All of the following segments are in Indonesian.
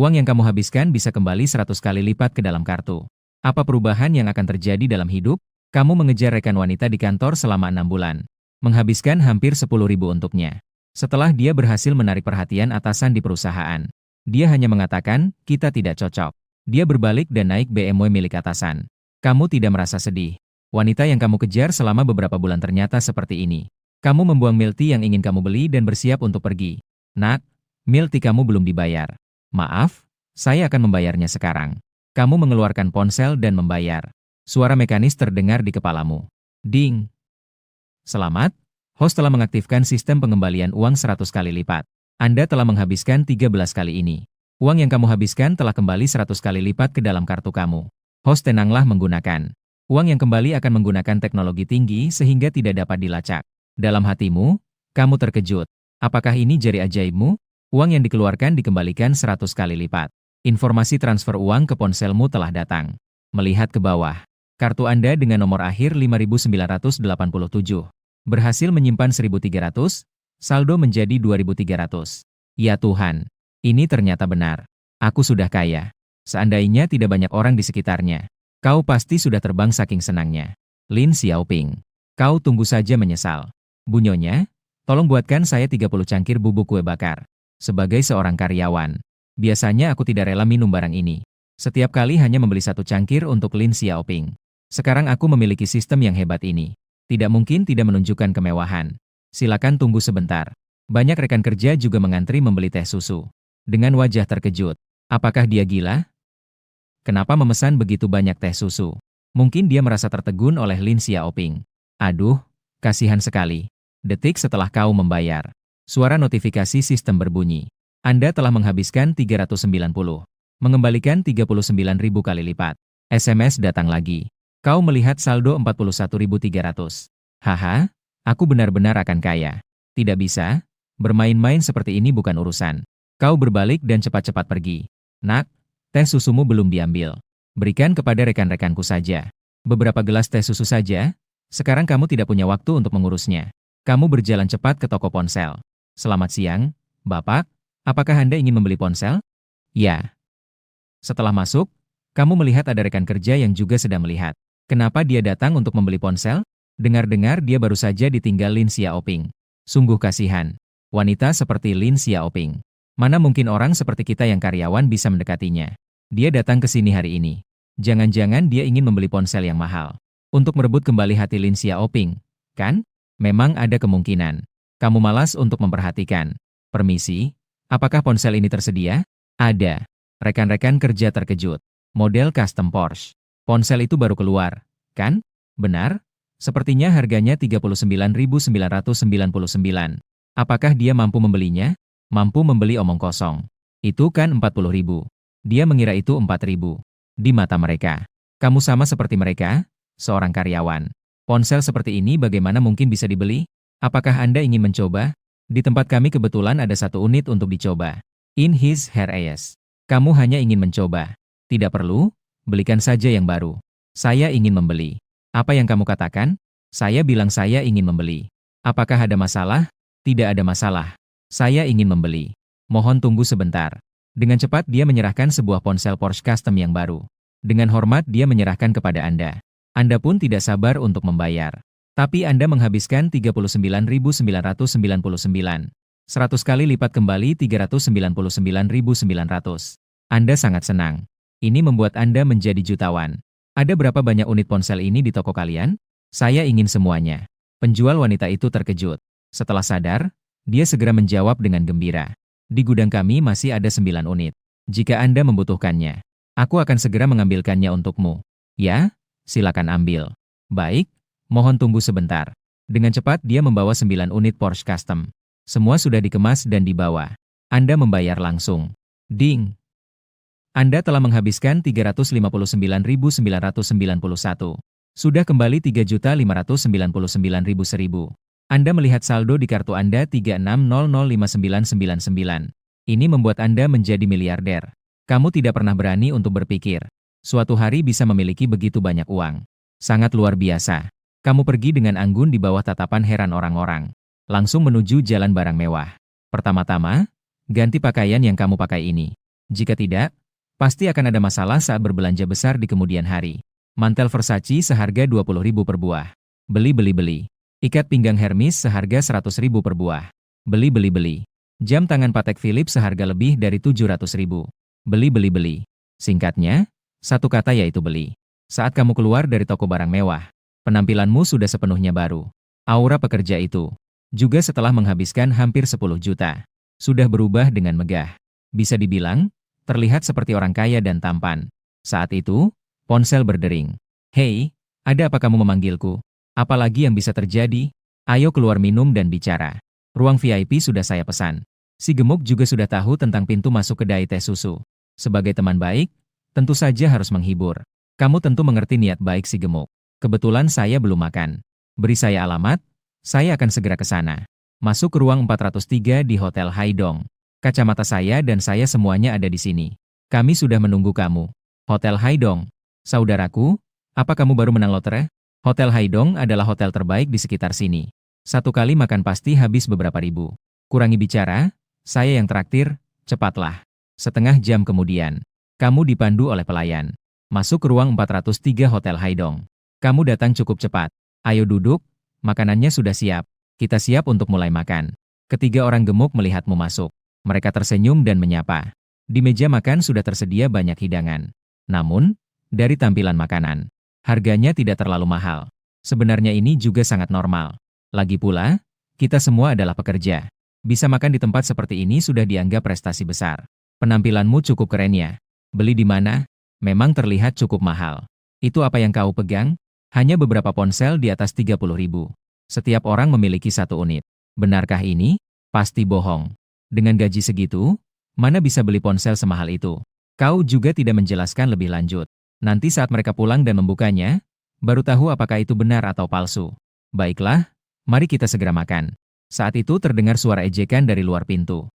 Uang yang kamu habiskan bisa kembali 100 kali lipat ke dalam kartu. Apa perubahan yang akan terjadi dalam hidup? Kamu mengejar rekan wanita di kantor selama 6 bulan. Menghabiskan hampir 10.000 untuknya. Setelah dia berhasil menarik perhatian atasan di perusahaan. Dia hanya mengatakan, kita tidak cocok. Dia berbalik dan naik BMW milik atasan. Kamu tidak merasa sedih. Wanita yang kamu kejar selama beberapa bulan ternyata seperti ini. Kamu membuang milk tea yang ingin kamu beli dan bersiap untuk pergi. Nak, milk tea kamu belum dibayar. Maaf, saya akan membayarnya sekarang. Kamu mengeluarkan ponsel dan membayar. Suara mekanis terdengar di kepalamu. Ding. Selamat, host telah mengaktifkan sistem pengembalian uang 100 kali lipat. Anda telah menghabiskan 13 kali ini. Uang yang kamu habiskan telah kembali 100 kali lipat ke dalam kartu kamu. Host tenanglah menggunakan. Uang yang kembali akan menggunakan teknologi tinggi sehingga tidak dapat dilacak. Dalam hatimu, kamu terkejut. Apakah ini jari ajaibmu? Uang yang dikeluarkan dikembalikan 100 kali lipat. Informasi transfer uang ke ponselmu telah datang. Melihat ke bawah. Kartu Anda dengan nomor akhir 5987. Berhasil menyimpan 1.300, saldo menjadi 2.300. Ya Tuhan, ini ternyata benar. Aku sudah kaya. Seandainya tidak banyak orang di sekitarnya. Kau pasti sudah terbang saking senangnya. Lin Xiaoping. Kau tunggu saja menyesal. Bunyonya, tolong buatkan saya 30 cangkir bubuk kue bakar. Sebagai seorang karyawan, biasanya aku tidak rela minum barang ini. Setiap kali hanya membeli 1 cangkir untuk Lin Xiaoping. Sekarang aku memiliki sistem yang hebat ini. Tidak mungkin tidak menunjukkan kemewahan. Silakan tunggu sebentar. Banyak rekan kerja juga mengantri membeli teh susu. Dengan wajah terkejut. Apakah dia gila? Kenapa memesan begitu banyak teh susu? Mungkin dia merasa tertegun oleh Lin Xiaoping. Aduh, kasihan sekali. Detik setelah kau membayar. Suara notifikasi sistem berbunyi. Anda telah menghabiskan 390. Mengembalikan 39.000 kali lipat. SMS datang lagi. Kau melihat saldo 41.300. Haha, aku benar-benar akan kaya. Tidak bisa, bermain-main seperti ini bukan urusan. Kau berbalik dan cepat-cepat pergi. Nak, teh susumu belum diambil. Berikan kepada rekan-rekanku saja. Beberapa gelas teh susu saja. Sekarang kamu tidak punya waktu untuk mengurusnya. Kamu berjalan cepat ke toko ponsel. Selamat siang, Bapak. Apakah Anda ingin membeli ponsel? Ya. Setelah masuk, kamu melihat ada rekan kerja yang juga sedang melihat. Kenapa dia datang untuk membeli ponsel? Dengar-dengar dia baru saja ditinggal Lin Xiaoping. Sungguh kasihan. Wanita seperti Lin Xiaoping. Mana mungkin orang seperti kita yang karyawan bisa mendekatinya. Dia datang ke sini hari ini. Jangan-jangan dia ingin membeli ponsel yang mahal. Untuk merebut kembali hati Lin Xiaoping, kan? Memang ada kemungkinan. Kamu malas untuk memperhatikan. Permisi, apakah ponsel ini tersedia? Ada. Rekan-rekan kerja terkejut. Model custom Porsche. Ponsel itu baru keluar, kan? Benar? Sepertinya harganya 39.999. Apakah dia mampu membelinya? Mampu membeli omong kosong. Itu kan 40.000. Dia mengira itu 4.000. Di mata mereka. Kamu sama seperti mereka? Seorang karyawan. Ponsel seperti ini bagaimana mungkin bisa dibeli? Apakah Anda ingin mencoba? Di tempat kami kebetulan ada 1 unit untuk dicoba. In his hair eyes. Kamu hanya ingin mencoba. Tidak perlu, belikan saja yang baru. Saya ingin membeli. Apa yang kamu katakan? Saya bilang saya ingin membeli. Apakah ada masalah? Tidak ada masalah. Saya ingin membeli. Mohon tunggu sebentar. Dengan cepat dia menyerahkan sebuah ponsel Porsche Custom yang baru. Dengan hormat dia menyerahkan kepada Anda. Anda pun tidak sabar untuk membayar. Tapi Anda menghabiskan 39.999. 100 kali lipat kembali 399.900. Anda sangat senang. Ini membuat Anda menjadi jutawan. Ada berapa banyak unit ponsel ini di toko kalian? Saya ingin semuanya. Penjual wanita itu terkejut. Setelah sadar, dia segera menjawab dengan gembira. Di gudang kami masih ada 9 unit. Jika Anda membutuhkannya, aku akan segera mengambilkannya untukmu. Ya, silakan ambil. Baik, mohon tunggu sebentar. Dengan cepat dia membawa 9 unit Porsche Custom. Semua sudah dikemas dan dibawa. Anda membayar langsung. Ding! Anda telah menghabiskan 359.991. Sudah kembali 3.599.000. Anda melihat saldo di kartu Anda 36005999. Ini membuat Anda menjadi miliarder. Kamu tidak pernah berani untuk berpikir. Suatu hari bisa memiliki begitu banyak uang. Sangat luar biasa. Kamu pergi dengan anggun di bawah tatapan heran orang-orang. Langsung menuju jalan barang mewah. Pertama-tama, ganti pakaian yang kamu pakai ini. Jika tidak, pasti akan ada masalah saat berbelanja besar di kemudian hari. Mantel Versace seharga 20.000 per buah. Beli beli beli. Ikat pinggang Hermes seharga 100.000 per buah. Beli beli beli. Jam tangan Patek Philippe seharga lebih dari 700.000. Beli beli beli. Singkatnya, satu kata yaitu beli. Saat kamu keluar dari toko barang mewah, penampilanmu sudah sepenuhnya baru. Aura pekerja itu, juga setelah menghabiskan hampir 10 juta, sudah berubah dengan megah. Bisa dibilang, terlihat seperti orang kaya dan tampan. Saat itu, ponsel berdering. "Hei, ada apa kamu memanggilku? Apalagi yang bisa terjadi? Ayo keluar minum dan bicara. Ruang VIP sudah saya pesan." Si gemuk juga sudah tahu tentang pintu masuk kedai teh susu. Sebagai teman baik, tentu saja harus menghibur. "Kamu tentu mengerti niat baik si gemuk. Kebetulan saya belum makan. Beri saya alamat, saya akan segera ke sana." Masuk ke ruang 403 di Hotel Haidong. "Kacamata saya dan saya semuanya ada di sini. Kami sudah menunggu kamu." Hotel Haidong. "Saudaraku, apa kamu baru menang lotre?" Hotel Haidong adalah hotel terbaik di sekitar sini. Satu kali makan pasti habis beberapa ribu. Kurangi bicara, saya yang traktir, cepatlah. Setengah jam kemudian, kamu dipandu oleh pelayan. Masuk ke ruang 403 Hotel Haidong. "Kamu datang cukup cepat. Ayo duduk, makanannya sudah siap. Kita siap untuk mulai makan." Ketiga orang gemuk melihatmu masuk. Mereka tersenyum dan menyapa. Di meja makan sudah tersedia banyak hidangan. Namun, dari tampilan makanan, harganya tidak terlalu mahal. Sebenarnya ini juga sangat normal. Lagi pula, kita semua adalah pekerja. Bisa makan di tempat seperti ini sudah dianggap prestasi besar. "Penampilanmu cukup keren ya. Beli di mana?" "Memang terlihat cukup mahal." "Itu apa yang kau pegang?" "Hanya beberapa ponsel di atas 30.000. Setiap orang memiliki satu unit." "Benarkah ini?" "Pasti bohong. Dengan gaji segitu, mana bisa beli ponsel semahal itu?" Kau juga tidak menjelaskan lebih lanjut. Nanti saat mereka pulang dan membukanya, baru tahu apakah itu benar atau palsu. "Baiklah, mari kita segera makan." Saat itu terdengar suara ejekan dari luar pintu.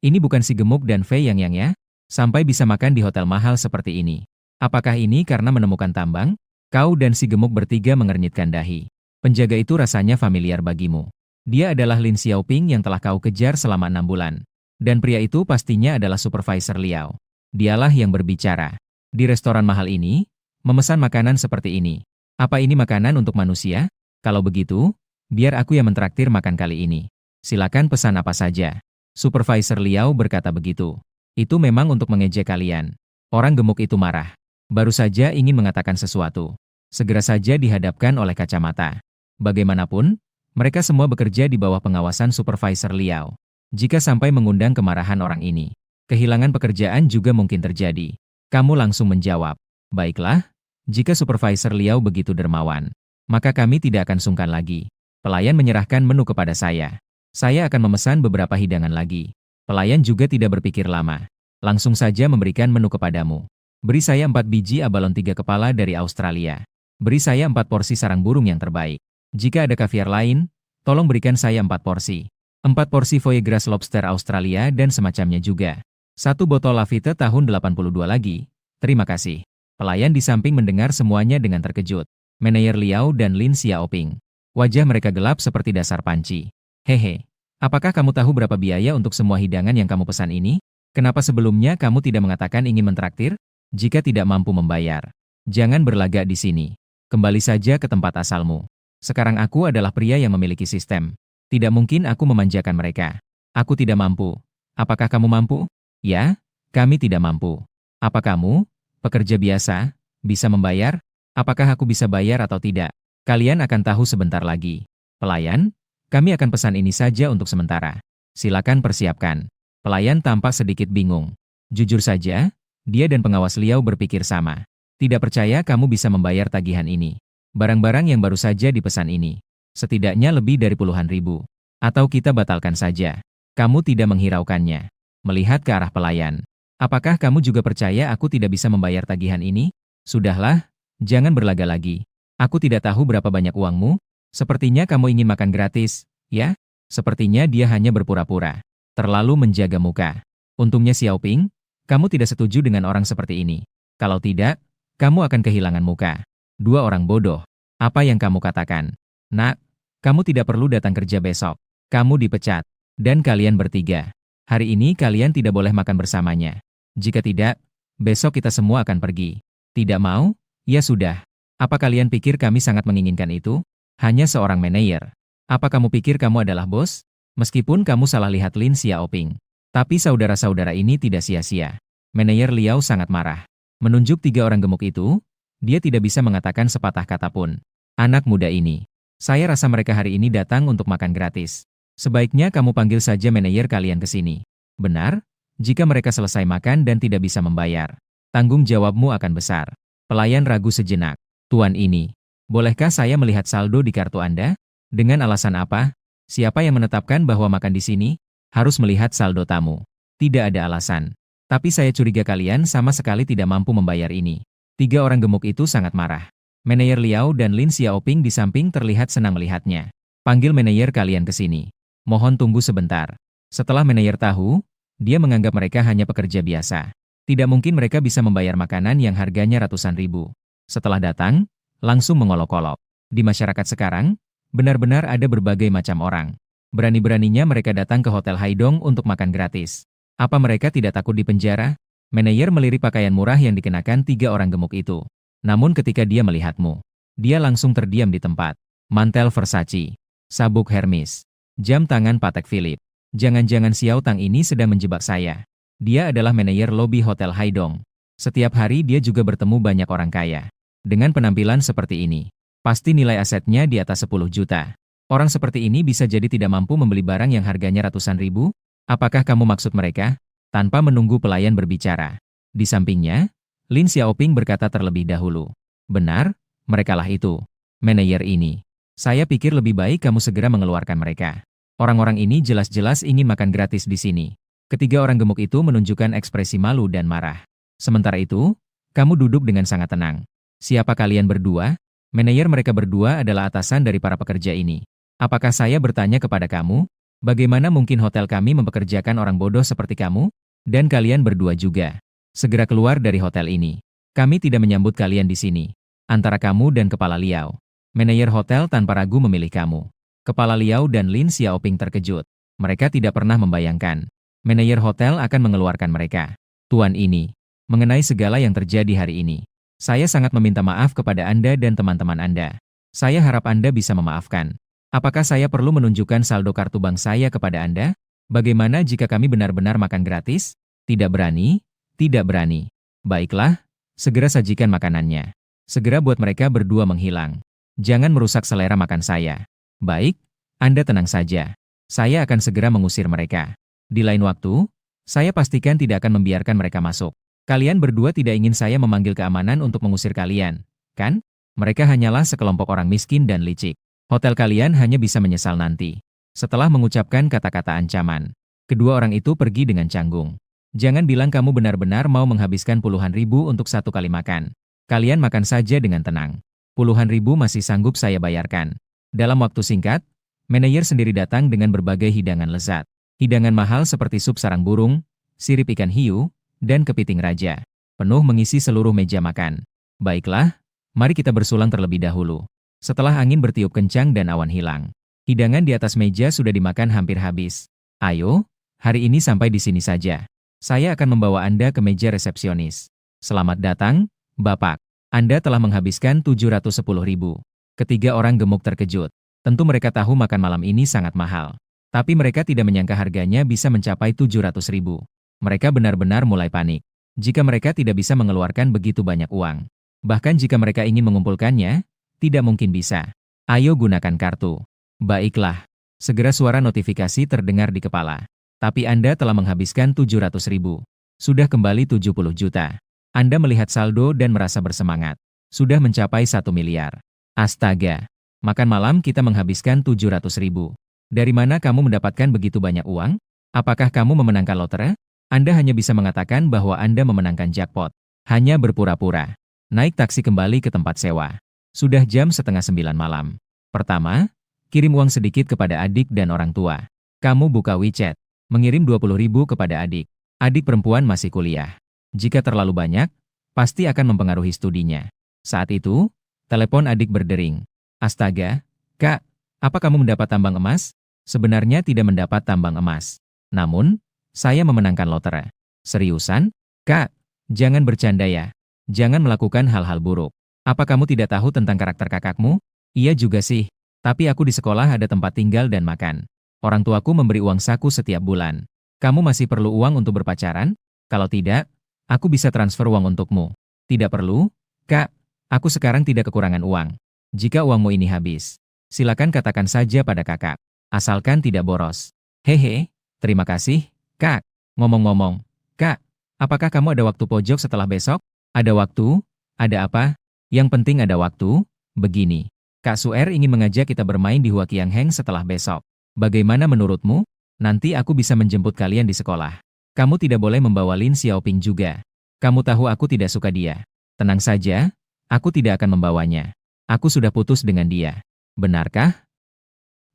Ini bukan si gemuk dan Fei Yang ya? Sampai bisa makan di hotel mahal seperti ini. Apakah ini karena menemukan tambang?" Kau dan si gemuk bertiga mengernyitkan dahi. "Penjaga itu rasanya familiar bagimu. Dia adalah Lin Xiaoping yang telah kau kejar selama 6 bulan. Dan pria itu pastinya adalah Supervisor Liao. Dialah yang berbicara. Di restoran mahal ini, memesan makanan seperti ini. Apa ini makanan untuk manusia? Kalau begitu, biar aku yang mentraktir makan kali ini. Silakan pesan apa saja." Supervisor Liao berkata begitu. "Itu memang untuk mengejek kalian." Orang gemuk itu marah. Baru saja ingin mengatakan sesuatu. Segera saja dihadapkan oleh kacamata. Bagaimanapun, mereka semua bekerja di bawah pengawasan Supervisor Liao. Jika sampai mengundang kemarahan orang ini, kehilangan pekerjaan juga mungkin terjadi. Kamu langsung menjawab, "Baiklah, jika Supervisor Liao begitu dermawan, maka kami tidak akan sungkan lagi." Pelayan menyerahkan menu kepada saya. Saya akan memesan beberapa hidangan lagi. Pelayan juga tidak berpikir lama. Langsung saja memberikan menu kepadamu. "Beri saya 4 biji abalon 3 kepala dari Australia. Beri saya 4 porsi sarang burung yang terbaik. Jika ada kaviar lain, tolong berikan saya 4 porsi. 4 porsi foie gras lobster Australia dan semacamnya juga. 1 botol Lafite tahun 82 lagi. Terima kasih." Pelayan di samping mendengar semuanya dengan terkejut. Manajer Liao dan Lin Xiaoping. Wajah mereka gelap seperti dasar panci. "Hehe, apakah kamu tahu berapa biaya untuk semua hidangan yang kamu pesan ini? Kenapa sebelumnya kamu tidak mengatakan ingin mentraktir? Jika tidak mampu membayar, jangan berlagak di sini. Kembali saja ke tempat asalmu. Sekarang aku adalah pria yang memiliki sistem. Tidak mungkin aku memanjakan mereka. Aku tidak mampu. Apakah kamu mampu?" "Ya, kami tidak mampu." "Apa kamu, pekerja biasa, bisa membayar?" "Apakah aku bisa bayar atau tidak? Kalian akan tahu sebentar lagi." "Pelayan, kami akan pesan ini saja untuk sementara. Silakan persiapkan." Pelayan tampak sedikit bingung. Jujur saja, dia dan pengawas Liao berpikir sama. Tidak percaya kamu bisa membayar tagihan ini. Barang-barang yang baru saja dipesan ini. Setidaknya lebih dari puluhan ribu. Atau kita batalkan saja. Kamu tidak menghiraukannya. Melihat ke arah pelayan. "Apakah kamu juga percaya aku tidak bisa membayar tagihan ini?" "Sudahlah, jangan berlaga lagi. Aku tidak tahu berapa banyak uangmu. Sepertinya kamu ingin makan gratis, ya?" Sepertinya dia hanya berpura-pura. Terlalu menjaga muka. Untungnya Xiaoping, kamu tidak setuju dengan orang seperti ini. Kalau tidak, kamu akan kehilangan muka. Dua orang bodoh. Apa yang kamu katakan? "Nak, kamu tidak perlu datang kerja besok. Kamu dipecat. Dan kalian bertiga. Hari ini kalian tidak boleh makan bersamanya." Jika tidak, besok kita semua akan pergi. Tidak mau? Ya sudah. Apa kalian pikir kami sangat menginginkan itu? Hanya seorang manajer. Apa kamu pikir kamu adalah bos? Meskipun kamu salah lihat Lin Xiaoping. Tapi saudara-saudara ini tidak sia-sia. Manajer Liao sangat marah. Menunjuk 3 orang gemuk itu, dia tidak bisa mengatakan sepatah kata pun. Anak muda ini. Saya rasa mereka hari ini datang untuk makan gratis. Sebaiknya kamu panggil saja manajer kalian ke sini. Benar? Jika mereka selesai makan dan tidak bisa membayar, tanggung jawabmu akan besar. Pelayan ragu sejenak. Tuan ini, bolehkah saya melihat saldo di kartu Anda? Dengan alasan apa? Siapa yang menetapkan bahwa makan di sini harus melihat saldo tamu? Tidak ada alasan. Tapi saya curiga kalian sama sekali tidak mampu membayar ini. 3 orang gemuk itu sangat marah. Manajer Liao dan Lin Xiaoping di samping terlihat senang melihatnya. Panggil manajer kalian ke sini. Mohon tunggu sebentar. Setelah manajer tahu, dia menganggap mereka hanya pekerja biasa. Tidak mungkin mereka bisa membayar makanan yang harganya ratusan ribu. Setelah datang, langsung mengolok-olok. Di masyarakat sekarang, benar-benar ada berbagai macam orang. Berani-beraninya mereka datang ke Hotel Haidong untuk makan gratis. Apa mereka tidak takut dipenjara? Manajer melirik pakaian murah yang dikenakan 3 orang gemuk itu. Namun ketika dia melihatmu, dia langsung terdiam di tempat. Mantel Versace, sabuk Hermes, jam tangan Patek Philippe. Jangan-jangan Xiao Tang ini sedang menjebak saya. Dia adalah manajer lobi Hotel Haidong. Setiap hari dia juga bertemu banyak orang kaya. Dengan penampilan seperti ini, pasti nilai asetnya di atas 10 juta. Orang seperti ini bisa jadi tidak mampu membeli barang yang harganya ratusan ribu? Apakah kamu maksud mereka? Tanpa menunggu pelayan berbicara. Di sampingnya, Lin Xiaoping berkata terlebih dahulu. Benar, merekalah itu. Manajer ini. Saya pikir lebih baik kamu segera mengeluarkan mereka. Orang-orang ini jelas-jelas ingin makan gratis di sini. 3 orang gemuk itu menunjukkan ekspresi malu dan marah. Sementara itu, kamu duduk dengan sangat tenang. Siapa kalian berdua? Manajer mereka berdua adalah atasan dari para pekerja ini. Apakah saya bertanya kepada kamu? Bagaimana mungkin hotel kami mempekerjakan orang bodoh seperti kamu? Dan kalian berdua juga. Segera keluar dari hotel ini. Kami tidak menyambut kalian di sini. Antara kamu dan Kepala Liao. Manajer hotel tanpa ragu memilih kamu. Kepala Liao dan Lin Xiaoping terkejut. Mereka tidak pernah membayangkan. Manajer hotel akan mengeluarkan mereka. Tuan ini. Mengenai segala yang terjadi hari ini. Saya sangat meminta maaf kepada Anda dan teman-teman Anda. Saya harap Anda bisa memaafkan. Apakah saya perlu menunjukkan saldo kartu bank saya kepada Anda? Bagaimana jika kami benar-benar makan gratis? Tidak berani? Tidak berani. Baiklah, segera sajikan makanannya. Segera buat mereka berdua menghilang. Jangan merusak selera makan saya. Baik, Anda tenang saja. Saya akan segera mengusir mereka. Di lain waktu, saya pastikan tidak akan membiarkan mereka masuk. Kalian berdua tidak ingin saya memanggil keamanan untuk mengusir kalian, kan? Mereka hanyalah sekelompok orang miskin dan licik. Hotel kalian hanya bisa menyesal nanti. Setelah mengucapkan kata-kata ancaman, 2 orang itu pergi dengan canggung. Jangan bilang kamu benar-benar mau menghabiskan puluhan ribu untuk 1 kali makan. Kalian makan saja dengan tenang. Puluhan ribu masih sanggup saya bayarkan. Dalam waktu singkat, manajer sendiri datang dengan berbagai hidangan lezat. Hidangan mahal seperti sup sarang burung, sirip ikan hiu, dan kepiting raja. Penuh mengisi seluruh meja makan. Baiklah, mari kita bersulang terlebih dahulu. Setelah angin bertiup kencang dan awan hilang, hidangan di atas meja sudah dimakan hampir habis. Ayo, hari ini sampai di sini saja. Saya akan membawa Anda ke meja resepsionis. Selamat datang, Bapak. Anda telah menghabiskan 710 ribu. 3 orang gemuk terkejut. Tentu mereka tahu makan malam ini sangat mahal. Tapi mereka tidak menyangka harganya bisa mencapai 700 ribu. Mereka benar-benar mulai panik. Jika mereka tidak bisa mengeluarkan begitu banyak uang. Bahkan jika mereka ingin mengumpulkannya, tidak mungkin bisa. Ayo gunakan kartu. Baiklah. Segera suara notifikasi terdengar di kepala. Tapi Anda telah menghabiskan 700 ribu. Sudah kembali 70 juta. Anda melihat saldo dan merasa bersemangat. Sudah mencapai 1 miliar. Astaga. Makan malam kita menghabiskan 700 ribu. Dari mana kamu mendapatkan begitu banyak uang? Apakah kamu memenangkan lotre? Anda hanya bisa mengatakan bahwa Anda memenangkan jackpot. Hanya berpura-pura. Naik taksi kembali ke tempat sewa. Sudah jam 8:30 malam. Pertama, kirim uang sedikit kepada adik dan orang tua. Kamu buka WeChat. Mengirim 20 ribu kepada adik. Adik perempuan masih kuliah. Jika terlalu banyak, pasti akan mempengaruhi studinya. Saat itu, telepon adik berdering. Astaga, Kak, apa kamu mendapat tambang emas? Sebenarnya tidak mendapat tambang emas. Namun, saya memenangkan lotre. Seriusan? Kak, jangan bercanda ya. Jangan melakukan hal-hal buruk. Apa kamu tidak tahu tentang karakter kakakmu? Iya juga sih. Tapi aku di sekolah ada tempat tinggal dan makan. Orang tuaku memberi uang saku setiap bulan. Kamu masih perlu uang untuk berpacaran? Kalau tidak, aku bisa transfer uang untukmu. Tidak perlu, Kak. Aku sekarang tidak kekurangan uang. Jika uangmu ini habis, silakan katakan saja pada kakak. Asalkan tidak boros. Hehe, terima kasih, Kak. Ngomong-ngomong, Kak, apakah kamu ada waktu pojok setelah besok? Ada waktu? Ada apa? Yang penting ada waktu. Begini, Kak Suer ingin mengajak kita bermain di Hua Kiang Heng setelah besok. Bagaimana menurutmu? Nanti aku bisa menjemput kalian di sekolah. Kamu tidak boleh membawa Lin Xiaoping juga. Kamu tahu aku tidak suka dia. Tenang saja, aku tidak akan membawanya. Aku sudah putus dengan dia. Benarkah?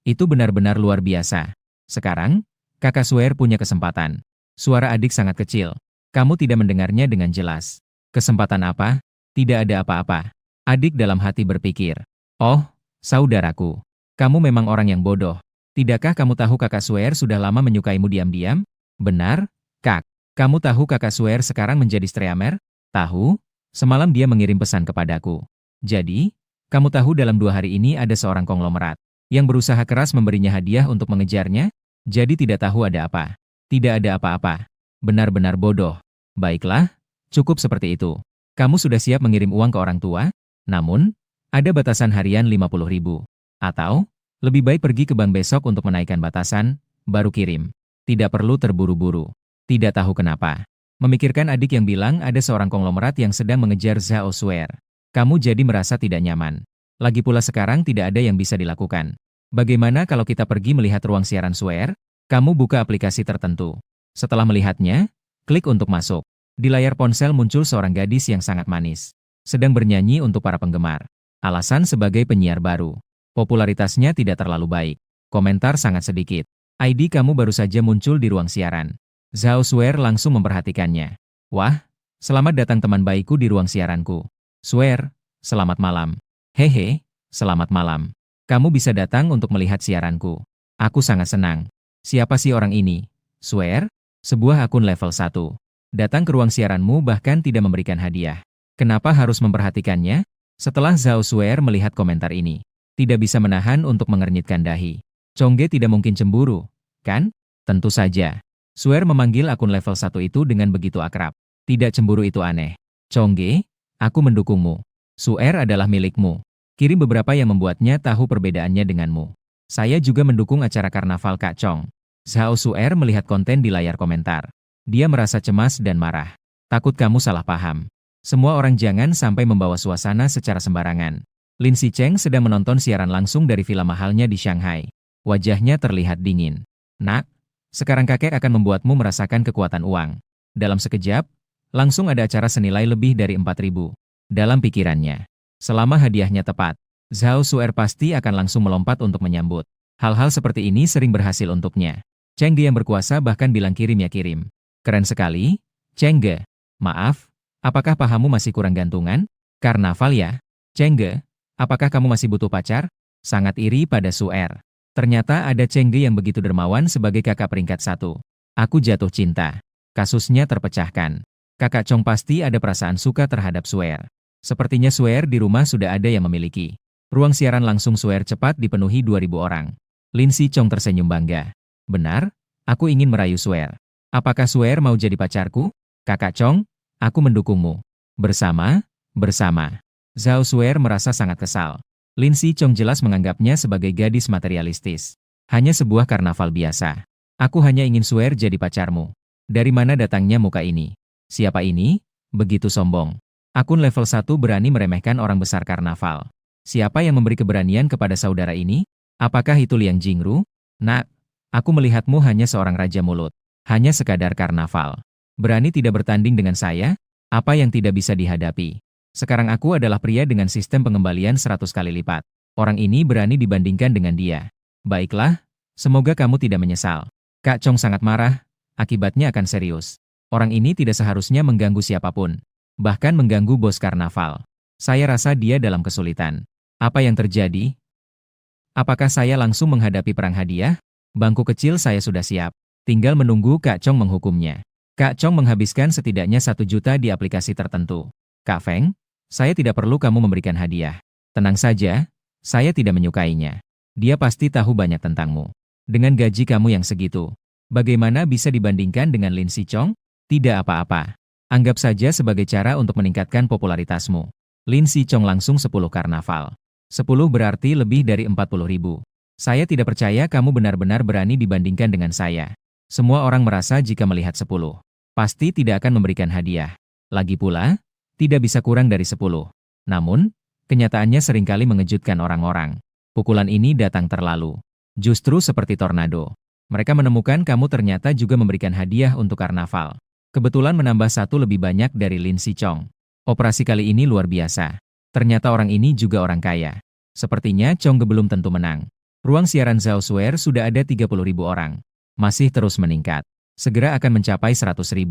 Itu benar-benar luar biasa. Sekarang, Kakak Suer punya kesempatan. Suara adik sangat kecil. Kamu tidak mendengarnya dengan jelas. Kesempatan apa? Tidak ada apa-apa. Adik dalam hati berpikir. Oh, saudaraku. Kamu memang orang yang bodoh. Tidakkah kamu tahu Kakak Suer sudah lama menyukaimu diam-diam? Benar, Kak. Kamu tahu Kakak Suer sekarang menjadi streamer? Tahu? Semalam dia mengirim pesan kepadaku. Jadi, kamu tahu dalam 2 hari ini ada seorang konglomerat yang berusaha keras memberinya hadiah untuk mengejarnya? Jadi tidak tahu ada apa. Tidak ada apa-apa. Benar-benar bodoh. Baiklah, cukup seperti itu. Kamu sudah siap mengirim uang ke orang tua? Namun, ada batasan harian 50.000. Atau, lebih baik pergi ke bank besok untuk menaikkan batasan, baru kirim. Tidak perlu terburu-buru. Tidak tahu kenapa. Memikirkan adik yang bilang ada seorang konglomerat yang sedang mengejar Zhao Suer. Kamu jadi merasa tidak nyaman. Lagi pula sekarang tidak ada yang bisa dilakukan. Bagaimana kalau kita pergi melihat ruang siaran Suer? Kamu buka aplikasi tertentu. Setelah melihatnya, klik untuk masuk. Di layar ponsel muncul seorang gadis yang sangat manis. Sedang bernyanyi untuk para penggemar. Alasan sebagai penyiar baru. Popularitasnya tidak terlalu baik. Komentar sangat sedikit. ID kamu baru saja muncul di ruang siaran. Zhao Suer langsung memperhatikannya. Wah, selamat datang teman baikku di ruang siaranku. Suer, selamat malam. Hehe, selamat malam. Kamu bisa datang untuk melihat siaranku. Aku sangat senang. Siapa sih orang ini? Suer? Sebuah akun level 1. Datang ke ruang siaranmu bahkan tidak memberikan hadiah. Kenapa harus memperhatikannya? Setelah Zhao Suer melihat komentar ini, tidak bisa menahan untuk mengernyitkan dahi. Chongge tidak mungkin cemburu, kan? Tentu saja. Suer memanggil akun level 1 itu dengan begitu akrab. Tidak cemburu itu aneh. Chongge, aku mendukungmu. Suer adalah milikmu. Kirim beberapa yang membuatnya tahu perbedaannya denganmu. Saya juga mendukung acara karnaval Kak Chong. Zhao Suer melihat konten di layar komentar. Dia merasa cemas dan marah. Takut kamu salah paham. Semua orang jangan sampai membawa suasana secara sembarangan. Lin Xicheng sedang menonton siaran langsung dari villa mahalnya di Shanghai. Wajahnya terlihat dingin. Nak, sekarang kakek akan membuatmu merasakan kekuatan uang. Dalam sekejap, langsung ada acara senilai lebih dari 4.000. Dalam pikirannya, selama hadiahnya tepat, Zhao Suer pasti akan langsung melompat untuk menyambut. Hal-hal seperti ini sering berhasil untuknya. Chengge yang berkuasa bahkan bilang kirim ya kirim. Keren sekali, Chengge. Maaf, apakah pahamu masih kurang gantungan? Karnaval ya? Chengge, apakah kamu masih butuh pacar? Sangat iri pada Suer. Ternyata ada Chengge yang begitu dermawan sebagai kakak peringkat 1. Aku jatuh cinta. Kasusnya terpecahkan. Kakak Chong pasti ada perasaan suka terhadap Suer. Sepertinya Suer di rumah sudah ada yang memiliki. Ruang siaran langsung Suer cepat dipenuhi 2.000 orang. Lin Xicheng tersenyum bangga. Benar, aku ingin merayu Suer. Apakah Suer mau jadi pacarku? Kakak Chong, aku mendukungmu. Bersama. Zhao Suer merasa sangat kesal. Lin Xicheng jelas menganggapnya sebagai gadis materialistis. Hanya sebuah karnaval biasa. Aku hanya ingin Suer jadi pacarmu. Dari mana datangnya muka ini? Siapa ini? Begitu sombong. Akun level 1 berani meremehkan orang besar karnaval. Siapa yang memberi keberanian kepada saudara ini? Apakah itu Liang Jingru? Nak, aku melihatmu hanya seorang raja mulut. Hanya sekadar karnaval. Berani tidak bertanding dengan saya? Apa yang tidak bisa dihadapi? Sekarang aku adalah pria dengan sistem pengembalian 100 kali lipat. Orang ini berani dibandingkan dengan dia. Baiklah, semoga kamu tidak menyesal. Kak Chong sangat marah, akibatnya akan serius. Orang ini tidak seharusnya mengganggu siapapun. Bahkan mengganggu bos karnaval. Saya rasa dia dalam kesulitan. Apa yang terjadi? Apakah saya langsung menghadapi perang hadiah? Bangku kecil saya sudah siap. Tinggal menunggu Kak Chong menghukumnya. Kak Chong menghabiskan setidaknya 1 juta di aplikasi tertentu. Kak Feng, saya tidak perlu kamu memberikan hadiah. Tenang saja, saya tidak menyukainya. Dia pasti tahu banyak tentangmu. Dengan gaji kamu yang segitu, bagaimana bisa dibandingkan dengan Lin Si Chong? Tidak apa-apa. Anggap saja sebagai cara untuk meningkatkan popularitasmu. Lin Si Chong langsung 10 karnaval. 10 berarti lebih dari 40.000. Saya tidak percaya kamu benar-benar berani dibandingkan dengan saya. Semua orang merasa jika melihat 10, pasti tidak akan memberikan hadiah. Lagi pula, tidak bisa kurang dari 10. Namun, kenyataannya seringkali mengejutkan orang-orang. Pukulan ini datang terlalu. Justru seperti tornado. Mereka menemukan kamu ternyata juga memberikan hadiah untuk karnaval. Kebetulan menambah 1 lebih banyak dari Lin Si Chong. Operasi kali ini luar biasa. Ternyata orang ini juga orang kaya. Sepertinya Chong Ge belum tentu menang. Ruang siaran Zhao Shuer sudah ada 30.000 orang. Masih terus meningkat. Segera akan mencapai 100.000.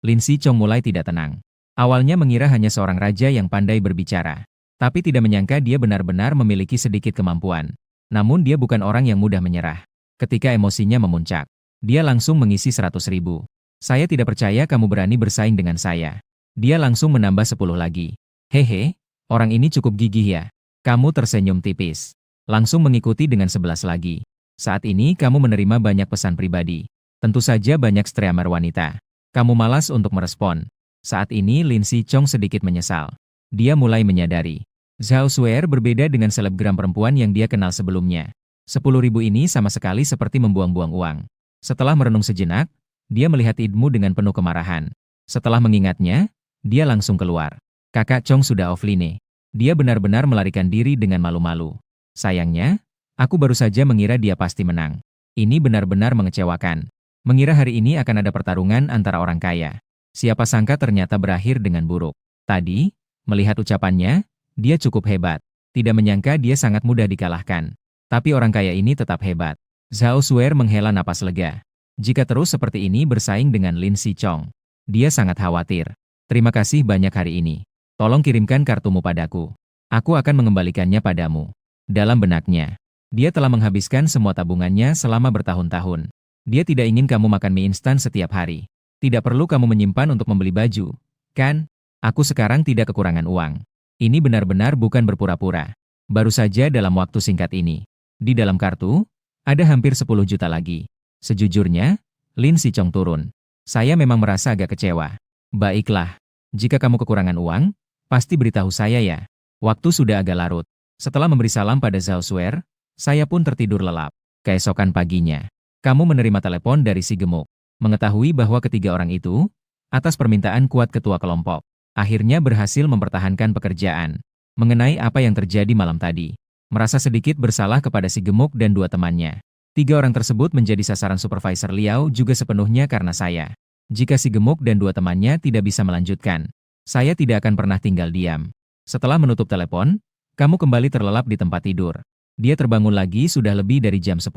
Lin Si Chong mulai tidak tenang. Awalnya mengira hanya seorang raja yang pandai berbicara. Tapi tidak menyangka dia benar-benar memiliki sedikit kemampuan. Namun dia bukan orang yang mudah menyerah. Ketika emosinya memuncak, dia langsung mengisi 100.000. Saya tidak percaya kamu berani bersaing dengan saya. Dia langsung menambah 10 lagi. Hehe, orang ini cukup gigih ya. Kamu tersenyum tipis. Langsung mengikuti dengan 11 lagi. Saat ini kamu menerima banyak pesan pribadi. Tentu saja banyak streamer wanita. Kamu malas untuk merespon. Saat ini Lin Si Chong sedikit menyesal. Dia mulai menyadari. Zhao Shuer berbeda dengan selebgram perempuan yang dia kenal sebelumnya. 10.000 ini sama sekali seperti membuang-buang uang. Setelah merenung sejenak, dia melihat Idmu dengan penuh kemarahan. Setelah mengingatnya, dia langsung keluar. Kakak Chong sudah offline. Dia benar-benar melarikan diri dengan malu-malu. Sayangnya, aku baru saja mengira dia pasti menang. Ini benar-benar mengecewakan. Mengira hari ini akan ada pertarungan antara orang kaya. Siapa sangka ternyata berakhir dengan buruk. Tadi, melihat ucapannya, dia cukup hebat. Tidak menyangka dia sangat mudah dikalahkan. Tapi orang kaya ini tetap hebat. Zhao Shuer menghela napas lega. Jika terus seperti ini bersaing dengan Lin Si Chong, dia sangat khawatir. Terima kasih banyak hari ini. Tolong kirimkan kartumu padaku. Aku akan mengembalikannya padamu. Dalam benaknya, dia telah menghabiskan semua tabungannya selama bertahun-tahun. Dia tidak ingin kamu makan mie instan setiap hari. Tidak perlu kamu menyimpan untuk membeli baju. Kan? Aku sekarang tidak kekurangan uang. Ini benar-benar bukan berpura-pura. Baru saja dalam waktu singkat ini. Di dalam kartu, ada hampir 10 juta lagi. Sejujurnya, Lin Si Chong turun. Saya memang merasa agak kecewa. Baiklah, jika kamu kekurangan uang, pasti beritahu saya ya. Waktu sudah agak larut. Setelah memberi salam pada Zhao Shuer, saya pun tertidur lelap. Keesokan paginya, kamu menerima telepon dari si gemuk. Mengetahui bahwa ketiga orang itu, atas permintaan kuat ketua kelompok, akhirnya berhasil mempertahankan pekerjaan. Mengenai apa yang terjadi malam tadi, merasa sedikit bersalah kepada si gemuk dan 2 temannya. 3 orang tersebut menjadi sasaran supervisor Liao juga sepenuhnya karena saya. Jika si gemuk dan 2 temannya tidak bisa melanjutkan, saya tidak akan pernah tinggal diam. Setelah menutup telepon, kamu kembali terlelap di tempat tidur. Dia terbangun lagi sudah lebih dari jam 10.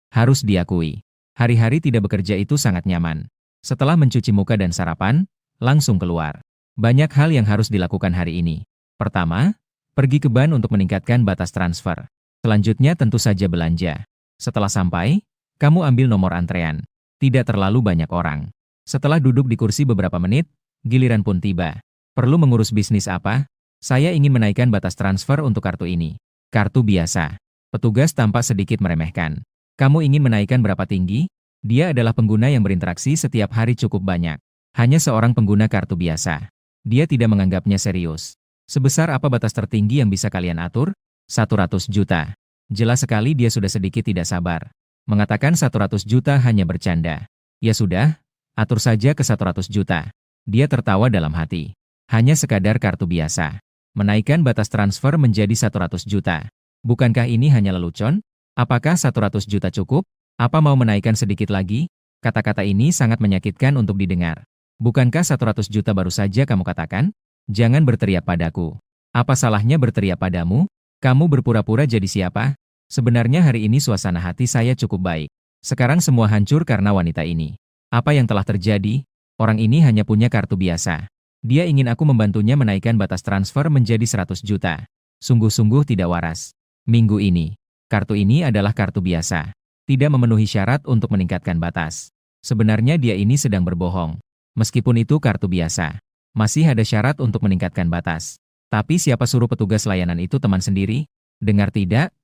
Harus diakui, hari-hari tidak bekerja itu sangat nyaman. Setelah mencuci muka dan sarapan, langsung keluar. Banyak hal yang harus dilakukan hari ini. Pertama, pergi ke bank untuk meningkatkan batas transfer. Selanjutnya tentu saja belanja. Setelah sampai, kamu ambil nomor antrean. Tidak terlalu banyak orang. Setelah duduk di kursi beberapa menit, giliran pun tiba. Perlu mengurus bisnis apa? Saya ingin menaikkan batas transfer untuk kartu ini. Kartu biasa. Petugas tampak sedikit meremehkan. Kamu ingin menaikkan berapa tinggi? Dia adalah pengguna yang berinteraksi setiap hari cukup banyak. Hanya seorang pengguna kartu biasa. Dia tidak menganggapnya serius. Sebesar apa batas tertinggi yang bisa kalian atur? 100 juta. Jelas sekali dia sudah sedikit tidak sabar. Mengatakan 100 juta hanya bercanda. Ya sudah, atur saja ke 100 juta. Dia tertawa dalam hati. Hanya sekadar kartu biasa. Menaikkan batas transfer menjadi 100 juta. Bukankah ini hanya lelucon? Apakah 100 juta cukup? Apa mau menaikkan sedikit lagi? Kata-kata ini sangat menyakitkan untuk didengar. Bukankah 100 juta baru saja kamu katakan? Jangan berteriak padaku. Apa salahnya berteriak padamu? Kamu berpura-pura jadi siapa? Sebenarnya hari ini suasana hati saya cukup baik. Sekarang semua hancur karena wanita ini. Apa yang telah terjadi? Orang ini hanya punya kartu biasa. Dia ingin aku membantunya menaikkan batas transfer menjadi 100 juta. Sungguh-sungguh tidak waras. Minggu ini, kartu ini adalah kartu biasa. Tidak memenuhi syarat untuk meningkatkan batas. Sebenarnya dia ini sedang berbohong. Meskipun itu kartu biasa, masih ada syarat untuk meningkatkan batas. Tapi siapa suruh petugas layanan itu teman sendiri? Dengar tidak?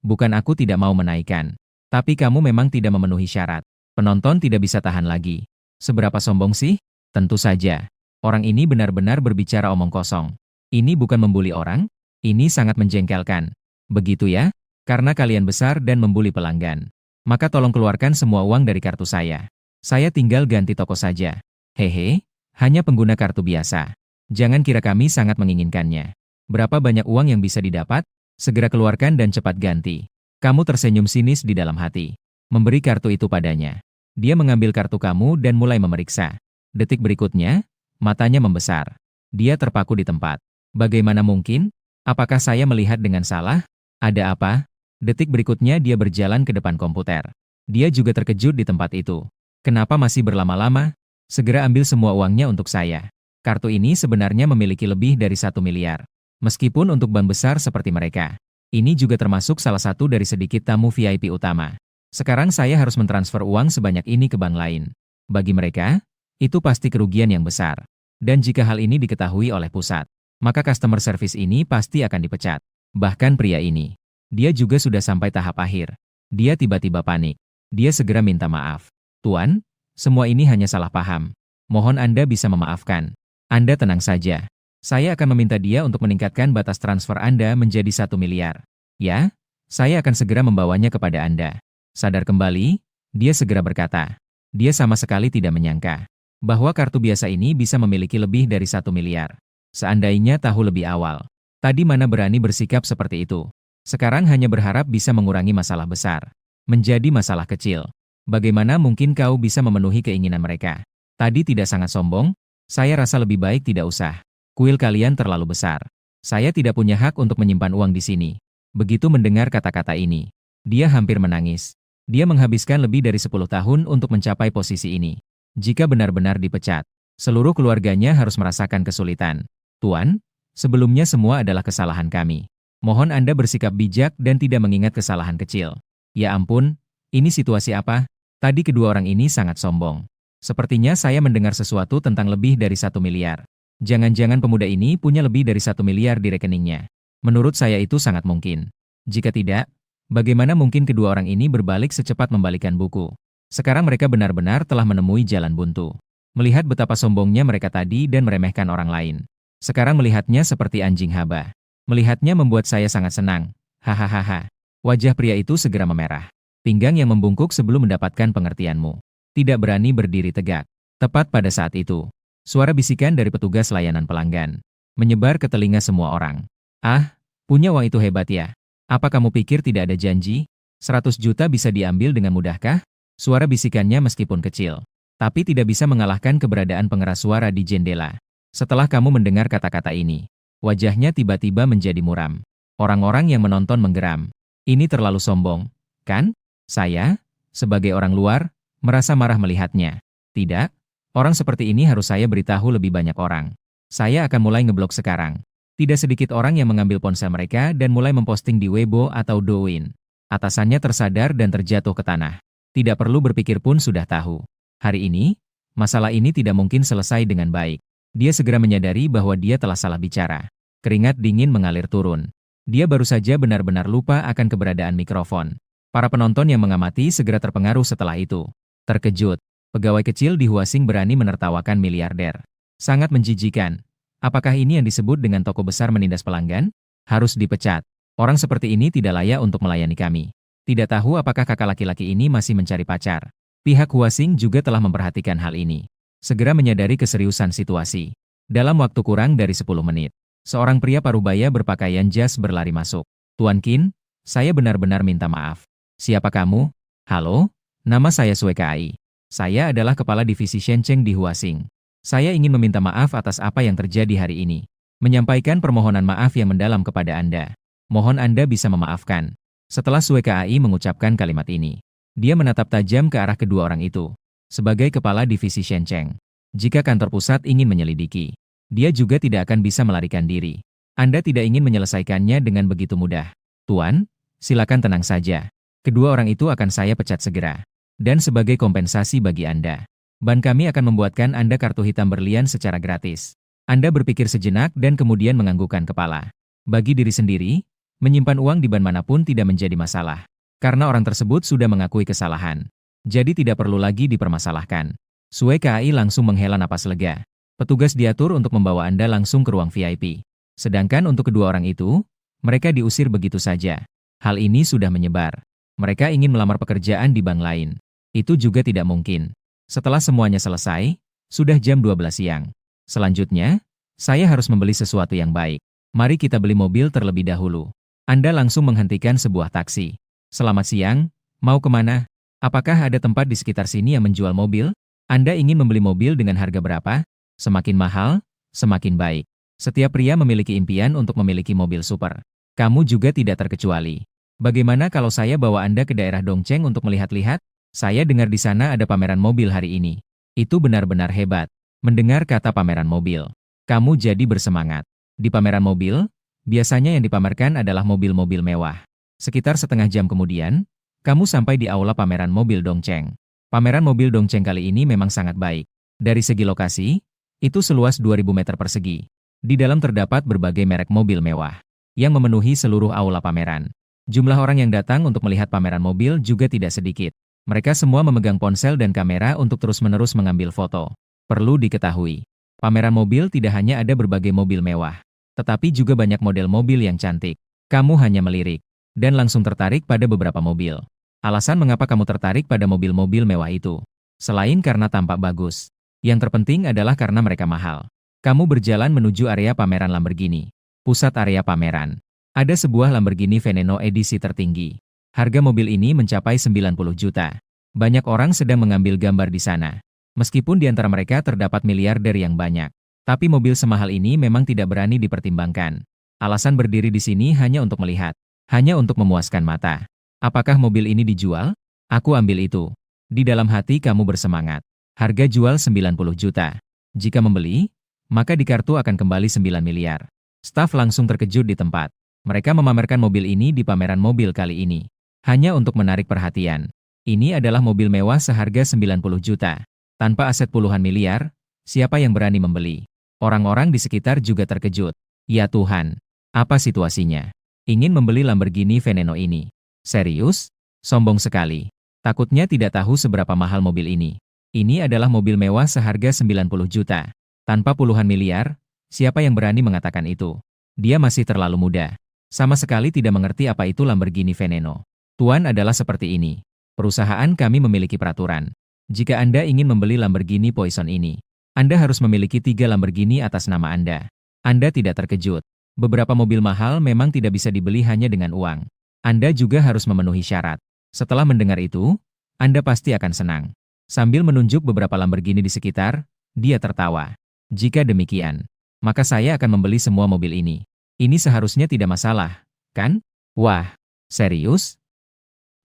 Bukan aku tidak mau menaikkan. Tapi kamu memang tidak memenuhi syarat. Penonton tidak bisa tahan lagi. Seberapa sombong sih? Tentu saja. Orang ini benar-benar berbicara omong kosong. Ini bukan membuli orang, ini sangat menjengkelkan. Begitu ya? Karena kalian besar dan membuli pelanggan. Maka tolong keluarkan semua uang dari kartu saya. Saya tinggal ganti toko saja. Hehe, hanya pengguna kartu biasa. Jangan kira kami sangat menginginkannya. Berapa banyak uang yang bisa didapat? Segera keluarkan dan cepat ganti. Kamu tersenyum sinis di dalam hati. Memberi kartu itu padanya. Dia mengambil kartu kamu dan mulai memeriksa. Detik berikutnya, matanya membesar. Dia terpaku di tempat. Bagaimana mungkin? Apakah saya melihat dengan salah? Ada apa? Detik berikutnya dia berjalan ke depan komputer. Dia juga terkejut di tempat itu. Kenapa masih berlama-lama? Segera ambil semua uangnya untuk saya. Kartu ini sebenarnya memiliki lebih dari 1 miliar. Meskipun untuk bank besar seperti mereka. Ini juga termasuk salah satu dari sedikit tamu VIP utama. Sekarang saya harus mentransfer uang sebanyak ini ke bank lain. Bagi mereka, itu pasti kerugian yang besar. Dan jika hal ini diketahui oleh pusat, maka customer service ini pasti akan dipecat. Bahkan pria ini, dia juga sudah sampai tahap akhir. Dia tiba-tiba panik. Dia segera minta maaf. Tuan, semua ini hanya salah paham. Mohon Anda bisa memaafkan. Anda tenang saja. Saya akan meminta dia untuk meningkatkan batas transfer Anda menjadi 1 miliar. Ya, saya akan segera membawanya kepada Anda. Sadar kembali, dia segera berkata. Dia sama sekali tidak menyangka bahwa kartu biasa ini bisa memiliki lebih dari 1 miliar. Seandainya tahu lebih awal, tadi mana berani bersikap seperti itu. Sekarang hanya berharap bisa mengurangi masalah besar menjadi masalah kecil. Bagaimana mungkin kau bisa memenuhi keinginan mereka? Tadi tidak sangat sombong? Saya rasa lebih baik tidak usah. Kuil kalian terlalu besar. Saya tidak punya hak untuk menyimpan uang di sini. Begitu mendengar kata-kata ini, dia hampir menangis. Dia menghabiskan lebih dari 10 tahun untuk mencapai posisi ini. Jika benar-benar dipecat, seluruh keluarganya harus merasakan kesulitan. Tuan, sebelumnya semua adalah kesalahan kami. Mohon Anda bersikap bijak dan tidak mengingat kesalahan kecil. Ya ampun, ini situasi apa? Tadi kedua orang ini sangat sombong. Sepertinya saya mendengar sesuatu tentang lebih dari 1 miliar. Jangan-jangan pemuda ini punya lebih dari 1 miliar di rekeningnya. Menurut saya itu sangat mungkin. Jika tidak, bagaimana mungkin kedua orang ini berbalik secepat membalikan buku? Sekarang mereka benar-benar telah menemui jalan buntu. Melihat betapa sombongnya mereka tadi dan meremehkan orang lain. Sekarang melihatnya seperti anjing haba. Melihatnya membuat saya sangat senang. Hahaha. Wajah pria itu segera memerah. Pinggang yang membungkuk sebelum mendapatkan pengertianmu. Tidak berani berdiri tegak. Tepat pada saat itu, suara bisikan dari petugas layanan pelanggan menyebar ke telinga semua orang. Ah, punya uang itu hebat ya. Apa kamu pikir tidak ada janji? 100 juta bisa diambil dengan mudahkah? Suara bisikannya meskipun kecil, tapi tidak bisa mengalahkan keberadaan pengeras suara di jendela. Setelah kamu mendengar kata-kata ini, wajahnya tiba-tiba menjadi muram. Orang-orang yang menonton menggeram. Ini terlalu sombong, kan? Saya, sebagai orang luar, merasa marah melihatnya. Tidak, orang seperti ini harus saya beritahu lebih banyak orang. Saya akan mulai ngeblok sekarang. Tidak sedikit orang yang mengambil ponsel mereka dan mulai memposting di Weibo atau Douyin. Atasannya tersadar dan terjatuh ke tanah. Tidak perlu berpikir pun sudah tahu. Hari ini, masalah ini tidak mungkin selesai dengan baik. Dia segera menyadari bahwa dia telah salah bicara. Keringat dingin mengalir turun. Dia baru saja benar-benar lupa akan keberadaan mikrofon. Para penonton yang mengamati segera terpengaruh setelah itu. Terkejut. Pegawai kecil di Huasing berani menertawakan miliarder. Sangat menjijikan. Apakah ini yang disebut dengan toko besar menindas pelanggan? Harus dipecat. Orang seperti ini tidak layak untuk melayani kami. Tidak tahu apakah kakak laki-laki ini masih mencari pacar. Pihak Huasing juga telah memperhatikan hal ini. Segera menyadari keseriusan situasi. Dalam waktu kurang dari 10 menit, seorang pria parubaya berpakaian jas berlari masuk. Tuan Qin, saya benar-benar minta maaf. Siapa kamu? Halo, nama saya Sue Kai. Saya adalah kepala divisi Shenzhen di Huasing. Saya ingin meminta maaf atas apa yang terjadi hari ini. Menyampaikan permohonan maaf yang mendalam kepada Anda. Mohon Anda bisa memaafkan. Setelah Sue Kai mengucapkan kalimat ini, dia menatap tajam ke arah kedua orang itu. Sebagai kepala divisi Shenzhen, jika kantor pusat ingin menyelidiki, dia juga tidak akan bisa melarikan diri. Anda tidak ingin menyelesaikannya dengan begitu mudah. Tuan, silakan tenang saja. Kedua orang itu akan saya pecat segera. Dan sebagai kompensasi bagi Anda, Bank kami akan membuatkan Anda kartu hitam berlian secara gratis. Anda berpikir sejenak dan kemudian menganggukkan kepala. Bagi diri sendiri, menyimpan uang di bank manapun tidak menjadi masalah. Karena orang tersebut sudah mengakui kesalahan. Jadi tidak perlu lagi dipermasalahkan. Sue Kai langsung menghela napas lega. Petugas diatur untuk membawa Anda langsung ke ruang VIP. Sedangkan untuk kedua orang itu, mereka diusir begitu saja. Hal ini sudah menyebar. Mereka ingin melamar pekerjaan di bank lain. Itu juga tidak mungkin. Setelah semuanya selesai, sudah jam 12 siang. Selanjutnya, saya harus membeli sesuatu yang baik. Mari kita beli mobil terlebih dahulu. Anda langsung menghentikan sebuah taksi. Selamat siang, mau kemana? Apakah ada tempat di sekitar sini yang menjual mobil? Anda ingin membeli mobil dengan harga berapa? Semakin mahal, semakin baik. Setiap pria memiliki impian untuk memiliki mobil super. Kamu juga tidak terkecuali. Bagaimana kalau saya bawa Anda ke daerah Dongcheng untuk melihat-lihat? Saya dengar di sana ada pameran mobil hari ini. Itu benar-benar hebat. Mendengar kata pameran mobil, kamu jadi bersemangat. Di pameran mobil, biasanya yang dipamerkan adalah mobil-mobil mewah. Sekitar setengah jam kemudian, kamu sampai di aula pameran mobil Dongcheng. Pameran mobil Dongcheng kali ini memang sangat baik. Dari segi lokasi, itu seluas 2.000 meter persegi. Di dalam terdapat berbagai merek mobil mewah yang memenuhi seluruh aula pameran. Jumlah orang yang datang untuk melihat pameran mobil juga tidak sedikit. Mereka semua memegang ponsel dan kamera untuk terus-menerus mengambil foto. Perlu diketahui, pameran mobil tidak hanya ada berbagai mobil mewah, tetapi juga banyak model mobil yang cantik. Kamu hanya melirik dan langsung tertarik pada beberapa mobil. Alasan mengapa kamu tertarik pada mobil-mobil mewah itu, selain karena tampak bagus, yang terpenting adalah karena mereka mahal. Kamu berjalan menuju area pameran Lamborghini. Pusat area pameran. Ada sebuah Lamborghini Veneno edisi tertinggi. Harga mobil ini mencapai 90 juta. Banyak orang sedang mengambil gambar di sana. Meskipun di antara mereka terdapat miliarder yang banyak. Tapi mobil semahal ini memang tidak berani dipertimbangkan. Alasan berdiri di sini hanya untuk melihat. Hanya untuk memuaskan mata. Apakah mobil ini dijual? Aku ambil itu. Di dalam hati kamu bersemangat. Harga jual 90 juta. Jika membeli, maka di kartu akan kembali 9 miliar. Staf langsung terkejut di tempat. Mereka memamerkan mobil ini di pameran mobil kali ini. Hanya untuk menarik perhatian. Ini adalah mobil mewah seharga 90 juta. Tanpa aset puluhan miliar, siapa yang berani membeli? Orang-orang di sekitar juga terkejut. Ya Tuhan, apa situasinya? Ingin membeli Lamborghini Veneno ini. Serius? Sombong sekali. Takutnya tidak tahu seberapa mahal mobil ini. Ini adalah mobil mewah seharga 90 juta. Tanpa puluhan miliar, siapa yang berani mengatakan itu? Dia masih terlalu muda. Sama sekali tidak mengerti apa itu Lamborghini Veneno. Tuan adalah seperti ini. Perusahaan kami memiliki peraturan. Jika Anda ingin membeli Lamborghini Poison ini, Anda harus memiliki 3 Lamborghini atas nama Anda. Anda tidak terkejut. Beberapa mobil mahal memang tidak bisa dibeli hanya dengan uang. Anda juga harus memenuhi syarat. Setelah mendengar itu, Anda pasti akan senang. Sambil menunjuk beberapa Lamborghini di sekitar, dia tertawa. Jika demikian, maka saya akan membeli semua mobil ini. Ini seharusnya tidak masalah, kan? Wah, serius?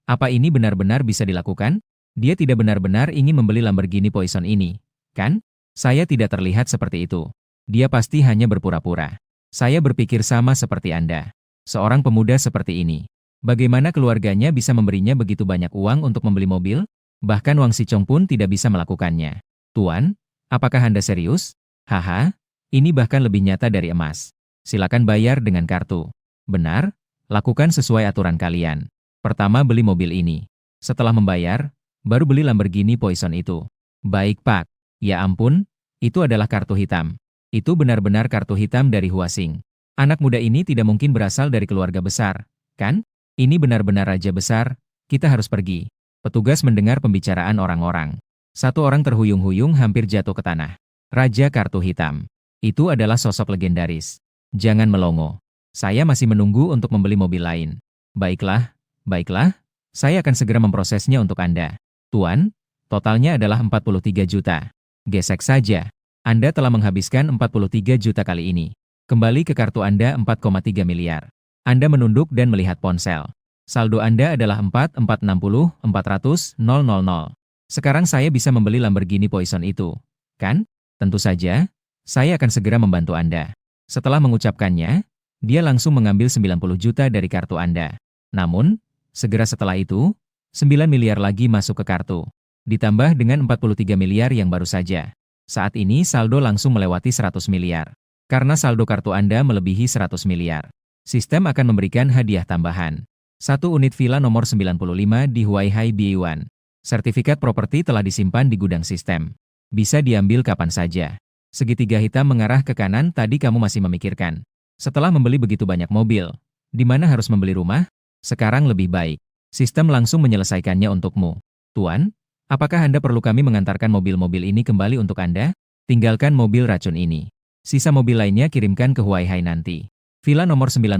Apa ini benar-benar bisa dilakukan? Dia tidak benar-benar ingin membeli Lamborghini Poison ini, kan? Saya tidak terlihat seperti itu. Dia pasti hanya berpura-pura. Saya berpikir sama seperti Anda. Seorang pemuda seperti ini. Bagaimana keluarganya bisa memberinya begitu banyak uang untuk membeli mobil? Bahkan Wang Sichong pun tidak bisa melakukannya. Tuan, apakah Anda serius? Haha, ini bahkan lebih nyata dari emas. Silakan bayar dengan kartu. Benar, lakukan sesuai aturan kalian. Pertama beli mobil ini. Setelah membayar, baru beli Lamborghini Poison itu. Baik Pak. Ya ampun, itu adalah kartu hitam. Itu benar-benar kartu hitam dari Huasing. Anak muda ini tidak mungkin berasal dari keluarga besar, kan? Ini benar-benar raja besar, kita harus pergi. Petugas mendengar pembicaraan orang-orang. Satu orang terhuyung-huyung hampir jatuh ke tanah. Raja kartu hitam. Itu adalah sosok legendaris. Jangan melongo. Saya masih menunggu untuk membeli mobil lain. Baiklah, baiklah. Saya akan segera memprosesnya untuk Anda. Tuan, totalnya adalah 43 juta. Gesek saja. Anda telah menghabiskan 43 juta kali ini. Kembali ke kartu Anda 4,3 miliar. Anda menunduk dan melihat ponsel. Saldo Anda adalah 4,460,400,000. Sekarang saya bisa membeli Lamborghini Poison itu, kan? Tentu saja, saya akan segera membantu Anda. Setelah mengucapkannya, dia langsung mengambil 90 juta dari kartu Anda. Namun, segera setelah itu, 9 miliar lagi masuk ke kartu. Ditambah dengan 43 miliar yang baru saja. Saat ini saldo langsung melewati 100 miliar. Karena saldo kartu Anda melebihi 100 miliar. Sistem akan memberikan hadiah tambahan. 1 unit villa nomor 95 di Huaihai Biyuan. Sertifikat properti telah disimpan di gudang sistem. Bisa diambil kapan saja. Segitiga hitam mengarah ke kanan tadi kamu masih memikirkan. Setelah membeli begitu banyak mobil, di mana harus membeli rumah? Sekarang lebih baik. Sistem langsung menyelesaikannya untukmu. Tuan, apakah Anda perlu kami mengantarkan mobil-mobil ini kembali untuk Anda? Tinggalkan mobil racun ini. Sisa mobil lainnya kirimkan ke Huaihai nanti. Villa nomor 95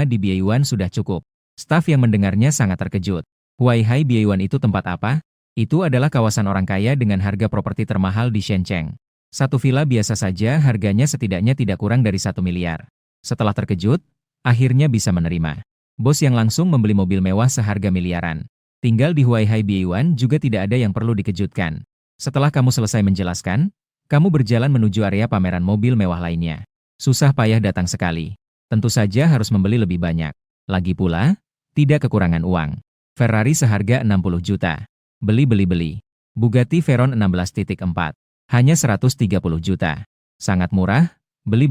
di Biyuan sudah cukup. Staf yang mendengarnya sangat terkejut. Huaihai Biyuan itu tempat apa? Itu adalah kawasan orang kaya dengan harga properti termahal di Shenzhen. Satu villa biasa saja harganya setidaknya tidak kurang dari 1 miliar. Setelah terkejut, akhirnya bisa menerima. Bos yang langsung membeli mobil mewah seharga miliaran. Tinggal di Huaihai Biyuan juga tidak ada yang perlu dikejutkan. Setelah kamu selesai menjelaskan, kamu berjalan menuju area pameran mobil mewah lainnya. Susah payah datang sekali. Tentu saja harus membeli lebih banyak. Lagi pula, tidak kekurangan uang. Ferrari seharga 60 juta. Beli. Bugatti Veyron 16.4. Hanya 130 juta. Sangat murah, beli.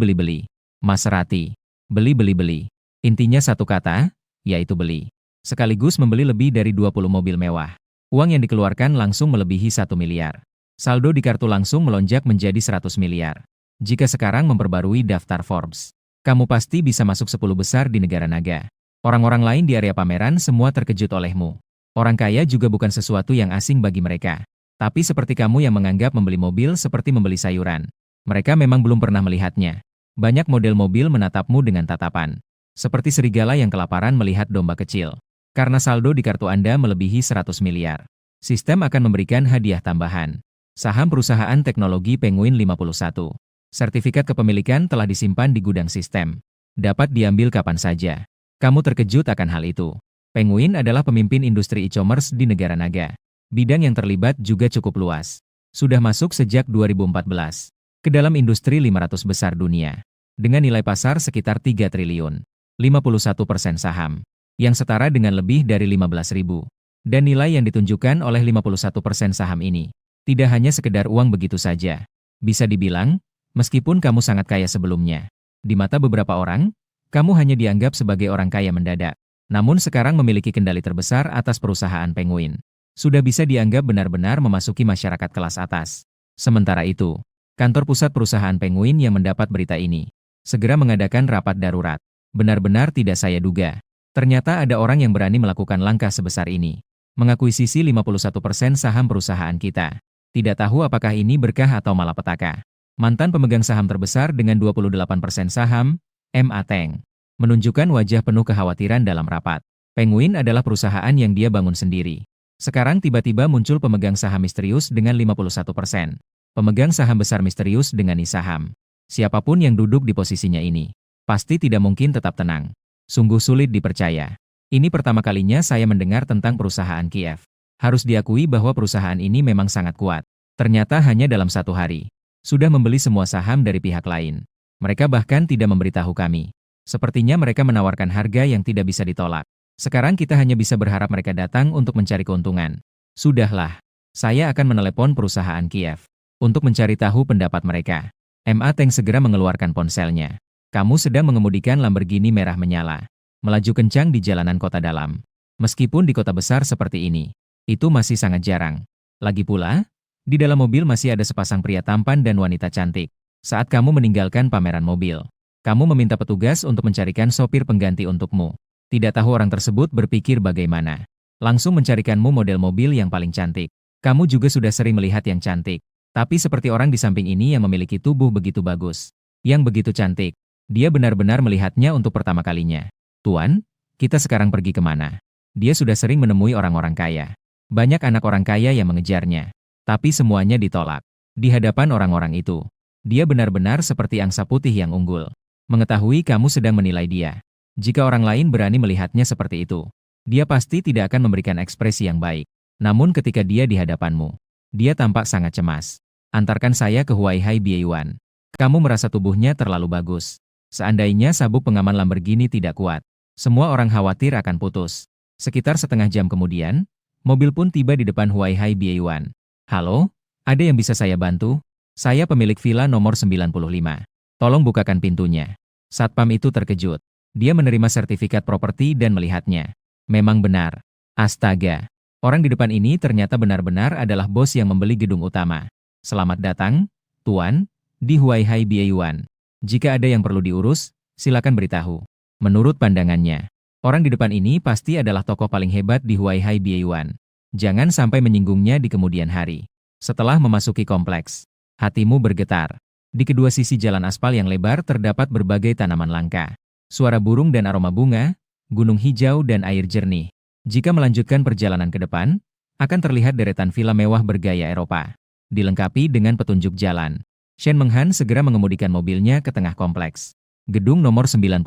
Maserati. Beli. Intinya satu kata, yaitu beli. Sekaligus membeli lebih dari 20 mobil mewah. Uang yang dikeluarkan langsung melebihi 1 miliar. Saldo di kartu langsung melonjak menjadi 100 miliar. Jika sekarang memperbarui daftar Forbes, kamu pasti bisa masuk 10 besar di negara naga. Orang-orang lain di area pameran semua terkejut olehmu. Orang kaya juga bukan sesuatu yang asing bagi mereka. Tapi seperti kamu yang menganggap membeli mobil seperti membeli sayuran. Mereka memang belum pernah melihatnya. Banyak model mobil menatapmu dengan tatapan. Seperti serigala yang kelaparan melihat domba kecil. Karena saldo di kartu Anda melebihi 100 miliar. Sistem akan memberikan hadiah tambahan. Saham perusahaan teknologi Penguin 51. Sertifikat kepemilikan telah disimpan di gudang sistem. Dapat diambil kapan saja. Kamu terkejut akan hal itu. Penguin adalah pemimpin industri e-commerce di negara naga. Bidang yang terlibat juga cukup luas. Sudah masuk sejak 2014 ke dalam industri 500 besar dunia. Dengan nilai pasar sekitar 3 triliun. 51% saham. Yang setara dengan lebih dari 15.000. Dan nilai yang ditunjukkan oleh 51% saham ini. Tidak hanya sekedar uang begitu saja. Bisa dibilang, meskipun kamu sangat kaya sebelumnya. Di mata beberapa orang, kamu hanya dianggap sebagai orang kaya mendadak. Namun sekarang memiliki kendali terbesar atas perusahaan Penguin. Sudah bisa dianggap benar-benar memasuki masyarakat kelas atas. Sementara itu, kantor pusat perusahaan Penguin yang mendapat berita ini segera mengadakan rapat darurat. Benar-benar tidak saya duga. Ternyata ada orang yang berani melakukan langkah sebesar ini. Mengakuisisi 51% saham perusahaan kita. Tidak tahu apakah ini berkah atau malapetaka. Mantan pemegang saham terbesar dengan 28% saham, M.A. Teng, menunjukkan wajah penuh kekhawatiran dalam rapat. Penguin adalah perusahaan yang dia bangun sendiri. Sekarang tiba-tiba muncul pemegang saham misterius dengan 51%. Pemegang saham besar misterius dengan saham. Siapapun yang duduk di posisinya ini, pasti tidak mungkin tetap tenang. Sungguh sulit dipercaya. Ini pertama kalinya saya mendengar tentang perusahaan Kiev. Harus diakui bahwa perusahaan ini memang sangat kuat. Ternyata hanya dalam 1 hari, sudah membeli semua saham dari pihak lain. Mereka bahkan tidak memberitahu kami. Sepertinya mereka menawarkan harga yang tidak bisa ditolak. Sekarang kita hanya bisa berharap mereka datang untuk mencari keuntungan. Sudahlah, saya akan menelepon perusahaan Kiev untuk mencari tahu pendapat mereka. M.A. Teng segera mengeluarkan ponselnya. Kamu sedang mengemudikan Lamborghini merah menyala. Melaju kencang di jalanan kota dalam. Meskipun di kota besar seperti ini, itu masih sangat jarang. Lagi pula, di dalam mobil masih ada sepasang pria tampan dan wanita cantik. Saat kamu meninggalkan pameran mobil, kamu meminta petugas untuk mencarikan sopir pengganti untukmu. Tidak tahu orang tersebut berpikir bagaimana. Langsung mencarikanmu model mobil yang paling cantik. Kamu juga sudah sering melihat yang cantik. Tapi seperti orang di samping ini yang memiliki tubuh begitu bagus. Yang begitu cantik. Dia benar-benar melihatnya untuk pertama kalinya. Tuan, kita sekarang pergi kemana? Dia sudah sering menemui orang-orang kaya. Banyak anak orang kaya yang mengejarnya. Tapi semuanya ditolak. Di hadapan orang-orang itu, dia benar-benar seperti angsa putih yang unggul. Mengetahui kamu sedang menilai dia. Jika orang lain berani melihatnya seperti itu, dia pasti tidak akan memberikan ekspresi yang baik. Namun ketika dia di hadapanmu, dia tampak sangat cemas. Antarkan saya ke Huaihai Biyuan. Kamu merasa tubuhnya terlalu bagus. Seandainya sabuk pengaman Lamborghini tidak kuat, semua orang khawatir akan putus. Sekitar setengah jam kemudian, mobil pun tiba di depan Huaihai Biyuan. Halo, ada yang bisa saya bantu? Saya pemilik villa nomor 95. Tolong bukakan pintunya. Satpam itu terkejut. Dia menerima sertifikat properti dan melihatnya. Memang benar. Astaga. Orang di depan ini ternyata benar-benar adalah bos yang membeli gedung utama. Selamat datang, Tuan, di Huaihai Biayuan. Jika ada yang perlu diurus, silakan beritahu. Menurut pandangannya, orang di depan ini pasti adalah tokoh paling hebat di Huaihai Biayuan. Jangan sampai menyinggungnya di kemudian hari. Setelah memasuki kompleks, hatimu bergetar. Di kedua sisi jalan aspal yang lebar terdapat berbagai tanaman langka. Suara burung dan aroma bunga, gunung hijau dan air jernih. Jika melanjutkan perjalanan ke depan, akan terlihat deretan villa mewah bergaya Eropa. Dilengkapi dengan petunjuk jalan. Shen Menghan segera mengemudikan mobilnya ke tengah kompleks. Gedung nomor 95.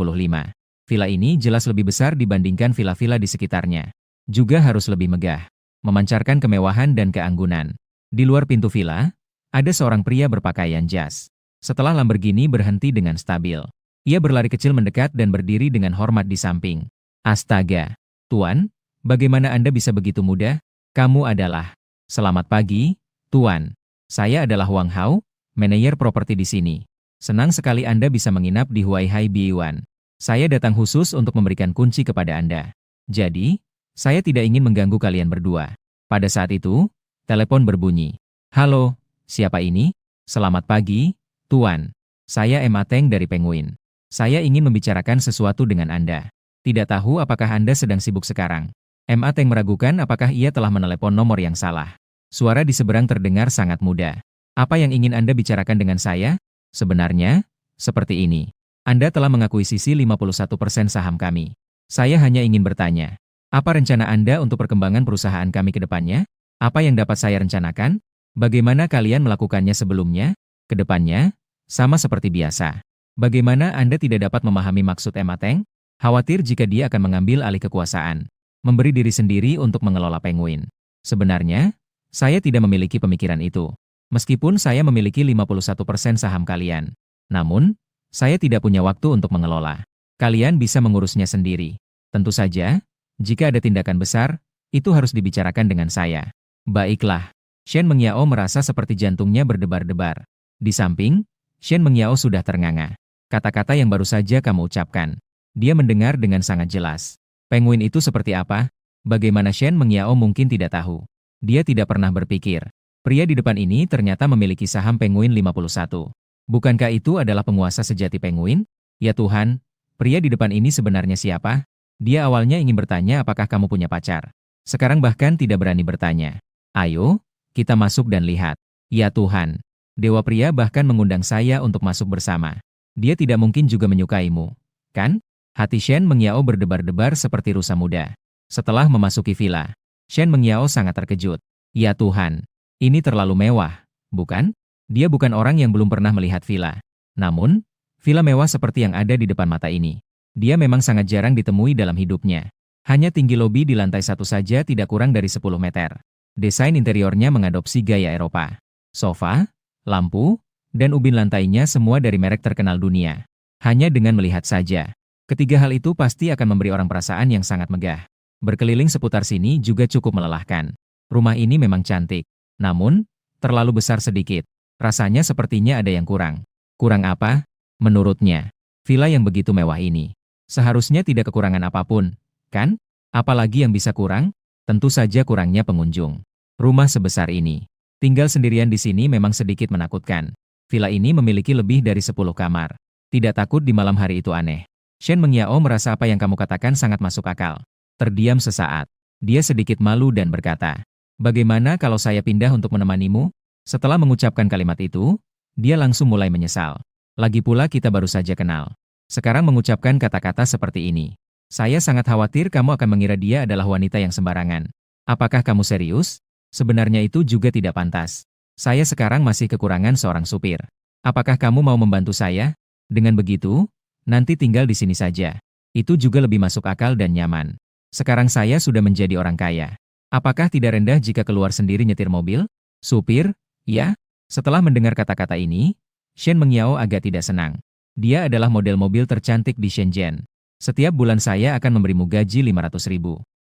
Villa ini jelas lebih besar dibandingkan villa-villa di sekitarnya. Juga harus lebih megah, memancarkan kemewahan dan keanggunan. Di luar pintu villa, ada seorang pria berpakaian jas. Setelah Lamborghini berhenti dengan stabil, ia berlari kecil mendekat dan berdiri dengan hormat di samping. Astaga, Tuan, bagaimana Anda bisa begitu mudah? Kamu adalah... Selamat pagi, Tuan. Saya adalah Wang Hao, manajer properti di sini. Senang sekali Anda bisa menginap di Huaihai Biayuan. Saya datang khusus untuk memberikan kunci kepada Anda. Jadi, saya tidak ingin mengganggu kalian berdua. Pada saat itu, telepon berbunyi. Halo, siapa ini? Selamat pagi, Tuan. Saya Emma Teng dari Penguin. Saya ingin membicarakan sesuatu dengan Anda. Tidak tahu apakah Anda sedang sibuk sekarang. Emma Teng meragukan apakah ia telah menelepon nomor yang salah. Suara di seberang terdengar sangat muda. Apa yang ingin Anda bicarakan dengan saya? Sebenarnya, seperti ini. Anda telah mengakuisisi 51% saham kami. Saya hanya ingin bertanya, apa rencana Anda untuk perkembangan perusahaan kami ke depannya? Apa yang dapat saya rencanakan? Bagaimana kalian melakukannya sebelumnya? Ke depannya, sama seperti biasa. Bagaimana Anda tidak dapat memahami maksud Emma Teng? Khawatir jika dia akan mengambil alih kekuasaan. Memberi diri sendiri untuk mengelola Penguin. Sebenarnya, saya tidak memiliki pemikiran itu. Meskipun saya memiliki 51% saham kalian. Namun, saya tidak punya waktu untuk mengelola. Kalian bisa mengurusnya sendiri. Tentu saja, jika ada tindakan besar, itu harus dibicarakan dengan saya. Baiklah. Shen Mengyao merasa seperti jantungnya berdebar-debar. Di samping, Shen Mengyao sudah ternganga. Kata-kata yang baru saja kamu ucapkan. Dia mendengar dengan sangat jelas. Penguin itu seperti apa? Bagaimana Shen Mengyao mungkin tidak tahu? Dia tidak pernah berpikir. Pria di depan ini ternyata memiliki saham Penguin 51. Bukankah itu adalah penguasa sejati Penguin? Ya Tuhan, pria di depan ini sebenarnya siapa? Dia awalnya ingin bertanya apakah kamu punya pacar. Sekarang bahkan tidak berani bertanya. Ayo, kita masuk dan lihat. Ya Tuhan, Dewa Pria bahkan mengundang saya untuk masuk bersama. Dia tidak mungkin juga menyukaimu, kan? Hati Shen Mengyao berdebar-debar seperti rusa muda. Setelah memasuki villa, Shen Mengyao sangat terkejut. Ya Tuhan, ini terlalu mewah, bukan? Dia bukan orang yang belum pernah melihat villa. Namun, villa mewah seperti yang ada di depan mata ini, dia memang sangat jarang ditemui dalam hidupnya. Hanya tinggi lobi di lantai satu saja tidak kurang dari 10 meter. Desain interiornya mengadopsi gaya Eropa. Sofa, lampu, dan ubin lantainya semua dari merek terkenal dunia. Hanya dengan melihat saja, ketiga hal itu pasti akan memberi orang perasaan yang sangat megah. Berkeliling seputar sini juga cukup melelahkan. Rumah ini memang cantik. Namun, terlalu besar sedikit. Rasanya sepertinya ada yang kurang. Kurang apa? Menurutnya, villa yang begitu mewah ini seharusnya tidak kekurangan apapun, kan? Apalagi yang bisa kurang? Tentu saja kurangnya pengunjung. Rumah sebesar ini, tinggal sendirian di sini memang sedikit menakutkan. Villa ini memiliki lebih dari 10 kamar. Tidak takut di malam hari itu aneh. Shen Mengyao merasa apa yang kamu katakan sangat masuk akal. Terdiam sesaat. Dia sedikit malu dan berkata, bagaimana kalau saya pindah untuk menemanimu? Setelah mengucapkan kalimat itu, dia langsung mulai menyesal. Lagi pula kita baru saja kenal. Sekarang mengucapkan kata-kata seperti ini. Saya sangat khawatir kamu akan mengira dia adalah wanita yang sembarangan. Apakah kamu serius? Sebenarnya itu juga tidak pantas. Saya sekarang masih kekurangan seorang supir. Apakah kamu mau membantu saya? Dengan begitu, nanti tinggal di sini saja. Itu juga lebih masuk akal dan nyaman. Sekarang saya sudah menjadi orang kaya. Apakah tidak rendah jika keluar sendiri nyetir mobil? Supir? Ya? Setelah mendengar kata-kata ini, Shen Mengyao agak tidak senang. Dia adalah model mobil tercantik di Shenzhen. Setiap bulan saya akan memberimu gaji 500.000.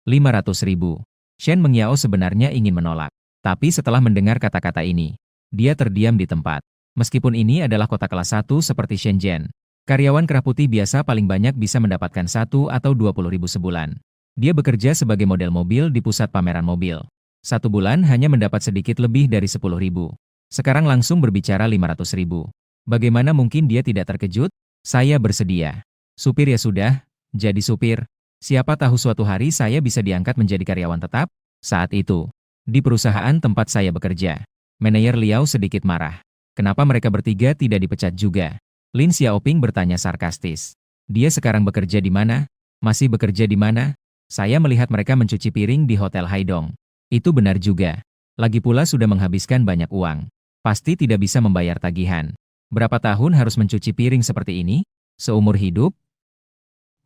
500.000. Shen Mengyao sebenarnya ingin menolak. Tapi setelah mendengar kata-kata ini, dia terdiam di tempat. Meskipun ini adalah kota kelas 1 seperti Shenzhen, karyawan kerah putih biasa paling banyak bisa mendapatkan 1 atau 20 ribu sebulan. Dia bekerja sebagai model mobil di pusat pameran mobil. 1 bulan hanya mendapat sedikit lebih dari 10 ribu. Sekarang langsung berbicara 500 ribu. Bagaimana mungkin dia tidak terkejut? Saya bersedia. Supir ya sudah, jadi supir. Siapa tahu suatu hari saya bisa diangkat menjadi karyawan tetap? Saat itu, di perusahaan tempat saya bekerja, manajer Liao sedikit marah. Kenapa mereka bertiga tidak dipecat juga? Lin Xiaoping bertanya sarkastis. Dia sekarang bekerja di mana? Masih bekerja di mana? Saya melihat mereka mencuci piring di Hotel Haidong. Itu benar juga. Lagi pula sudah menghabiskan banyak uang. Pasti tidak bisa membayar tagihan. Berapa tahun harus mencuci piring seperti ini? Seumur hidup?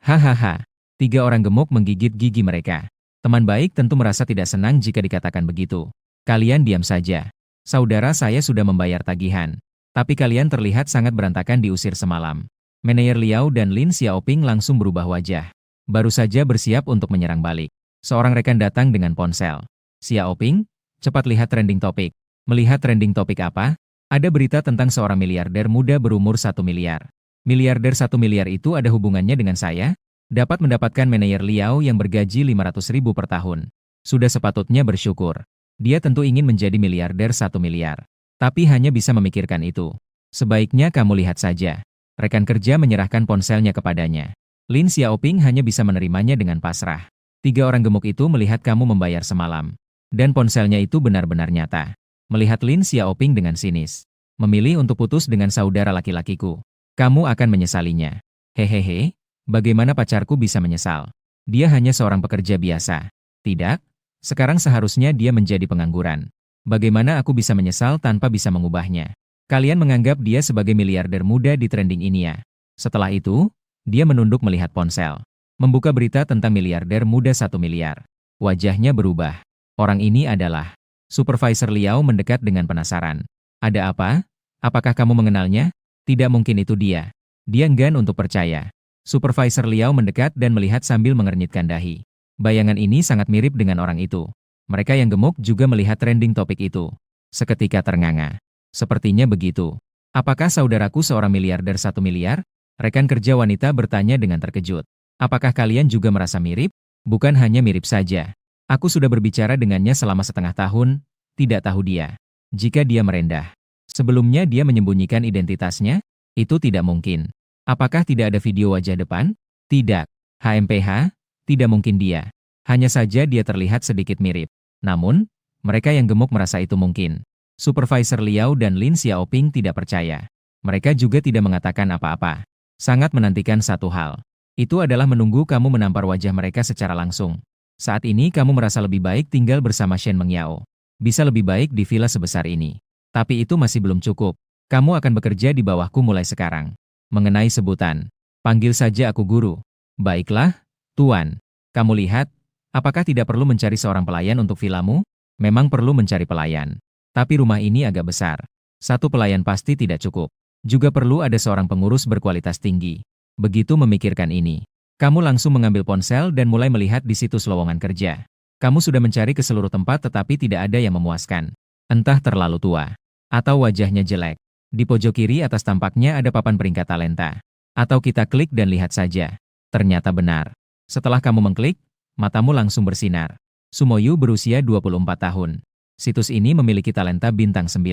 Hahaha. 3 orang gemuk menggigit gigi mereka. Teman baik tentu merasa tidak senang jika dikatakan begitu. Kalian diam saja. Saudara saya sudah membayar tagihan. Tapi kalian terlihat sangat berantakan diusir semalam. Manajer Liao dan Lin Xiaoping langsung berubah wajah. Baru saja bersiap untuk menyerang balik. Seorang rekan datang dengan ponsel. Xiaoping, cepat lihat trending topik. Melihat trending topik apa? Ada berita tentang seorang miliarder muda berumur 1 miliar. Miliarder 1 miliar itu ada hubungannya dengan saya? Dapat mendapatkan manajer Liao yang bergaji 500 ribu per tahun. Sudah sepatutnya bersyukur. Dia tentu ingin menjadi miliarder 1 miliar. Tapi hanya bisa memikirkan itu. Sebaiknya kamu lihat saja. Rekan kerja menyerahkan ponselnya kepadanya. Lin Xiaoping hanya bisa menerimanya dengan pasrah. 3 orang gemuk itu melihat kamu membayar semalam. Dan ponselnya itu benar-benar nyata. Melihat Lin Xiaoping dengan sinis. Memilih untuk putus dengan saudara laki-lakiku. Kamu akan menyesalinya. Hehehe. Bagaimana pacarku bisa menyesal? Dia hanya seorang pekerja biasa. Tidak? Sekarang seharusnya dia menjadi pengangguran. Bagaimana aku bisa menyesal tanpa bisa mengubahnya? Kalian menganggap dia sebagai miliarder muda di trending ini ya. Setelah itu, dia menunduk melihat ponsel. Membuka berita tentang miliarder muda 1 miliar. Wajahnya berubah. Orang ini adalah Supervisor Liao mendekat dengan penasaran. Ada apa? Apakah kamu mengenalnya? Tidak mungkin itu dia. Dia enggan untuk percaya. Supervisor Liao mendekat dan melihat sambil mengernyitkan dahi. Bayangan ini sangat mirip dengan orang itu. Mereka yang gemuk juga melihat trending topik itu. Seketika ternganga. Sepertinya begitu. Apakah saudaraku seorang miliarder 1 miliar? Rekan kerja wanita bertanya dengan terkejut. Apakah kalian juga merasa mirip? Bukan hanya mirip saja. Aku sudah berbicara dengannya selama setengah tahun, tidak tahu dia. Jika dia merendah. Sebelumnya dia menyembunyikan identitasnya? Itu tidak mungkin. Apakah tidak ada video wajah depan? Tidak. HMPH? Tidak mungkin dia. Hanya saja dia terlihat sedikit mirip. Namun, mereka yang gemuk merasa itu mungkin. Supervisor Liao dan Lin Xiaoping tidak percaya. Mereka juga tidak mengatakan apa-apa. Sangat menantikan satu hal. Itu adalah menunggu kamu menampar wajah mereka secara langsung. Saat ini kamu merasa lebih baik tinggal bersama Shen Mengyao. Bisa lebih baik di villa sebesar ini. Tapi itu masih belum cukup. Kamu akan bekerja di bawahku mulai sekarang. Mengenai sebutan, panggil saja aku guru. Baiklah, Tuan. Kamu lihat, apakah tidak perlu mencari seorang pelayan untuk vilamu? Memang perlu mencari pelayan. Tapi rumah ini agak besar. 1 pelayan pasti tidak cukup. Juga perlu ada seorang pengurus berkualitas tinggi. Begitu memikirkan ini, kamu langsung mengambil ponsel dan mulai melihat di situs lowongan kerja. Kamu sudah mencari ke seluruh tempat tetapi tidak ada yang memuaskan. Entah terlalu tua, atau wajahnya jelek. Di pojok kiri atas tampaknya ada papan peringkat talenta. Atau kita klik dan lihat saja. Ternyata benar. Setelah kamu mengklik, matamu langsung bersinar. Sumoyu berusia 24 tahun. Situs ini memiliki talenta bintang 9.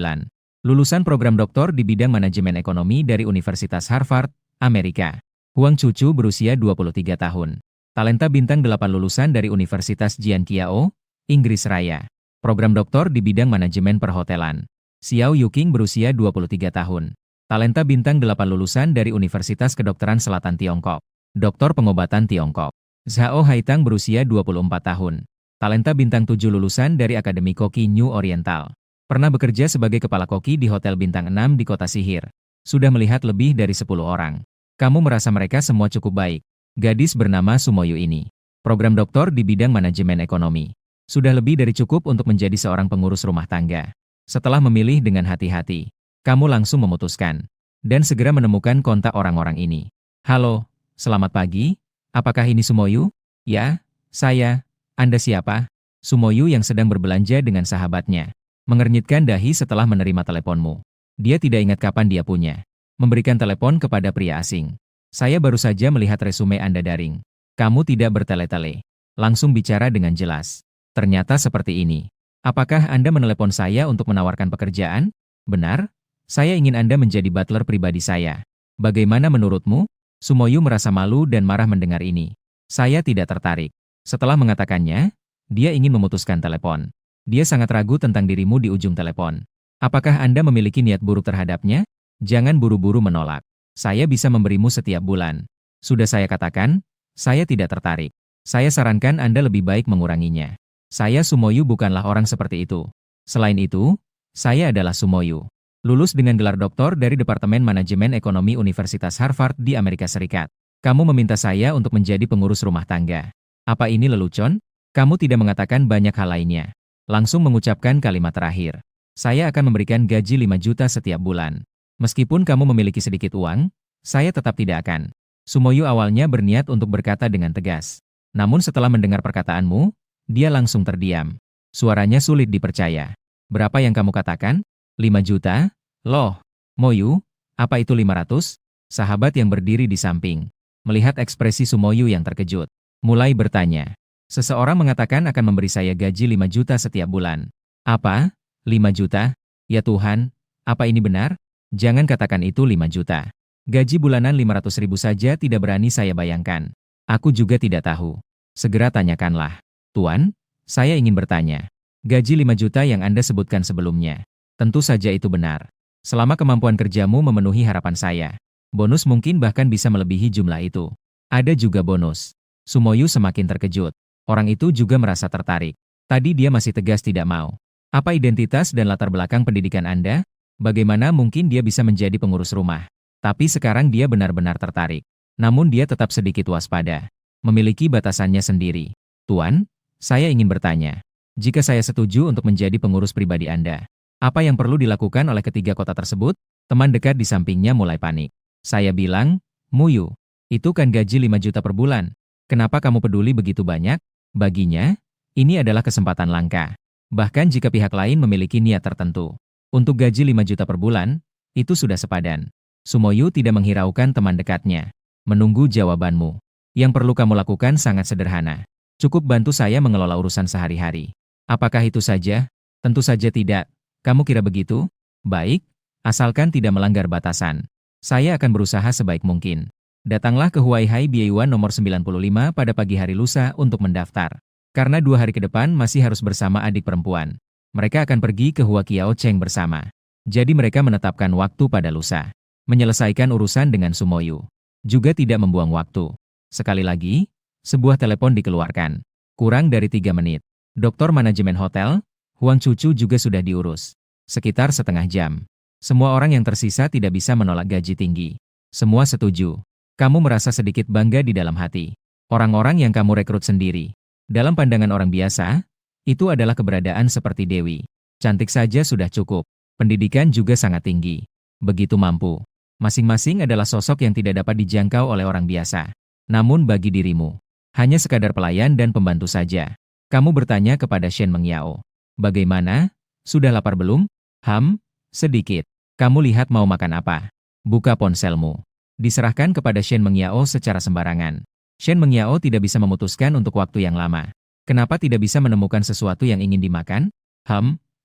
Lulusan program doktor di bidang manajemen ekonomi dari Universitas Harvard, Amerika. Huang Cucu berusia 23 tahun. Talenta bintang 8 lulusan dari Universitas Jianqiao, Inggris Raya. Program doktor di bidang manajemen perhotelan. Xiao Yuqing berusia 23 tahun. Talenta bintang 8 lulusan dari Universitas Kedokteran Selatan Tiongkok. Doktor pengobatan Tiongkok. Zhao Haitang berusia 24 tahun. Talenta bintang 7 lulusan dari Akademi Koki New Oriental. Pernah bekerja sebagai kepala koki di Hotel Bintang 6 di Kota Sihir. Sudah melihat lebih dari 10 orang. Kamu merasa mereka semua cukup baik. Gadis bernama Sumoyu ini. Program doktor di bidang manajemen ekonomi. Sudah lebih dari cukup untuk menjadi seorang pengurus rumah tangga. Setelah memilih dengan hati-hati, kamu langsung memutuskan. Dan segera menemukan kontak orang-orang ini. Halo, selamat pagi. Apakah ini Sumoyu? Ya, saya. Anda siapa? Sumoyu yang sedang berbelanja dengan sahabatnya. Mengernyitkan dahi setelah menerima teleponmu. Dia tidak ingat kapan dia punya. Memberikan telepon kepada pria asing. Saya baru saja melihat resume Anda daring. Kamu tidak bertele-tele. Langsung bicara dengan jelas. Ternyata seperti ini. Apakah Anda menelepon saya untuk menawarkan pekerjaan? Benar? Saya ingin Anda menjadi butler pribadi saya. Bagaimana menurutmu? Sumoyu merasa malu dan marah mendengar ini. Saya tidak tertarik. Setelah mengatakannya, dia ingin memutuskan telepon. Dia sangat ragu tentang dirimu di ujung telepon. Apakah Anda memiliki niat buruk terhadapnya? Jangan buru-buru menolak. Saya bisa memberimu setiap bulan. Sudah saya katakan, saya tidak tertarik. Saya sarankan Anda lebih baik menguranginya. Saya Sumoyu bukanlah orang seperti itu. Selain itu, saya adalah Sumoyu. Lulus dengan gelar doktor dari Departemen Manajemen Ekonomi Universitas Harvard di Amerika Serikat. Kamu meminta saya untuk menjadi pengurus rumah tangga. Apa ini lelucon? Kamu tidak mengatakan banyak hal lainnya. Langsung mengucapkan kalimat terakhir. Saya akan memberikan gaji 5 juta setiap bulan. Meskipun kamu memiliki sedikit uang, saya tetap tidak akan. Sumoyu awalnya berniat untuk berkata dengan tegas. Namun setelah mendengar perkataanmu, dia langsung terdiam. Suaranya sulit dipercaya. Berapa yang kamu katakan? 5 juta? Loh, Moyu, apa itu 500? Sahabat yang berdiri di samping, melihat ekspresi Sumoyu yang terkejut, mulai bertanya. Seseorang mengatakan akan memberi saya gaji 5 juta setiap bulan. Apa? 5 juta? Ya Tuhan, apa ini benar? Jangan katakan itu 5 juta. Gaji bulanan 500 ribu saja tidak berani saya bayangkan. Aku juga tidak tahu. Segera tanyakanlah. Tuan, saya ingin bertanya. Gaji 5 juta yang Anda sebutkan sebelumnya. Tentu saja itu benar. Selama kemampuan kerjamu memenuhi harapan saya. Bonus mungkin bahkan bisa melebihi jumlah itu. Ada juga bonus. Sumoyu semakin terkejut. Orang itu juga merasa tertarik. Tadi dia masih tegas tidak mau. Apa identitas dan latar belakang pendidikan Anda? Bagaimana mungkin dia bisa menjadi pengurus rumah? Tapi sekarang dia benar-benar tertarik. Namun dia tetap sedikit waspada. Memiliki batasannya sendiri. Tuan, saya ingin bertanya. Jika saya setuju untuk menjadi pengurus pribadi Anda, apa yang perlu dilakukan oleh ketiga kota tersebut? Teman dekat di sampingnya mulai panik. Saya bilang, Muyu, itu kan gaji 5 juta per bulan. Kenapa kamu peduli begitu banyak? Baginya, ini adalah kesempatan langka. Bahkan jika pihak lain memiliki niat tertentu. Untuk gaji 5 juta per bulan, itu sudah sepadan. Sumoyu tidak menghiraukan teman dekatnya. Menunggu jawabanmu. Yang perlu kamu lakukan sangat sederhana. Cukup bantu saya mengelola urusan sehari-hari. Apakah itu saja? Tentu saja tidak. Kamu kira begitu? Baik, asalkan tidak melanggar batasan. Saya akan berusaha sebaik mungkin. Datanglah ke Huaihai Biayuan nomor 95 pada pagi hari lusa untuk mendaftar. Karena 2 hari ke depan masih harus bersama adik perempuan. Mereka akan pergi ke Huaqiao Cheng bersama. Jadi mereka menetapkan waktu pada lusa. Menyelesaikan urusan dengan Sumoyu. Juga tidak membuang waktu. Sekali lagi, sebuah telepon dikeluarkan. Kurang dari 3 menit. Doktor manajemen hotel, Huang Cucu juga sudah diurus. Sekitar setengah jam. Semua orang yang tersisa tidak bisa menolak gaji tinggi. Semua setuju. Kamu merasa sedikit bangga di dalam hati. Orang-orang yang kamu rekrut sendiri. Dalam pandangan orang biasa, itu adalah keberadaan seperti Dewi. Cantik saja sudah cukup. Pendidikan juga sangat tinggi. Begitu mampu. Masing-masing adalah sosok yang tidak dapat dijangkau oleh orang biasa. Namun bagi dirimu, hanya sekadar pelayan dan pembantu saja. Kamu bertanya kepada Shen Mengyao. Bagaimana? Sudah lapar belum? Sedikit. Kamu lihat mau makan apa? Buka ponselmu. Diserahkan kepada Shen Mengyao secara sembarangan. Shen Mengyao tidak bisa memutuskan untuk waktu yang lama. Kenapa tidak bisa menemukan sesuatu yang ingin dimakan?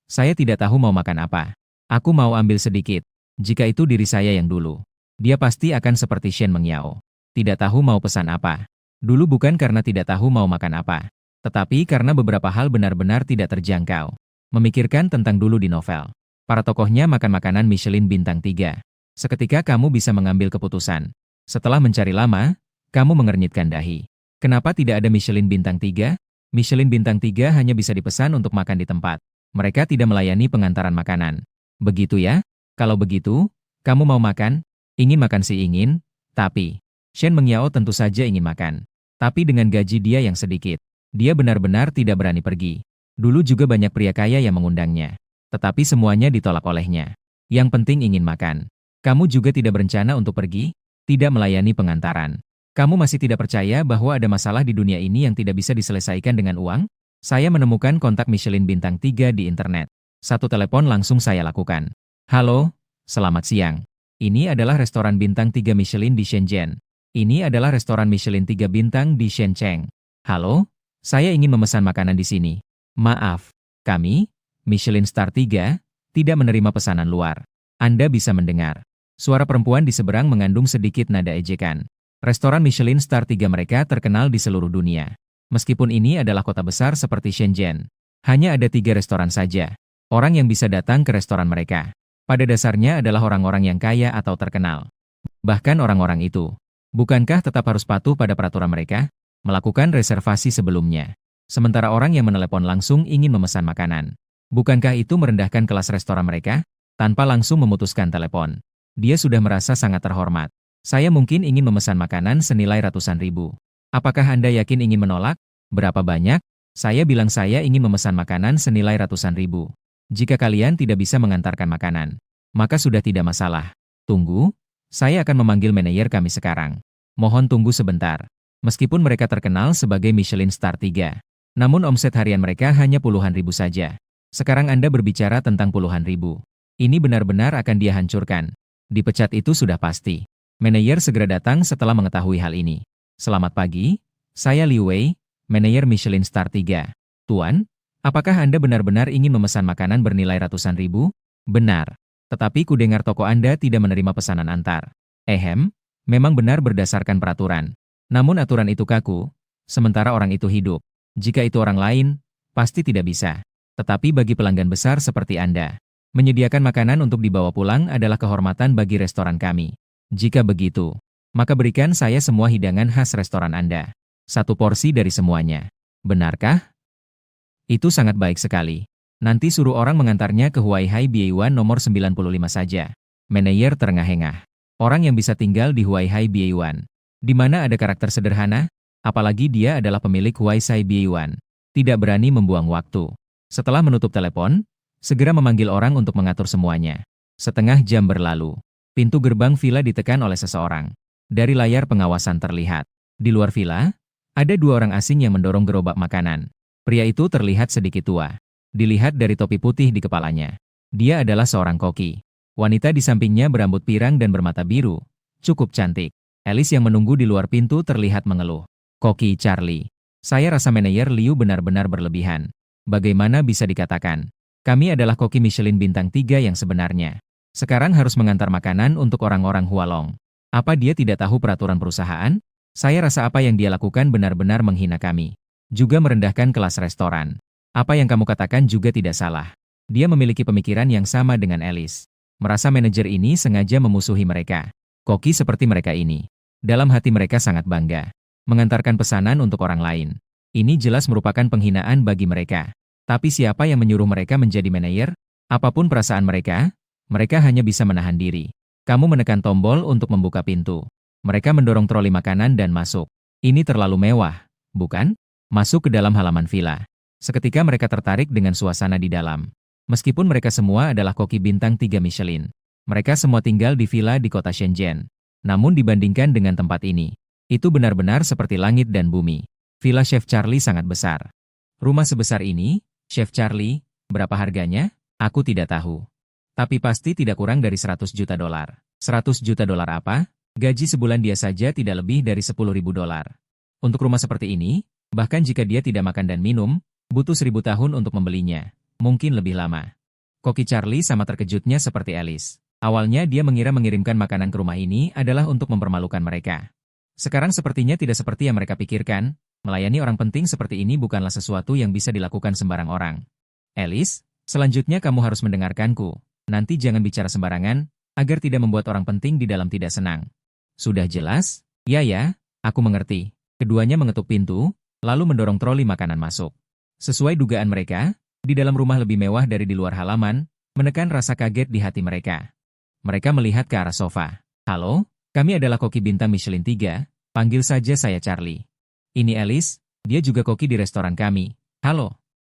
Saya tidak tahu mau makan apa. Aku mau ambil sedikit. Jika itu diri saya yang dulu, dia pasti akan seperti Shen Mengyao. Tidak tahu mau pesan apa. Dulu bukan karena tidak tahu mau makan apa, tetapi karena beberapa hal benar-benar tidak terjangkau. Memikirkan tentang dulu di novel. Para tokohnya makan makanan Michelin bintang 3. Seketika kamu bisa mengambil keputusan. Setelah mencari lama, kamu mengernyitkan dahi. Kenapa tidak ada Michelin bintang 3? Michelin bintang 3 hanya bisa dipesan untuk makan di tempat. Mereka tidak melayani pengantaran makanan. Begitu ya? Kalau begitu, kamu mau makan? Ingin makan sih ingin, tapi Shen Mengyao tentu saja ingin makan. Tapi dengan gaji dia yang sedikit, dia benar-benar tidak berani pergi. Dulu juga banyak pria kaya yang mengundangnya. Tetapi semuanya ditolak olehnya. Yang penting ingin makan. Kamu juga tidak berencana untuk pergi? Tidak melayani pengantaran. Kamu masih tidak percaya bahwa ada masalah di dunia ini yang tidak bisa diselesaikan dengan uang? Saya menemukan kontak Michelin bintang 3 di internet. Satu telepon langsung saya lakukan. Halo, selamat siang. Ini adalah restoran bintang 3 Michelin di Shenzhen. Ini adalah restoran Michelin 3 bintang di Shenzhen. Halo, saya ingin memesan makanan di sini. Maaf, kami, Michelin Star 3, tidak menerima pesanan luar. Anda bisa mendengar. Suara perempuan di seberang mengandung sedikit nada ejekan. Restoran Michelin Star 3 mereka terkenal di seluruh dunia. Meskipun ini adalah kota besar seperti Shenzhen, hanya ada 3 restoran saja. Orang yang bisa datang ke restoran mereka, pada dasarnya adalah orang-orang yang kaya atau terkenal. Bahkan orang-orang itu, bukankah tetap harus patuh pada peraturan mereka? Melakukan reservasi sebelumnya. Sementara orang yang menelepon langsung ingin memesan makanan. Bukankah itu merendahkan kelas restoran mereka? Tanpa langsung memutuskan telepon. Dia sudah merasa sangat terhormat. Saya mungkin ingin memesan makanan senilai ratusan ribu. Apakah Anda yakin ingin menolak? Berapa banyak? Saya bilang saya ingin memesan makanan senilai ratusan ribu. Jika kalian tidak bisa mengantarkan makanan, maka sudah tidak masalah. Tunggu, saya akan memanggil manajer kami sekarang. Mohon tunggu sebentar. Meskipun mereka terkenal sebagai Michelin Star 3, namun omset harian mereka hanya puluhan ribu saja. Sekarang Anda berbicara tentang puluhan ribu. Ini benar-benar akan dia hancurkan. Dipecat itu sudah pasti. Manajer segera datang setelah mengetahui hal ini. Selamat pagi, saya Liu Wei, manajer Michelin Star 3. Tuan, apakah Anda benar-benar ingin memesan makanan bernilai ratusan ribu? Benar. Tetapi ku dengar toko Anda tidak menerima pesanan antar. Memang benar berdasarkan peraturan. Namun aturan itu kaku, sementara orang itu hidup. Jika itu orang lain, pasti tidak bisa. Tetapi bagi pelanggan besar seperti Anda, menyediakan makanan untuk dibawa pulang adalah kehormatan bagi restoran kami. Jika begitu, maka berikan saya semua hidangan khas restoran Anda. Satu porsi dari semuanya. Benarkah? Itu sangat baik sekali. Nanti suruh orang mengantarnya ke Huaihai Biayuan nomor 95 saja. Manajer terengah-engah. Orang yang bisa tinggal di Huaihai Biayuan, di mana ada karakter sederhana, apalagi dia adalah pemilik Huaihai Biayuan, tidak berani membuang waktu. Setelah menutup telepon, segera memanggil orang untuk mengatur semuanya. Setengah jam berlalu. Pintu gerbang villa ditekan oleh seseorang. Dari layar pengawasan terlihat. Di luar villa, ada 2 orang asing yang mendorong gerobak makanan. Pria itu terlihat sedikit tua. Dilihat dari topi putih di kepalanya. Dia adalah seorang koki. Wanita di sampingnya berambut pirang dan bermata biru. Cukup cantik. Alice yang menunggu di luar pintu terlihat mengeluh. Koki Charlie. Saya rasa manajer Liu benar-benar berlebihan. Bagaimana bisa dikatakan? Kami adalah koki Michelin bintang 3 yang sebenarnya. Sekarang harus mengantar makanan untuk orang-orang Hualong. Apa dia tidak tahu peraturan perusahaan? Saya rasa apa yang dia lakukan benar-benar menghina kami. Juga merendahkan kelas restoran. Apa yang kamu katakan juga tidak salah. Dia memiliki pemikiran yang sama dengan Alice. Merasa manajer ini sengaja memusuhi mereka. Koki seperti mereka ini. Dalam hati mereka sangat bangga. Mengantarkan pesanan untuk orang lain. Ini jelas merupakan penghinaan bagi mereka. Tapi siapa yang menyuruh mereka menjadi manajer? Apapun perasaan mereka, mereka hanya bisa menahan diri. Kamu menekan tombol untuk membuka pintu. Mereka mendorong troli makanan dan masuk. Ini terlalu mewah, bukan? Masuk ke dalam halaman villa. Seketika mereka tertarik dengan suasana di dalam. Meskipun mereka semua adalah koki bintang 3 Michelin. Mereka semua tinggal di villa di kota Shenzhen. Namun dibandingkan dengan tempat ini, itu benar-benar seperti langit dan bumi. Villa Chef Charlie sangat besar. Rumah sebesar ini, Chef Charlie, berapa harganya? Aku tidak tahu. Tapi pasti tidak kurang dari 100 juta dolar. 100 juta dolar apa? Gaji sebulan dia saja tidak lebih dari 10.000 dolar. Untuk rumah seperti ini, bahkan jika dia tidak makan dan minum, butuh 1000 tahun untuk membelinya. Mungkin lebih lama. Koki Charlie sama terkejutnya seperti Alice. Awalnya dia mengira mengirimkan makanan ke rumah ini adalah untuk mempermalukan mereka. Sekarang sepertinya tidak seperti yang mereka pikirkan. Melayani orang penting seperti ini bukanlah sesuatu yang bisa dilakukan sembarang orang. Alice, selanjutnya kamu harus mendengarkanku. Nanti jangan bicara sembarangan, agar tidak membuat orang penting di dalam tidak senang. Sudah jelas? Ya, aku mengerti. Keduanya mengetuk pintu, lalu mendorong troli makanan masuk. Sesuai dugaan mereka, di dalam rumah lebih mewah dari di luar halaman, menekan rasa kaget di hati mereka. Mereka melihat ke arah sofa. Halo, kami adalah koki bintang Michelin 3, panggil saja saya Charlie. Ini Alice, dia juga koki di restoran kami. Halo.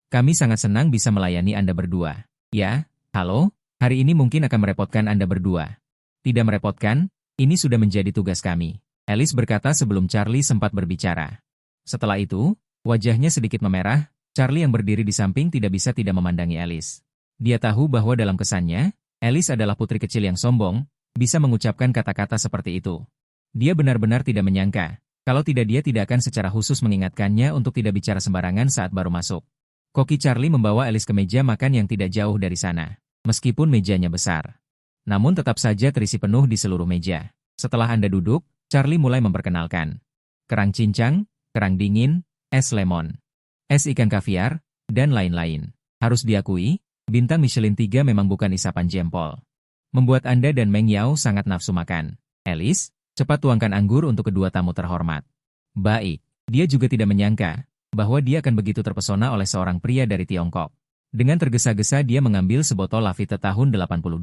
Kami sangat senang bisa melayani Anda berdua. Ya, halo, hari ini mungkin akan merepotkan Anda berdua. Tidak merepotkan, ini sudah menjadi tugas kami. Alice berkata sebelum Charlie sempat berbicara. Setelah itu, wajahnya sedikit memerah, Charlie yang berdiri di samping tidak bisa tidak memandangi Alice. Dia tahu bahwa dalam kesannya, Alice adalah putri kecil yang sombong, bisa mengucapkan kata-kata seperti itu. Dia benar-benar tidak menyangka, kalau tidak dia tidak akan secara khusus mengingatkannya untuk tidak bicara sembarangan saat baru masuk. Koki Charlie membawa Alice ke meja makan yang tidak jauh dari sana. Meskipun mejanya besar, namun tetap saja terisi penuh di seluruh meja. Setelah Anda duduk, Charlie mulai memperkenalkan. Kerang cincang, kerang dingin, es lemon, es ikan kaviar, dan lain-lain. Harus diakui, bintang Michelin 3 memang bukan isapan jempol. Membuat Anda dan Meng Yao sangat nafsu makan. Alice, cepat tuangkan anggur untuk kedua tamu terhormat. Baik, dia juga tidak menyangka bahwa dia akan begitu terpesona oleh seorang pria dari Tiongkok. Dengan tergesa-gesa dia mengambil sebotol Lafite tahun 82.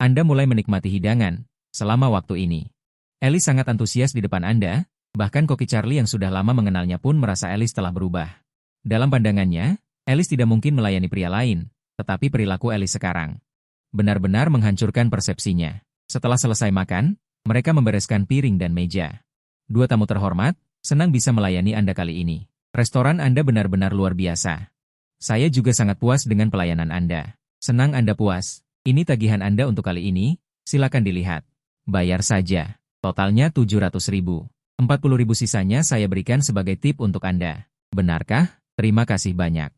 Anda mulai menikmati hidangan selama waktu ini. Alice sangat antusias di depan Anda, bahkan Koki Charlie yang sudah lama mengenalnya pun merasa Alice telah berubah. Dalam pandangannya, Alice tidak mungkin melayani pria lain, tetapi perilaku Alice sekarang benar-benar menghancurkan persepsinya. Setelah selesai makan, mereka membereskan piring dan meja. Dua tamu terhormat, senang bisa melayani Anda kali ini. Restoran Anda benar-benar luar biasa. Saya juga sangat puas dengan pelayanan Anda. Senang Anda puas. Ini tagihan Anda untuk kali ini, silakan dilihat. Bayar saja. Totalnya 700.000. 40.000 sisanya saya berikan sebagai tip untuk Anda. Benarkah? Terima kasih banyak.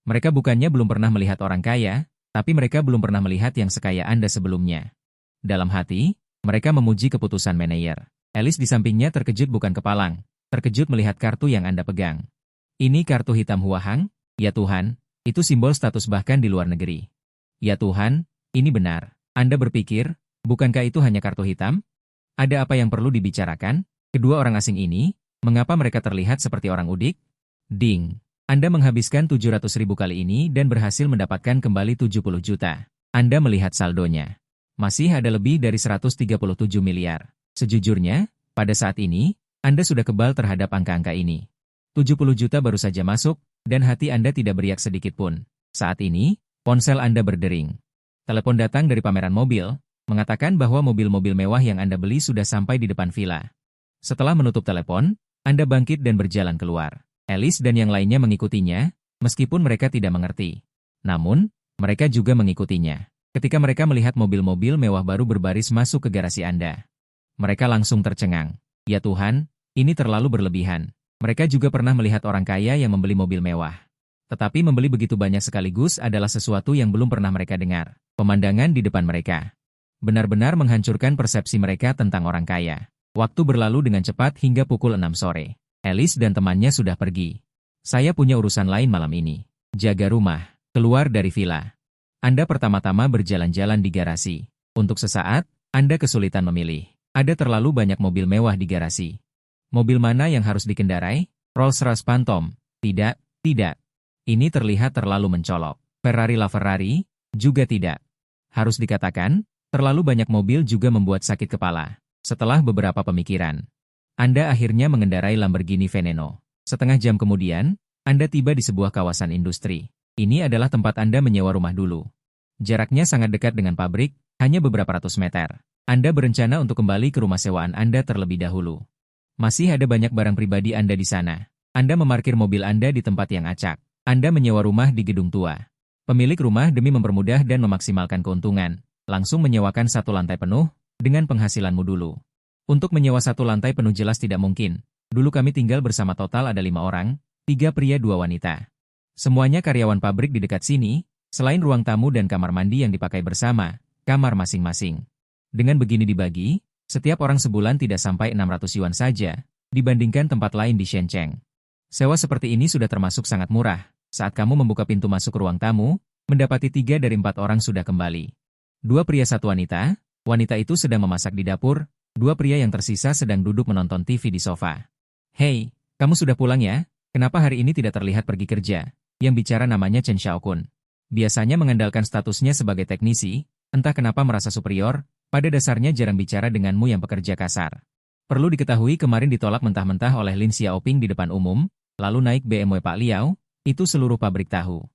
Mereka bukannya belum pernah melihat orang kaya, tapi mereka belum pernah melihat yang sekaya Anda sebelumnya. Dalam hati, mereka memuji keputusan manajer. Alice di sampingnya terkejut bukan kepalang. Terkejut melihat kartu yang Anda pegang. Ini kartu hitam Huahang? Ya Tuhan, itu simbol status bahkan di luar negeri. Ya Tuhan, ini benar. Anda berpikir, bukankah itu hanya kartu hitam? Ada apa yang perlu dibicarakan? Kedua orang asing ini, mengapa mereka terlihat seperti orang udik? Ding. Anda menghabiskan 700.000 kali ini dan berhasil mendapatkan kembali 70 juta. Anda melihat saldonya. Masih ada lebih dari 137 miliar. Sejujurnya, pada saat ini, Anda sudah kebal terhadap angka-angka ini. 70 juta baru saja masuk, dan hati Anda tidak beriak sedikit pun. Saat ini, ponsel Anda berdering. Telepon datang dari pameran mobil, mengatakan bahwa mobil-mobil mewah yang Anda beli sudah sampai di depan villa. Setelah menutup telepon, Anda bangkit dan berjalan keluar. Alice dan yang lainnya mengikutinya, meskipun mereka tidak mengerti. Namun, mereka juga mengikutinya. Ketika mereka melihat mobil-mobil mewah baru berbaris masuk ke garasi Anda, mereka langsung tercengang. Ya Tuhan, ini terlalu berlebihan. Mereka juga pernah melihat orang kaya yang membeli mobil mewah. Tetapi membeli begitu banyak sekaligus adalah sesuatu yang belum pernah mereka dengar. Pemandangan di depan mereka benar-benar menghancurkan persepsi mereka tentang orang kaya. Waktu berlalu dengan cepat hingga pukul 6 sore. Alice dan temannya sudah pergi. Saya punya urusan lain malam ini. Jaga rumah. Keluar dari villa. Anda pertama-tama berjalan-jalan di garasi. Untuk sesaat, Anda kesulitan memilih. Ada terlalu banyak mobil mewah di garasi. Mobil mana yang harus dikendarai? Rolls-Royce Phantom? Tidak, tidak. Ini terlihat terlalu mencolok. Ferrari LaFerrari? Juga tidak. Harus dikatakan, terlalu banyak mobil juga membuat sakit kepala. Setelah beberapa pemikiran, Anda akhirnya mengendarai Lamborghini Veneno. Setengah jam kemudian, Anda tiba di sebuah kawasan industri. Ini adalah tempat Anda menyewa rumah dulu. Jaraknya sangat dekat dengan pabrik, hanya beberapa ratus meter. Anda berencana untuk kembali ke rumah sewaan Anda terlebih dahulu. Masih ada banyak barang pribadi Anda di sana. Anda memarkir mobil Anda di tempat yang acak. Anda menyewa rumah di gedung tua. Pemilik rumah demi mempermudah dan memaksimalkan keuntungan, langsung menyewakan satu lantai penuh, dengan penghasilanmu dulu. Untuk menyewa satu lantai penuh jelas tidak mungkin. Dulu kami tinggal bersama total ada 5 orang, 3 pria 2 wanita. Semuanya karyawan pabrik di dekat sini, selain ruang tamu dan kamar mandi yang dipakai bersama, kamar masing-masing. Dengan begini dibagi, setiap orang sebulan tidak sampai 600 yuan saja, dibandingkan tempat lain di Shenzhen. Sewa seperti ini sudah termasuk sangat murah. Saat kamu membuka pintu masuk ruang tamu, mendapati 3 dari 4 orang sudah kembali. 2 pria 1 wanita, wanita itu sedang memasak di dapur, 2 pria yang tersisa sedang duduk menonton TV di sofa. Hei, kamu sudah pulang ya? Kenapa hari ini tidak terlihat pergi kerja? Yang bicara namanya Chen Xiaokun. Biasanya mengandalkan statusnya sebagai teknisi, entah kenapa merasa superior, pada dasarnya jarang bicara denganmu yang pekerja kasar. Perlu diketahui kemarin ditolak mentah-mentah oleh Lin Xiaoping di depan umum, lalu naik BMW Pak Liao, itu seluruh pabrik tahu.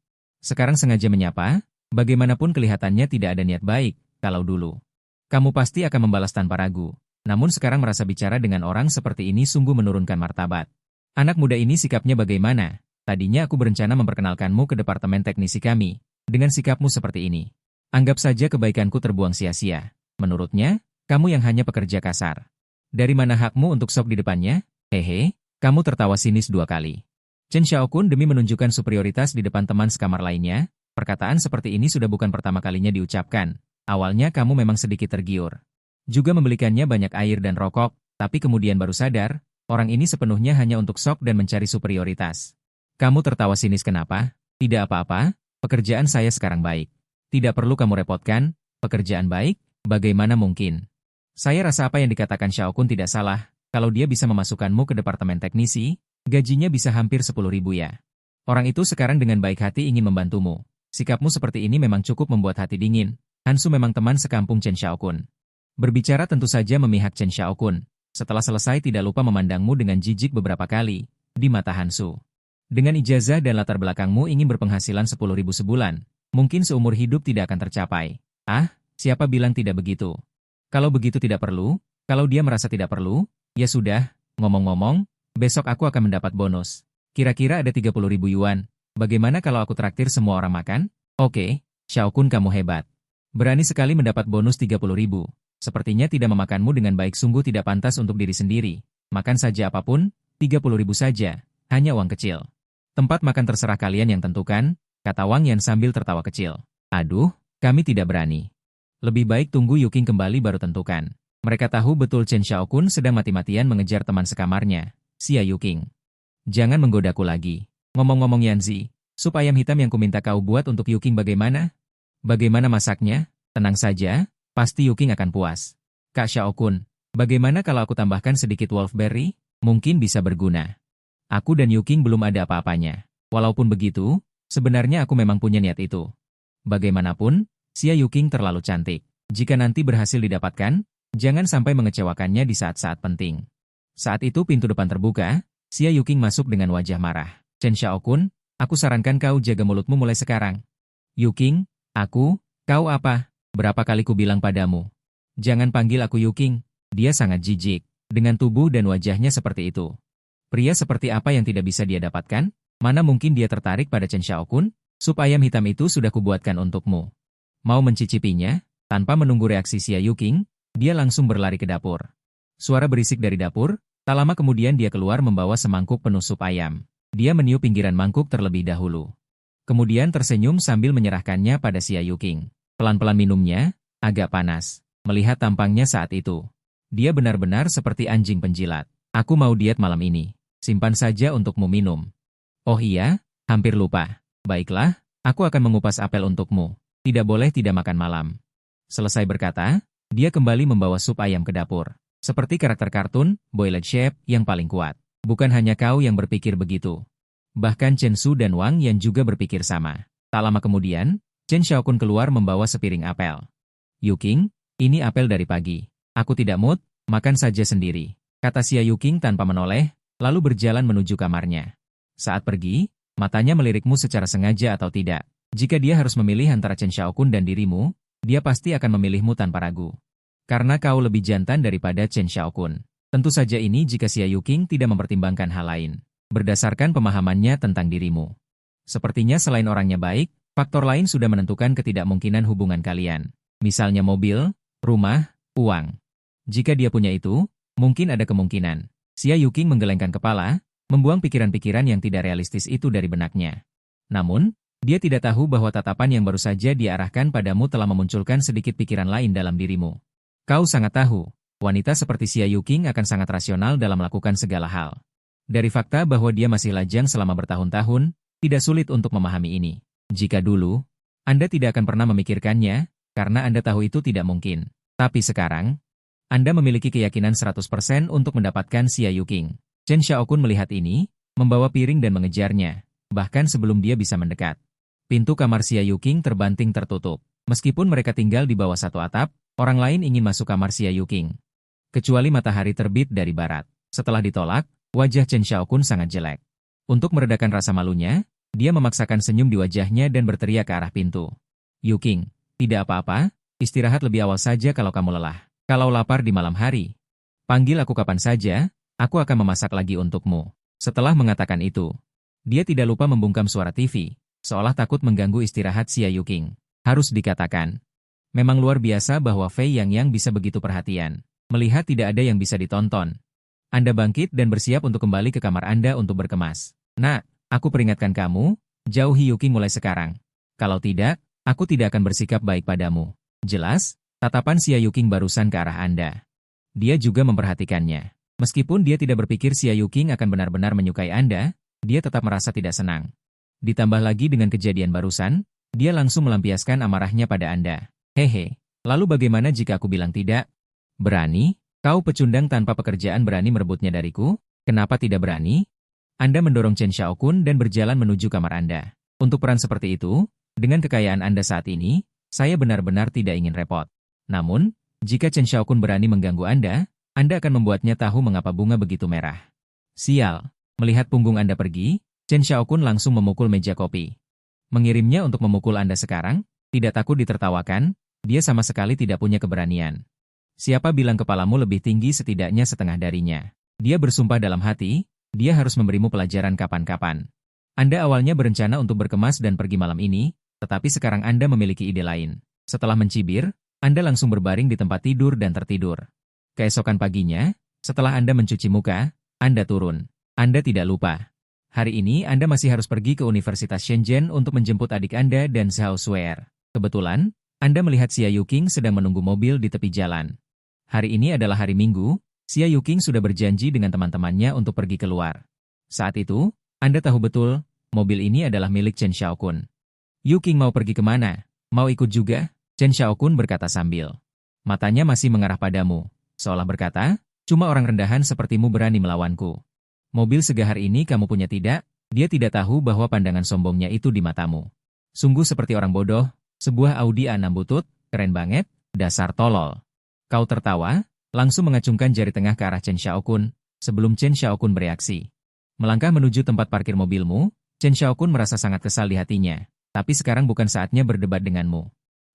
Sekarang sengaja menyapa, bagaimanapun kelihatannya tidak ada niat baik, kalau dulu. Kamu pasti akan membalas tanpa ragu. Namun sekarang merasa bicara dengan orang seperti ini sungguh menurunkan martabat. Anak muda ini sikapnya bagaimana? Tadinya aku berencana memperkenalkanmu ke departemen teknisi kami, Dengan sikapmu seperti ini, anggap saja kebaikanku terbuang sia-sia. Menurutnya, kamu yang hanya pekerja kasar. Dari mana hakmu untuk sok di depannya? Hehe, kamu tertawa sinis 2 kali. Chen Xiaokun demi menunjukkan superioritas di depan teman sekamar lainnya, perkataan seperti ini sudah bukan pertama kalinya diucapkan. Awalnya kamu memang sedikit tergiur. Juga membelikannya banyak air dan rokok, tapi kemudian baru sadar, orang ini sepenuhnya hanya untuk sok dan mencari superioritas. Kamu tertawa sinis kenapa? Tidak apa-apa, pekerjaan saya sekarang baik. Tidak perlu kamu repotkan, pekerjaan baik, bagaimana mungkin? Saya rasa apa yang dikatakan Xiaokun tidak salah, kalau dia bisa memasukkanmu ke departemen teknisi, gajinya bisa hampir 10.000 ya. Orang itu sekarang dengan baik hati ingin membantumu. Sikapmu seperti ini memang cukup membuat hati dingin. Hansu memang teman sekampung Chen Xiaokun. Berbicara tentu saja memihak Chen Xiaokun. Setelah selesai tidak lupa memandangmu dengan jijik beberapa kali, di mata Hansu. Dengan ijazah dan latar belakangmu ingin berpenghasilan 10.000 sebulan, mungkin seumur hidup tidak akan tercapai. Ah, siapa bilang tidak begitu? Kalau begitu tidak perlu, kalau dia merasa tidak perlu, ya sudah, ngomong-ngomong, besok aku akan mendapat bonus. Kira-kira ada 30.000 yuan. Bagaimana kalau aku traktir semua orang makan? Oke, Xiaokun kamu hebat. Berani sekali mendapat bonus 30.000. Sepertinya tidak memakanmu dengan baik sungguh tidak pantas untuk diri sendiri. Makan saja apapun, 30.000 saja, hanya uang kecil. Tempat makan terserah kalian yang tentukan, kata Wang Yan sambil tertawa kecil. Aduh, kami tidak berani. Lebih baik tunggu Yuking kembali baru tentukan. Mereka tahu betul Chen Xiaokun sedang mati-matian mengejar teman sekamarnya, Xia Yuking. Jangan menggodaku lagi. Ngomong-ngomong Yanzi, sup ayam hitam yang kuminta kau buat untuk Yuking bagaimana? Bagaimana masaknya? Tenang saja, pasti Yuking akan puas. Kak Xiaokun, bagaimana kalau aku tambahkan sedikit wolfberry? Mungkin bisa berguna. Aku dan Yuking belum ada apa-apanya. Walaupun begitu, sebenarnya aku memang punya niat itu. Bagaimanapun, Xia Yuking terlalu cantik. Jika nanti berhasil didapatkan, jangan sampai mengecewakannya di saat-saat penting. Saat itu pintu depan terbuka, Xia Yuking masuk dengan wajah marah. Chen Xiaokun, aku sarankan kau jaga mulutmu mulai sekarang. Yuking, kau apa? Berapa kali ku bilang padamu? Jangan panggil aku Yuking, dia sangat jijik, dengan tubuh dan wajahnya seperti itu. Pria seperti apa yang tidak bisa dia dapatkan? Mana mungkin dia tertarik pada Chen Xiaokun? Sup ayam hitam itu sudah kubuatkan untukmu. Mau mencicipinya? Tanpa menunggu reaksi Xia Yuking, dia langsung berlari ke dapur. Suara berisik dari dapur, tak lama kemudian dia keluar membawa semangkuk penuh sup ayam. Dia meniup pinggiran mangkuk terlebih dahulu. Kemudian tersenyum sambil menyerahkannya pada Xia Yuking. Pelan-pelan minumnya, agak panas. Melihat tampangnya saat itu, dia benar-benar seperti anjing penjilat. Aku mau diet malam ini. Simpan saja untukmu minum. Oh iya, hampir lupa. Baiklah, aku akan mengupas apel untukmu. Tidak boleh tidak makan malam. Selesai berkata, dia kembali membawa sup ayam ke dapur. Seperti karakter kartun, Boiled Chef yang paling kuat. Bukan hanya kau yang berpikir begitu. Bahkan Chen Su dan Wang Yan juga berpikir sama. Tak lama kemudian, Chen Xiaokun keluar membawa sepiring apel. Yuking, ini apel dari pagi. Aku tidak mood, makan saja sendiri. Kata Xia Yuking tanpa menoleh, lalu berjalan menuju kamarnya. Saat pergi, matanya melirikmu secara sengaja atau tidak. Jika dia harus memilih antara Chen Xiaokun dan dirimu, dia pasti akan memilihmu tanpa ragu. Karena kau lebih jantan daripada Chen Xiaokun. Tentu saja ini jika Xia Yuking tidak mempertimbangkan hal lain. Berdasarkan pemahamannya tentang dirimu. Sepertinya selain orangnya baik, faktor lain sudah menentukan ketidakmungkinan hubungan kalian. Misalnya mobil, rumah, uang. Jika dia punya itu, mungkin ada kemungkinan. Xia Yuking menggelengkan kepala, membuang pikiran-pikiran yang tidak realistis itu dari benaknya. Namun, dia tidak tahu bahwa tatapan yang baru saja diarahkan padamu telah memunculkan sedikit pikiran lain dalam dirimu. Kau sangat tahu, wanita seperti Xia Yuking akan sangat rasional dalam melakukan segala hal. Dari fakta bahwa dia masih lajang selama bertahun-tahun, tidak sulit untuk memahami ini. Jika dulu, Anda tidak akan pernah memikirkannya, karena Anda tahu itu tidak mungkin. Tapi sekarang, Anda memiliki keyakinan 100% untuk mendapatkan Xia Yuking. Chen Xiaokun melihat ini, membawa piring dan mengejarnya, bahkan sebelum dia bisa mendekat. Pintu kamar Xia Yuking terbanting tertutup. Meskipun mereka tinggal di bawah satu atap, orang lain ingin masuk kamar Xia Yuking. Kecuali matahari terbit dari barat. Setelah ditolak, wajah Chen Xiaokun sangat jelek. Untuk meredakan rasa malunya, dia memaksakan senyum di wajahnya dan berteriak ke arah pintu. Yuking, tidak apa-apa, istirahat lebih awal saja kalau kamu lelah. Kalau lapar di malam hari, panggil aku kapan saja, aku akan memasak lagi untukmu. Setelah mengatakan itu, dia tidak lupa membungkam suara TV. seolah takut mengganggu istirahat Xia Yuqing. Harus dikatakan, memang luar biasa bahwa Fei Yangyang bisa begitu perhatian. Melihat tidak ada yang bisa ditonton. Anda bangkit dan bersiap untuk kembali ke kamar Anda untuk berkemas. Nak, aku peringatkan kamu, jauhi Yuqing mulai sekarang. Kalau tidak, aku tidak akan bersikap baik padamu. Jelas, tatapan Xia Yuqing barusan ke arah Anda. Dia juga memperhatikannya. Meskipun dia tidak berpikir Xia Yuqing akan benar-benar menyukai Anda, dia tetap merasa tidak senang. Ditambah lagi dengan kejadian barusan, dia langsung melampiaskan amarahnya pada Anda. Hehe, lalu bagaimana jika aku bilang tidak? Berani? Kau pecundang tanpa pekerjaan berani merebutnya dariku? Kenapa tidak berani? Anda mendorong Chen Xiaokun dan berjalan menuju kamar Anda. Untuk peran seperti itu, dengan kekayaan Anda saat ini, saya benar-benar tidak ingin repot. Namun, jika Chen Xiaokun berani mengganggu Anda akan membuatnya tahu mengapa bunga begitu merah. Sial, melihat punggung Anda pergi, Chen Xiaokun langsung memukul meja kopi. Mengirimnya untuk memukul Anda sekarang, tidak takut ditertawakan, dia sama sekali tidak punya keberanian. Siapa bilang kepalamu lebih tinggi setidaknya setengah darinya? Dia bersumpah dalam hati, dia harus memberimu pelajaran kapan-kapan. Anda awalnya berencana untuk berkemas dan pergi malam ini, tetapi sekarang Anda memiliki ide lain. Setelah mencibir, Anda langsung berbaring di tempat tidur dan tertidur. Keesokan paginya, setelah Anda mencuci muka, Anda turun. Anda tidak lupa. Hari ini Anda masih harus pergi ke Universitas Shenzhen untuk menjemput adik Anda dan Zhao Shuer. Kebetulan, Anda melihat Xia Yuqing sedang menunggu mobil di tepi jalan. Hari ini adalah hari Minggu, Xia Yuqing sudah berjanji dengan teman-temannya untuk pergi keluar. Saat itu, Anda tahu betul, mobil ini adalah milik Chen Xiaokun. Yuqing mau pergi kemana? Mau ikut juga? Chen Xiaokun berkata sambil. Matanya masih mengarah padamu, seolah berkata, cuma orang rendahan sepertimu berani melawanku. Mobil segahar ini kamu punya tidak? Dia tidak tahu bahwa pandangan sombongnya itu di matamu. Sungguh seperti orang bodoh, sebuah Audi A6 butut, keren banget, dasar tolol. Kau tertawa, langsung mengacungkan jari tengah ke arah Chen Xiaokun, sebelum Chen Xiaokun bereaksi. Melangkah menuju tempat parkir mobilmu, Chen Xiaokun merasa sangat kesal di hatinya, tapi sekarang bukan saatnya berdebat denganmu.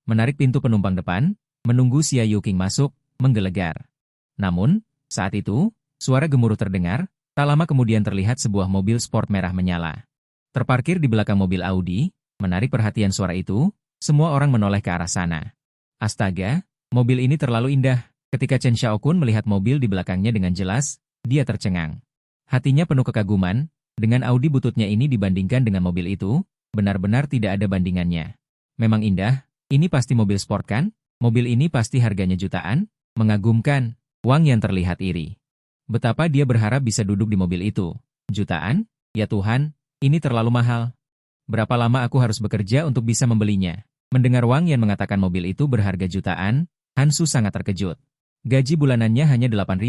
Menarik pintu penumpang depan, menunggu Xia Yuqing masuk, menggelegar. Namun, saat itu, suara gemuruh terdengar, tak lama kemudian terlihat sebuah mobil sport merah menyala. Terparkir di belakang mobil Audi, menarik perhatian suara itu, semua orang menoleh ke arah sana. Astaga! Mobil ini terlalu indah. Ketika Chen Xiaokun melihat mobil di belakangnya dengan jelas, dia tercengang. Hatinya penuh kekaguman, dengan Audi bututnya ini dibandingkan dengan mobil itu, benar-benar tidak ada bandingannya. Memang indah, ini pasti mobil sport kan? Mobil ini pasti harganya jutaan? Mengagumkan, Wang Yan terlihat iri. Betapa dia berharap bisa duduk di mobil itu. Jutaan? Ya Tuhan, ini terlalu mahal. Berapa lama aku harus bekerja untuk bisa membelinya? Mendengar Wang Yan mengatakan mobil itu berharga jutaan, Hansu sangat terkejut. Gaji bulanannya hanya 8.000,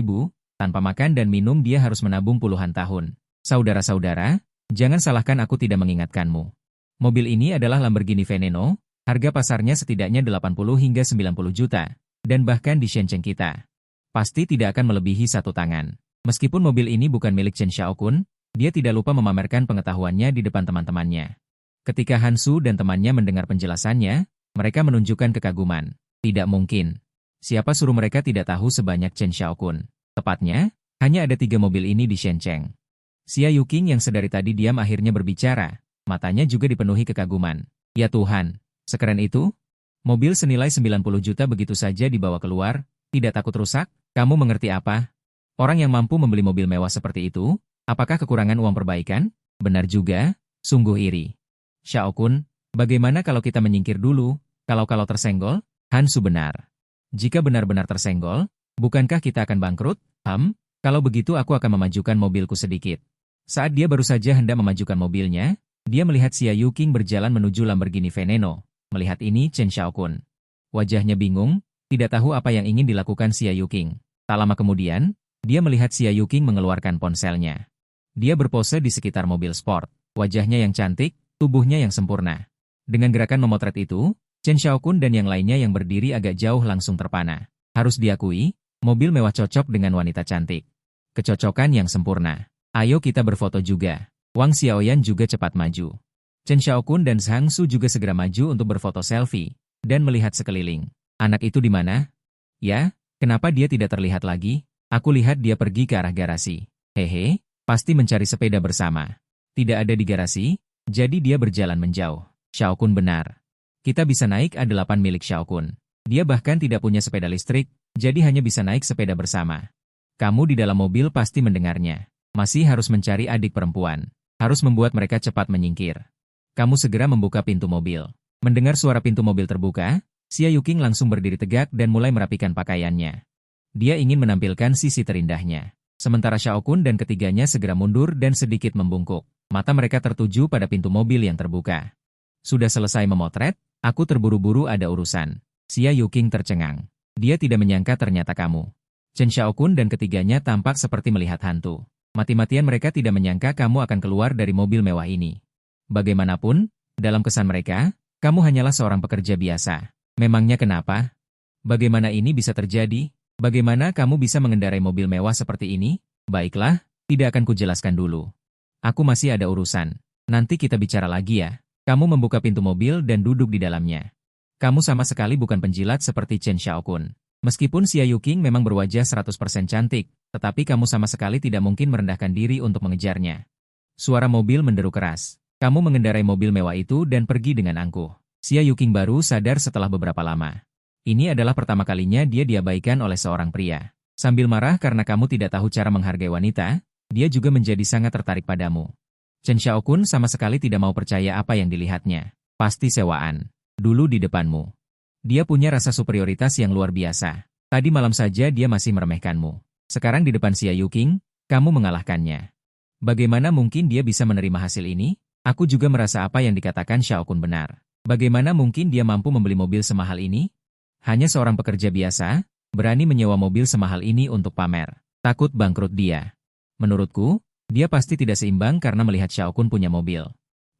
tanpa makan dan minum dia harus menabung puluhan tahun. Saudara-saudara, jangan salahkan aku tidak mengingatkanmu. Mobil ini adalah Lamborghini Veneno, harga pasarnya setidaknya 80 hingga 90 juta, dan bahkan di Shenzhen kita pasti tidak akan melebihi satu tangan. Meskipun mobil ini bukan milik Chen Xiaokun, dia tidak lupa memamerkan pengetahuannya di depan teman-temannya. Ketika Hansu dan temannya mendengar penjelasannya, mereka menunjukkan kekaguman. Tidak mungkin. Siapa suruh mereka tidak tahu sebanyak Chen Xiaokun? Tepatnya, hanya ada 3 mobil ini di Shenzhen. Xia Yuqing yang sedari tadi diam akhirnya berbicara, matanya juga dipenuhi kekaguman. Ya Tuhan, sekeren itu? Mobil senilai 90 juta begitu saja dibawa keluar, tidak takut rusak? Kamu mengerti apa? Orang yang mampu membeli mobil mewah seperti itu, apakah kekurangan uang perbaikan? Benar juga, sungguh iri. Xiaokun, bagaimana kalau kita menyingkir dulu, kalau tersenggol? Hansu benar. Jika benar-benar tersenggol, bukankah kita akan bangkrut? Kalau begitu aku akan memajukan mobilku sedikit. Saat dia baru saja hendak memajukan mobilnya, dia melihat Xia Yuqing berjalan menuju Lamborghini Veneno. Melihat ini Chen Xiaokun. Wajahnya bingung, tidak tahu apa yang ingin dilakukan Xia Yuqing. Tak lama kemudian, dia melihat Xia Yuqing mengeluarkan ponselnya. Dia berpose di sekitar mobil sport, wajahnya yang cantik, tubuhnya yang sempurna. Dengan gerakan memotret itu, Chen Xiaokun dan yang lainnya yang berdiri agak jauh langsung terpana. Harus diakui, mobil mewah cocok dengan wanita cantik. Kecocokan yang sempurna. Ayo kita berfoto juga. Wang Xiaoyan juga cepat maju. Chen Xiaokun dan Zhang Su juga segera maju untuk berfoto selfie dan melihat sekeliling. Anak itu di mana? Ya, kenapa dia tidak terlihat lagi? Aku lihat dia pergi ke arah garasi. Hehe, pasti mencari sepeda bersama. Tidak ada di garasi, Jadi dia berjalan menjauh. Xiao Kun benar. Kita bisa naik A8 milik Xiao Kun. Dia bahkan tidak punya sepeda listrik, jadi hanya bisa naik sepeda bersama. Kamu di dalam mobil pasti mendengarnya. Masih harus mencari adik perempuan. Harus membuat mereka cepat menyingkir. Kamu segera membuka pintu mobil. Mendengar suara pintu mobil terbuka, Xia Yuqing langsung berdiri tegak dan mulai merapikan pakaiannya. Dia ingin menampilkan sisi terindahnya. Sementara Xiao Kun dan ketiganya segera mundur dan sedikit membungkuk. Mata mereka tertuju pada pintu mobil yang terbuka. Sudah selesai memotret, aku terburu-buru ada urusan. Xia Yuqing tercengang. Dia tidak menyangka ternyata kamu. Chen Xiao Kun dan ketiganya tampak seperti melihat hantu. Mati-matian mereka tidak menyangka kamu akan keluar dari mobil mewah ini. Bagaimanapun, dalam kesan mereka, kamu hanyalah seorang pekerja biasa. Memangnya kenapa? Bagaimana ini bisa terjadi? Bagaimana kamu bisa mengendarai mobil mewah seperti ini? Baiklah, tidak akan kujelaskan dulu. Aku masih ada urusan. Nanti kita bicara lagi ya. Kamu membuka pintu mobil dan duduk di dalamnya. Kamu sama sekali bukan penjilat seperti Chen Xiao Kun. Meskipun Xia Yuqing memang berwajah 100% cantik, tetapi kamu sama sekali tidak mungkin merendahkan diri untuk mengejarnya. Suara mobil menderu keras. Kamu mengendarai mobil mewah itu dan pergi dengan angkuh. Xia Yuqing baru sadar setelah beberapa lama. Ini adalah pertama kalinya dia diabaikan oleh seorang pria. Sambil marah karena kamu tidak tahu cara menghargai wanita, dia juga menjadi sangat tertarik padamu. Chen Xiao Kun sama sekali tidak mau percaya apa yang dilihatnya. Pasti sewaan. Dulu di depanmu. Dia punya rasa superioritas yang luar biasa. Tadi malam saja dia masih meremehkanmu. Sekarang di depan Xia Yuqing, kamu mengalahkannya. Bagaimana mungkin dia bisa menerima hasil ini? Aku juga merasa apa yang dikatakan Xiao Kun benar. Bagaimana mungkin dia mampu membeli mobil semahal ini? Hanya seorang pekerja biasa, berani menyewa mobil semahal ini untuk pamer. Takut bangkrut dia. Menurutku, dia pasti tidak seimbang karena melihat Xiao Kun punya mobil.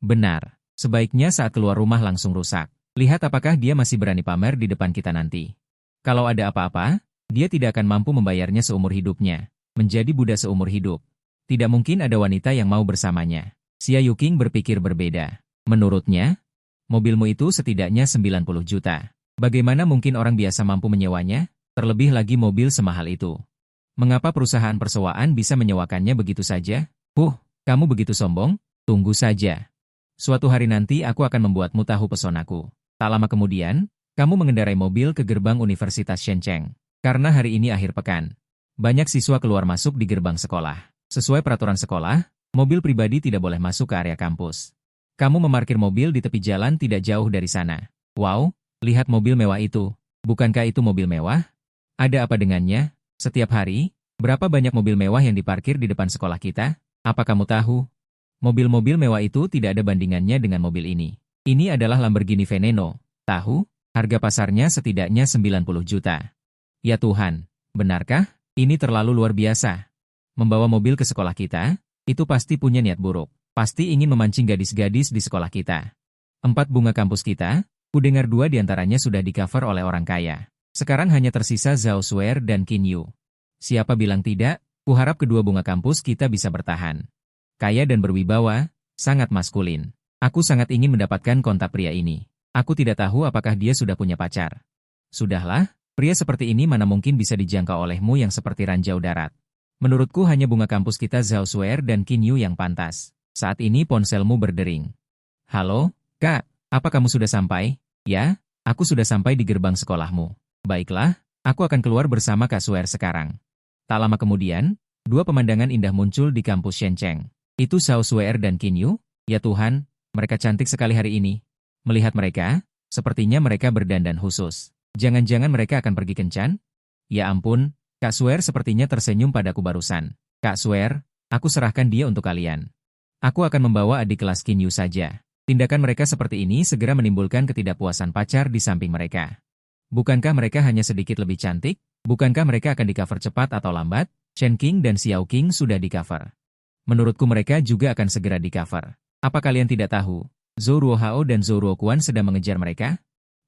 Benar, sebaiknya saat keluar rumah langsung rusak. Lihat apakah dia masih berani pamer di depan kita nanti. Kalau ada apa-apa, dia tidak akan mampu membayarnya seumur hidupnya. Menjadi budak seumur hidup. Tidak mungkin ada wanita yang mau bersamanya. Xia Yuqing berpikir berbeda. Menurutnya, mobilmu itu setidaknya 90 juta. Bagaimana mungkin orang biasa mampu menyewanya? Terlebih lagi mobil semahal itu. Mengapa perusahaan persewaan bisa menyewakannya begitu saja? Kamu begitu sombong? Tunggu saja. Suatu hari nanti aku akan membuatmu tahu pesonaku. Tak lama kemudian, kamu mengendarai mobil ke gerbang Universitas Shenzhen. Karena hari ini akhir pekan. Banyak siswa keluar masuk di gerbang sekolah. Sesuai peraturan sekolah, mobil pribadi tidak boleh masuk ke area kampus. Kamu memarkir mobil di tepi jalan tidak jauh dari sana. Wow, lihat mobil mewah itu. Bukankah itu mobil mewah? Ada apa dengannya? Setiap hari, berapa banyak mobil mewah yang diparkir di depan sekolah kita? Apa kamu tahu? Mobil-mobil mewah itu tidak ada bandingannya dengan mobil ini. Ini adalah Lamborghini Veneno. Tahu? Harga pasarnya setidaknya 90 juta. Ya Tuhan, benarkah? Ini terlalu luar biasa. Membawa mobil ke sekolah kita, itu pasti punya niat buruk. Pasti ingin memancing gadis-gadis di sekolah kita. 4 bunga kampus kita, kudengar 2 diantaranya sudah di-cover oleh orang kaya. Sekarang hanya tersisa Zhao Suer dan Qin Yu. Siapa bilang tidak? Kuharap kedua bunga kampus kita bisa bertahan. Kaya dan berwibawa, sangat maskulin. Aku sangat ingin mendapatkan kontak pria ini. Aku tidak tahu apakah dia sudah punya pacar. Sudahlah, pria seperti ini mana mungkin bisa dijangkau olehmu yang seperti ranjau darat. Menurutku hanya bunga kampus kita Zhao Suer dan Qin Yu yang pantas. Saat ini ponselmu berdering. Halo, Kak, apa kamu sudah sampai? Ya, aku sudah sampai di gerbang sekolahmu. Baiklah, aku akan keluar bersama Kak Suer sekarang. Tak lama kemudian, 2 pemandangan indah muncul di kampus Shenzhen. Itu Zhao Suer dan Qin Yu? Ya Tuhan, mereka cantik sekali hari ini. Melihat mereka, sepertinya mereka berdandan khusus. Jangan-jangan mereka akan pergi kencan? Ya ampun, Kak Suer sepertinya tersenyum padaku barusan. Kak Suer, aku serahkan dia untuk kalian. Aku akan membawa adik kelas Qin Yu saja. Tindakan mereka seperti ini segera menimbulkan ketidakpuasan pacar di samping mereka. Bukankah mereka hanya sedikit lebih cantik? Bukankah mereka akan di-cover cepat atau lambat? Chen Qing dan Xiao Qing sudah di-cover. Menurutku mereka juga akan segera di-cover. Apa kalian tidak tahu? Zhou Ruohao dan Zhou Ruoquan sedang mengejar mereka?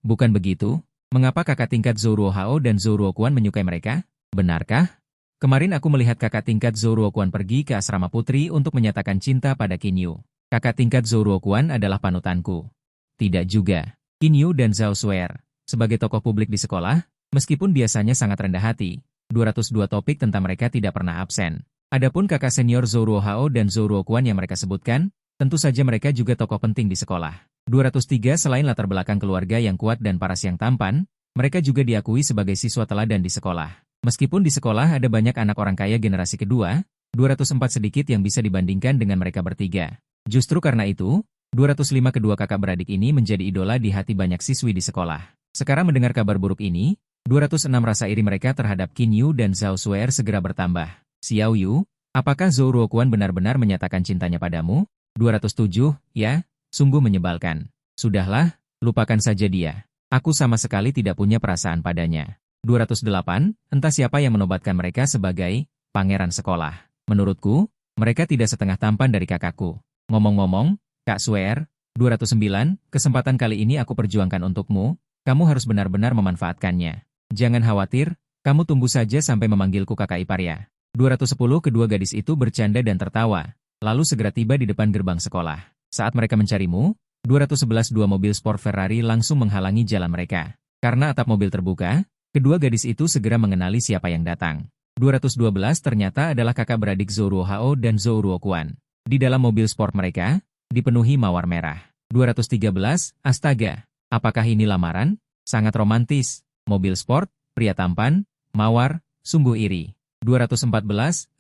Bukan begitu? Mengapa kakak tingkat Zhou Ruohao dan Zhou Ruoquan menyukai mereka? Benarkah? Kemarin aku melihat kakak tingkat Zhou Ruoquan pergi ke asrama putri untuk menyatakan cinta pada Qin Yu. Kakak tingkat Zhou Ruoquan adalah panutanku. Tidak juga. Qin Yu dan Zhao Suer, sebagai tokoh publik di sekolah, meskipun biasanya sangat rendah hati, 202 topik tentang mereka tidak pernah absen. Adapun kakak senior Zhou Ruohao dan Zhou Ruoquan yang mereka sebutkan, Tentu saja mereka juga tokoh penting di sekolah. 203 Selain latar belakang keluarga yang kuat dan paras yang tampan, mereka juga diakui sebagai siswa teladan di sekolah. Meskipun di sekolah ada banyak anak orang kaya generasi kedua, 204 sedikit yang bisa dibandingkan dengan mereka bertiga. Justru karena itu, 205 kedua kakak beradik ini menjadi idola di hati banyak siswi di sekolah. Sekarang mendengar kabar buruk ini, 206 rasa iri mereka terhadap Qin Yu dan Zhao Xuer segera bertambah. Xiao Yu, apakah Zhou Ruoquan benar-benar menyatakan cintanya padamu? 207, ya, sungguh menyebalkan. Sudahlah, lupakan saja dia. Aku sama sekali tidak punya perasaan padanya. 208, entah siapa yang menobatkan mereka sebagai pangeran sekolah. Menurutku, mereka tidak setengah tampan dari kakakku. Ngomong-ngomong, Kak Xuer, 209, kesempatan kali ini aku perjuangkan untukmu, kamu harus benar-benar memanfaatkannya. Jangan khawatir, kamu tunggu saja sampai memanggilku kakak ipar ya. 210 kedua gadis itu bercanda dan tertawa, lalu segera tiba di depan gerbang sekolah. Saat mereka mencarimu, 211 dua mobil sport Ferrari langsung menghalangi jalan mereka. Karena atap mobil terbuka, kedua gadis itu segera mengenali siapa yang datang. 212 ternyata adalah kakak beradik Zhou Ruohao dan Zhou Ruoquan. Di dalam mobil sport mereka, dipenuhi mawar merah. 213, astaga, apakah ini lamaran? Sangat romantis. Mobil sport, pria tampan, mawar, sungguh iri. 214,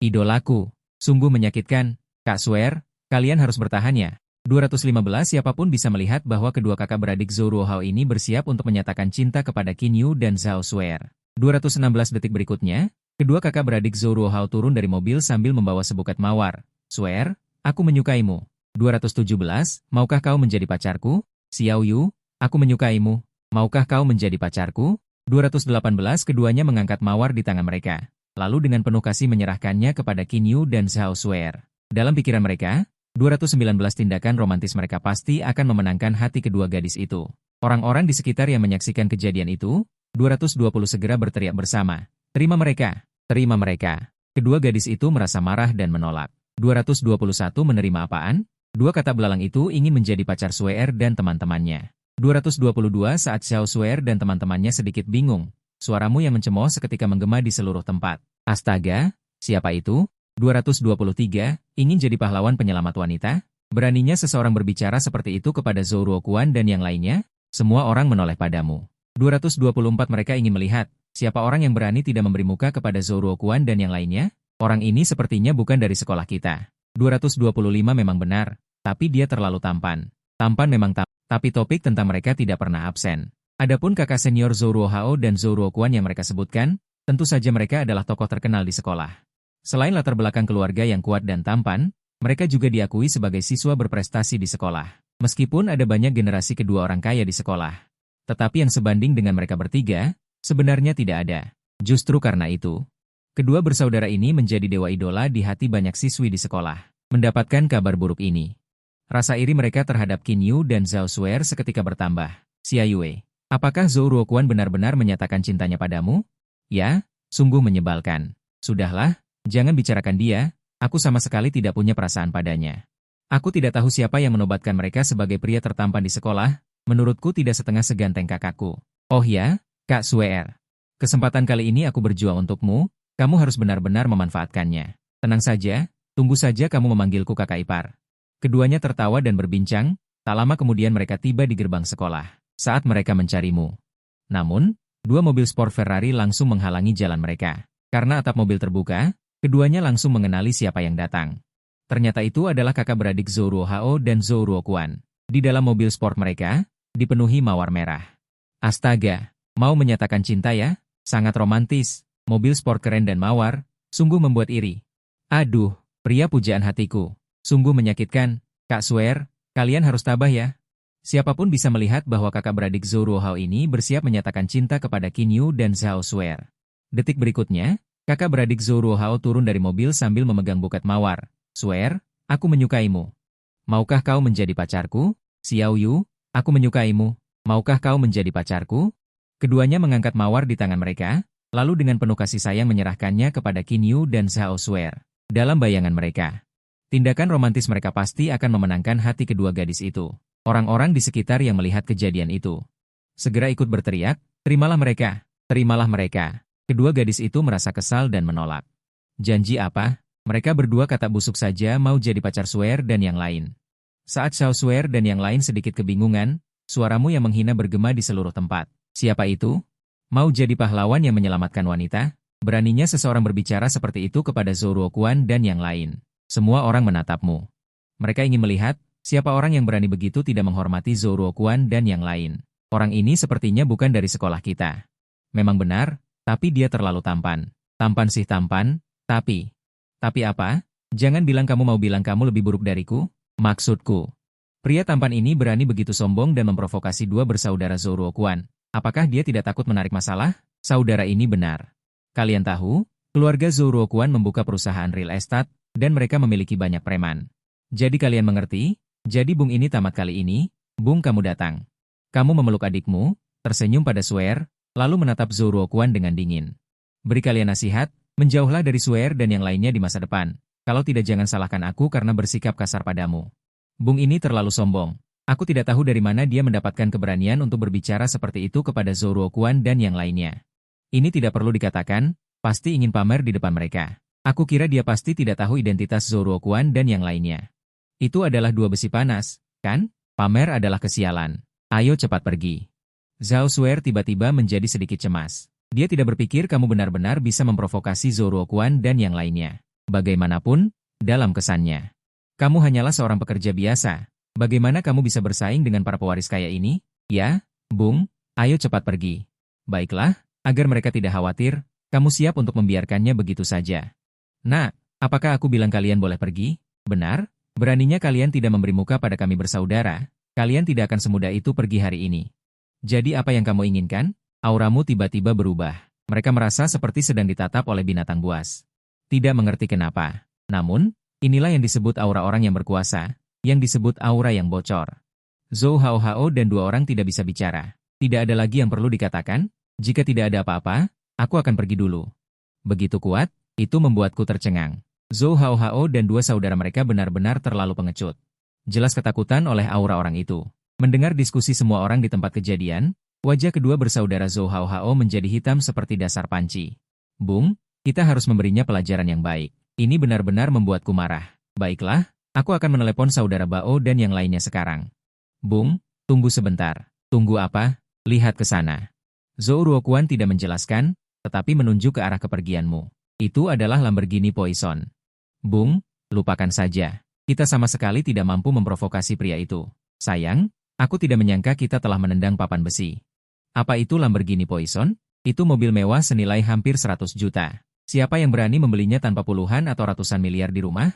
idolaku. Sungguh menyakitkan. Kak Xuer, kalian harus bertahan ya. 215 siapapun bisa melihat bahwa kedua kakak beradik Zhou Ruohao ini bersiap untuk menyatakan cinta kepada Qin Yu dan Zhao Xuer. 216 detik berikutnya, kedua kakak beradik Zhou Ruohao turun dari mobil sambil membawa sebuket mawar. Xuer, aku menyukaimu. 217, maukah kau menjadi pacarku? Xiao Yu, aku menyukaimu. Maukah kau menjadi pacarku? 218 keduanya mengangkat mawar di tangan mereka. Lalu dengan penuh kasih menyerahkannya kepada Qin Yu dan Zhao Xuer. Dalam pikiran mereka, 219 tindakan romantis mereka pasti akan memenangkan hati kedua gadis itu. Orang-orang di sekitar yang menyaksikan kejadian itu, 220 segera berteriak bersama. Terima mereka, terima mereka. Kedua gadis itu merasa marah dan menolak. 221 menerima apaan? Dua kata belalang itu ingin menjadi pacar Xuer dan teman-temannya. 222 saat Zhao Xuer dan teman-temannya sedikit bingung. Suaramu yang mencemooh seketika menggema di seluruh tempat. Astaga, siapa itu? 223, ingin jadi pahlawan penyelamat wanita? Beraninya seseorang berbicara seperti itu kepada Zhou Ruoquan dan yang lainnya? Semua orang menoleh padamu. 224 mereka ingin melihat, siapa orang yang berani tidak memberi muka kepada Zhou Ruoquan dan yang lainnya? Orang ini sepertinya bukan dari sekolah kita. 225 memang benar, tapi dia terlalu tampan. Tampan memang tampan, tapi topik tentang mereka tidak pernah absen. Adapun kakak senior Zhou Ruohao dan Zhou Ruoquan yang mereka sebutkan, tentu saja mereka adalah tokoh terkenal di sekolah. Selain latar belakang keluarga yang kuat dan tampan, mereka juga diakui sebagai siswa berprestasi di sekolah. Meskipun ada banyak generasi kedua orang kaya di sekolah. Tetapi yang sebanding dengan mereka bertiga, sebenarnya tidak ada. Justru karena itu, kedua bersaudara ini menjadi dewa idola di hati banyak siswi di sekolah. Mendapatkan kabar buruk ini, rasa iri mereka terhadap Qin Yu dan Zhao Xuer seketika bertambah. Xiaoyue, apakah Zhou Ruoquan benar-benar menyatakan cintanya padamu? Ya, sungguh menyebalkan. Sudahlah, jangan bicarakan dia, aku sama sekali tidak punya perasaan padanya. Aku tidak tahu siapa yang menobatkan mereka sebagai pria tertampan di sekolah, menurutku tidak setengah seganteng kakakku. Oh ya, Kak Xuer. Kesempatan kali ini aku berjuang untukmu, kamu harus benar-benar memanfaatkannya. Tenang saja, tunggu saja kamu memanggilku kakak ipar. Keduanya tertawa dan berbincang, tak lama kemudian mereka tiba di gerbang sekolah. Saat mereka mencarimu. Namun, dua mobil sport Ferrari langsung menghalangi jalan mereka. Karena atap mobil terbuka, keduanya langsung mengenali siapa yang datang. Ternyata itu adalah kakak beradik Zhou Ruohao dan Zhou Ruoquan. Di dalam mobil sport mereka, dipenuhi mawar merah. Astaga, mau menyatakan cinta ya? Sangat romantis. Mobil sport keren dan mawar, sungguh membuat iri. Aduh, pria pujaan hatiku. Sungguh menyakitkan. Kak Xuer, kalian harus tabah ya. Siapapun bisa melihat bahwa kakak beradik Zhou Ruohao ini bersiap menyatakan cinta kepada Qin Yu dan Zhao Xuer. Detik berikutnya, kakak beradik Zhou Ruohao turun dari mobil sambil memegang buket mawar. Xuer, aku menyukaimu. Maukah kau menjadi pacarku? Xiao Yu, aku menyukaimu. Maukah kau menjadi pacarku? Keduanya mengangkat mawar di tangan mereka, lalu dengan penuh kasih sayang menyerahkannya kepada Qin Yu dan Zhao Xuer. Dalam bayangan mereka, tindakan romantis mereka pasti akan memenangkan hati kedua gadis itu. Orang-orang di sekitar yang melihat kejadian itu segera ikut berteriak, terimalah mereka, terimalah mereka. Kedua gadis itu merasa kesal dan menolak. Janji apa? Mereka berdua kata busuk saja mau jadi pacar Swear dan yang lain. Saat Xiao Swear dan yang lain sedikit kebingungan, suaramu yang menghina bergema di seluruh tempat. Siapa itu? Mau jadi pahlawan yang menyelamatkan wanita? Beraninya seseorang berbicara seperti itu kepada Zhou Ruokuan dan yang lain. Semua orang menatapmu. Mereka ingin melihat, siapa orang yang berani begitu tidak menghormati Zhou Ruokuan dan yang lain. Orang ini sepertinya bukan dari sekolah kita. Memang benar, tapi dia terlalu tampan. Tampan sih tampan, tapi... Tapi apa? Jangan bilang kamu mau bilang kamu lebih buruk dariku? Maksudku. Pria tampan ini berani begitu sombong dan memprovokasi dua bersaudara Zhou Ruokuan. Apakah dia tidak takut menarik masalah? Saudara ini benar. Kalian tahu, keluarga Zhou Ruokuan membuka perusahaan real estate, dan mereka memiliki banyak preman. Jadi kalian mengerti? Jadi Bung ini tamat kali ini, Bung kamu datang. Kamu memeluk adikmu, tersenyum pada Swear, lalu menatap Zhou Ruokuan dengan dingin. Beri kalian nasihat, menjauhlah dari Swear dan yang lainnya di masa depan. Kalau tidak jangan salahkan aku karena bersikap kasar padamu. Bung ini terlalu sombong. Aku tidak tahu dari mana dia mendapatkan keberanian untuk berbicara seperti itu kepada Zhou Ruokuan dan yang lainnya. Ini tidak perlu dikatakan, pasti ingin pamer di depan mereka. Aku kira dia pasti tidak tahu identitas Zhou Ruokuan dan yang lainnya. Itu adalah dua besi panas, kan? Pamer adalah kesialan. Ayo cepat pergi. Zhao Swear tiba-tiba menjadi sedikit cemas. Dia tidak berpikir kamu benar-benar bisa memprovokasi Zhou Ruokuan dan yang lainnya. Bagaimanapun, dalam kesannya. Kamu hanyalah seorang pekerja biasa. Bagaimana kamu bisa bersaing dengan para pewaris kaya ini? Ya, Bung, ayo cepat pergi. Baiklah. Agar mereka tidak khawatir, kamu siap untuk membiarkannya begitu saja. Nah, apakah aku bilang kalian boleh pergi? Benar? Beraninya kalian tidak memberi muka pada kami bersaudara, kalian tidak akan semudah itu pergi hari ini. Jadi apa yang kamu inginkan? Auramu tiba-tiba berubah. Mereka merasa seperti sedang ditatap oleh binatang buas. Tidak mengerti kenapa. Namun, inilah yang disebut aura orang yang berkuasa, yang disebut aura yang bocor. Zhou Hao dan dua orang tidak bisa bicara. Tidak ada lagi yang perlu dikatakan. Jika tidak ada apa-apa, aku akan pergi dulu. Begitu kuat, itu membuatku tercengang. Zhou Hao dan dua saudara mereka benar-benar terlalu pengecut. Jelas ketakutan oleh aura orang itu. Mendengar diskusi semua orang di tempat kejadian, wajah kedua bersaudara Zhou Hao menjadi hitam seperti dasar panci. Bung, kita harus memberinya pelajaran yang baik. Ini benar-benar membuatku marah. Baiklah, aku akan menelepon saudara Bao dan yang lainnya sekarang. Bung, tunggu sebentar. Tunggu apa? Lihat ke sana. Zhou Ruokuan tidak menjelaskan, tetapi menunjuk ke arah kepergianmu. Itu adalah Lamborghini Poison. Bung, lupakan saja. Kita sama sekali tidak mampu memprovokasi pria itu. Sayang, aku tidak menyangka kita telah menendang papan besi. Apa itu Lamborghini Poison? Itu mobil mewah senilai hampir 100 juta. Siapa yang berani membelinya tanpa puluhan atau ratusan miliar di rumah?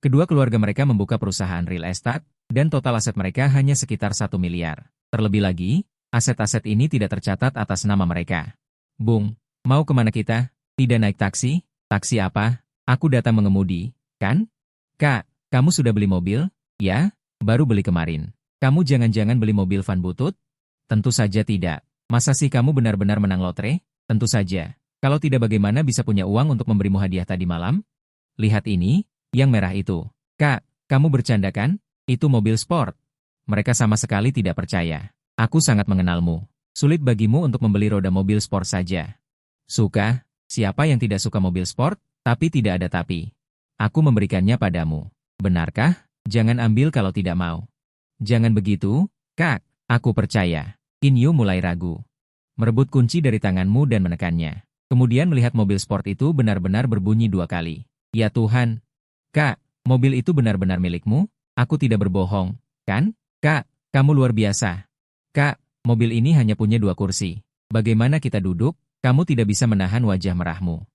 Kedua keluarga mereka membuka perusahaan real estate, dan total aset mereka hanya sekitar 1 miliar. Terlebih lagi, aset-aset ini tidak tercatat atas nama mereka. Bung, mau kemana kita? Tidak naik taksi? Taksi apa? Aku datang mengemudi, kan? Kak, kamu sudah beli mobil? Ya, baru beli kemarin. Kamu jangan-jangan beli mobil van butut? Tentu saja tidak. Masa sih kamu benar-benar menang lotre? Tentu saja. Kalau tidak bagaimana bisa punya uang untuk memberimu hadiah tadi malam? Lihat ini, yang merah itu. Kak, kamu bercanda kan? Itu mobil sport. Mereka sama sekali tidak percaya. Aku sangat mengenalmu. Sulit bagimu untuk membeli roda mobil sport saja. Suka? Siapa yang tidak suka mobil sport? Tapi tidak ada tapi. Aku memberikannya padamu. Benarkah? Jangan ambil kalau tidak mau. Jangan begitu, Kak. Aku percaya. Kinyu mulai ragu. Merebut kunci dari tanganmu dan menekannya. Kemudian melihat mobil sport itu benar-benar berbunyi 2 kali. Ya Tuhan. Kak, mobil itu benar-benar milikmu? Aku tidak berbohong, kan? Kak, kamu luar biasa. Kak, mobil ini hanya punya 2 kursi. Bagaimana kita duduk? Kamu tidak bisa menahan wajah merahmu.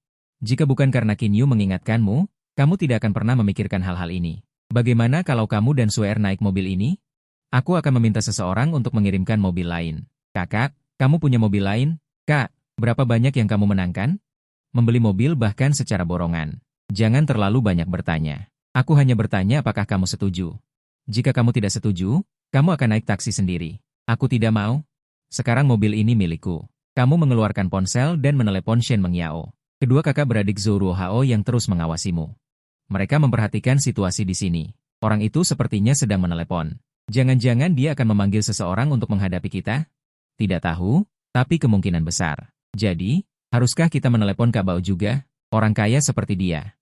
Jika bukan karena Kinyu mengingatkanmu, kamu tidak akan pernah memikirkan hal-hal ini. Bagaimana kalau kamu dan Swear naik mobil ini? Aku akan meminta seseorang untuk mengirimkan mobil lain. Kakak, kamu punya mobil lain? Kak, berapa banyak yang kamu menangkan? Membeli mobil bahkan secara borongan. Jangan terlalu banyak bertanya. Aku hanya bertanya apakah kamu setuju. Jika kamu tidak setuju, kamu akan naik taksi sendiri. Aku tidak mau. Sekarang mobil ini milikku. Kamu mengeluarkan ponsel dan menelepon Shen Mengyao. Kedua kakak beradik Zhou Ruohao yang terus mengawasimu. Mereka memperhatikan situasi di sini. Orang itu sepertinya sedang menelepon. Jangan-jangan dia akan memanggil seseorang untuk menghadapi kita? Tidak tahu, tapi kemungkinan besar. Jadi, haruskah kita menelepon Kak Bao juga? Orang kaya seperti dia.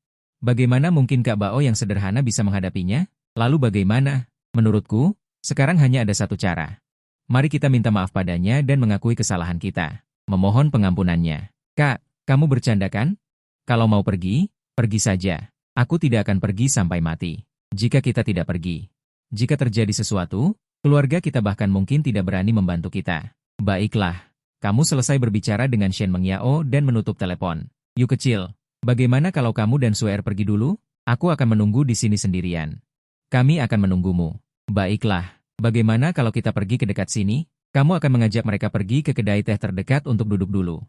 Bagaimana mungkin Kak Bao yang sederhana bisa menghadapinya? Lalu bagaimana? Menurutku, sekarang hanya ada satu cara. Mari kita minta maaf padanya dan mengakui kesalahan kita. Memohon pengampunannya. Kak, kamu bercanda kan? Kalau mau pergi, pergi saja. Aku tidak akan pergi sampai mati. Jika kita tidak pergi. Jika terjadi sesuatu, keluarga kita bahkan mungkin tidak berani membantu kita. Baiklah. Kamu selesai berbicara dengan Shen Mengyao dan menutup telepon. Yu kecil, bagaimana kalau kamu dan Suer pergi dulu? Aku akan menunggu di sini sendirian. Kami akan menunggumu. Baiklah. Bagaimana kalau kita pergi ke dekat sini? Kamu akan mengajak mereka pergi ke kedai teh terdekat untuk duduk dulu.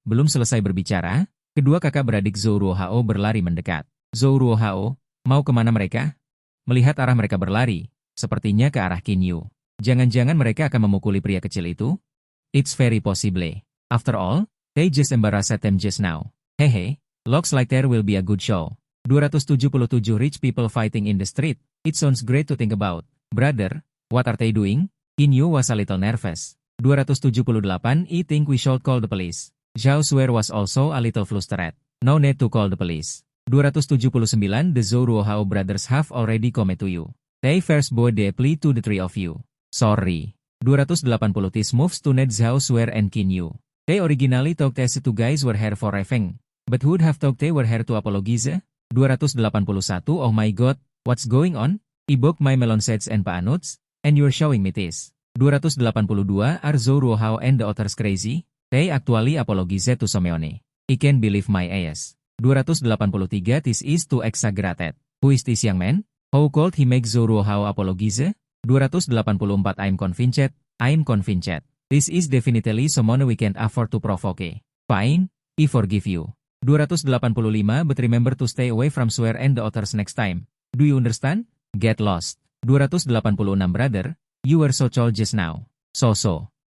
Belum selesai berbicara, kedua kakak beradik Zhou Ruohao berlari mendekat. Zhou Ruohao, mau kemana mereka? Melihat arah mereka berlari, sepertinya ke arah Qin Yu. Jangan-jangan mereka akan memukuli pria kecil itu? It's very possible. After all, they just embarrassed them just now. Hehe, looks like there will be a good show. 277 rich people fighting in the street. It sounds great to think about. Brother, what are they doing? Qin Yu was a little nervous. 278 I think we should call the police. Zhao Suer was also a little flustered. No need to call the police. 279 The Zhou Ruohao brothers have already come to you. They first bowed deeply to the three of you. Sorry. 280 This moves to net Zhao Suer and Qin Yu. They originally thought these two guys were here for revenge. But who'd have thought they were here to apologize? 281 Oh my god, what's going on? I broke my melon sets and paanuts, and you're showing me this. 282 Are Zhou Ruohao and the others crazy? They actually apologized to Someone. I can't believe my ass. 283 This is too exaggerated. Who is this young man? How could he make Zhou Ruohao apologize? 284 I'm convinced. This is definitely someone we can't afford to provoke. Fine, I forgive you. 285 But remember to stay away from Suer and the others next time. Do you understand? Get lost. 286 Brother, you were so cold just now. So.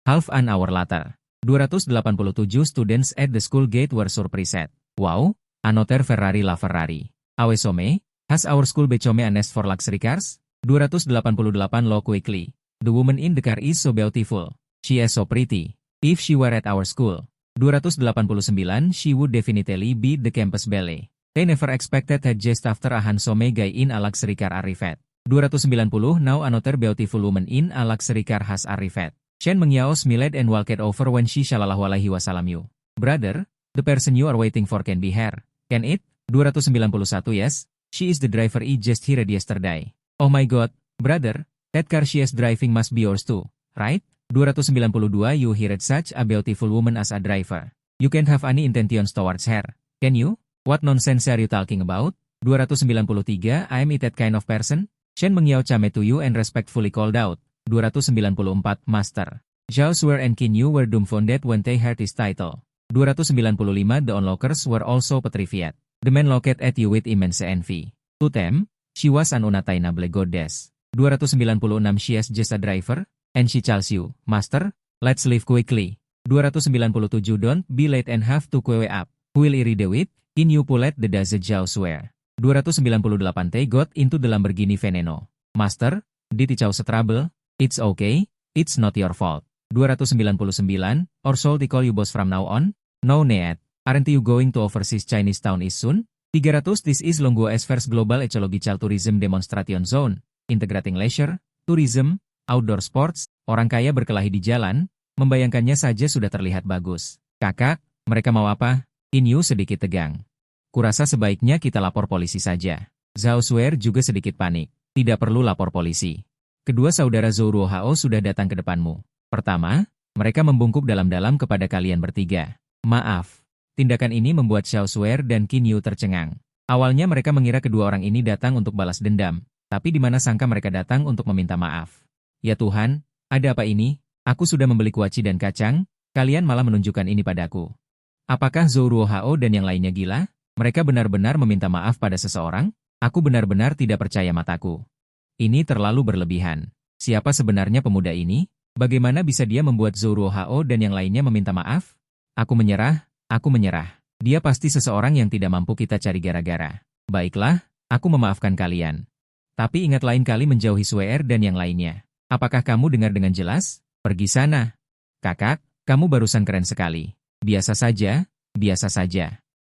Half an hour later. 287 Students at the school gate were surprised. Wow, another Ferrari la Ferrari. Awesome, has our school become a nest for luxury cars? 288 Low quickly. The woman in the car is so beautiful. She is so pretty. If she were at our school. 289 She would definitely be the campus ballet. They never expected that just after a handsome guy in a luxury car arrived. 290 Now another beautiful woman in a luxury car has arrived. Shen Mengyao smiled and walked over when she sallallahu alaihi wasallam you. Brother, the person you are waiting for can be her. Can it? 291 Yes, she is the driver I just hired yesterday. Oh my god, brother, that car she is driving must be yours too, right? 292 You hired such a beautiful woman as a driver. You can't have any intentions towards her, can you? What nonsense are you talking about? 293 I am it that kind of person? Shen Mengyao came to you and respectfully called out. 294 Master. Zhao Suer and Qin Yu were dumbfounded when they heard his title. 295 The onlookers were also petrified. The man looked at you with immense envy. To them, she was an unattainable goddess. 296 She is just a driver, and she tells you, Master, let's leave quickly. 297 Don't be late and have to queue up. Who will I do it? Qin Yu pulled the dazed Zhao Suer. 298 They got into the Lamborghini Veneno. Master, did it cause trouble? It's okay, it's not your fault. 299 Or should I call you boss from now on? No need. Aren't you going to overseas Chinese town is soon? 300 This is Longguo's first global ecological tourism demonstration zone, integrating leisure, tourism, outdoor sports. Orang kaya berkelahi di jalan, membayangkannya saja sudah terlihat bagus. Kakak, mereka mau apa? Qin Yu sedikit tegang. Kurasa sebaiknya kita lapor polisi saja. Zhao Suer juga sedikit panik. Tidak perlu lapor polisi. Kedua saudara Zhou Ruohao sudah datang ke depanmu. Pertama, mereka membungkuk dalam-dalam kepada kalian bertiga. Maaf. Tindakan ini membuat Zhao Suer dan Qin Yu tercengang. Awalnya mereka mengira kedua orang ini datang untuk balas dendam, tapi di mana sangka mereka datang untuk meminta maaf. Ya Tuhan, ada apa ini? Aku sudah membeli kuaci dan kacang, kalian malah menunjukkan ini padaku. Apakah Zhou Ruohao dan yang lainnya gila? Mereka benar-benar meminta maaf pada seseorang? Aku benar-benar tidak percaya mataku. Ini terlalu berlebihan. Siapa sebenarnya pemuda ini? Bagaimana bisa dia membuat Zhou Ruohao dan yang lainnya meminta maaf? Aku menyerah. Dia pasti seseorang yang tidak mampu kita cari gara-gara. Baiklah, aku memaafkan kalian. Tapi ingat lain kali menjauhi Suer dan yang lainnya. Apakah kamu dengar dengan jelas? Pergi sana. Kakak, kamu barusan keren sekali. Biasa saja.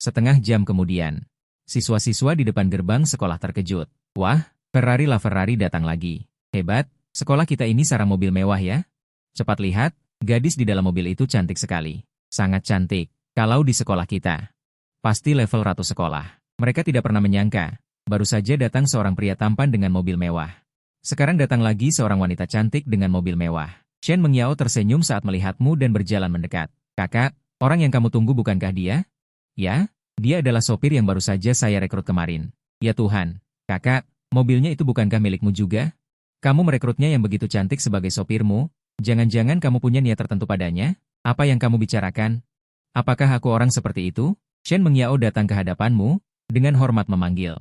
Setengah jam kemudian. Siswa-siswa di depan gerbang sekolah terkejut. Wah, Ferrari LaFerrari datang lagi. Hebat, sekolah kita ini sarang mobil mewah ya. Cepat lihat, gadis di dalam mobil itu cantik sekali. Sangat cantik. Kalau di sekolah kita, pasti level ratu sekolah. Mereka tidak pernah menyangka. Baru saja datang seorang pria tampan dengan mobil mewah. Sekarang datang lagi seorang wanita cantik dengan mobil mewah. Shen Mengyao tersenyum saat melihatmu dan berjalan mendekat. Kakak, orang yang kamu tunggu bukankah dia? Ya, dia adalah sopir yang baru saja saya rekrut kemarin. Ya Tuhan, kakak, mobilnya itu bukankah milikmu juga? Kamu merekrutnya yang begitu cantik sebagai sopirmu? Jangan-jangan kamu punya niat tertentu padanya? Apa yang kamu bicarakan? Apakah aku orang seperti itu? Shen Mengyao datang ke hadapanmu, dengan hormat memanggil.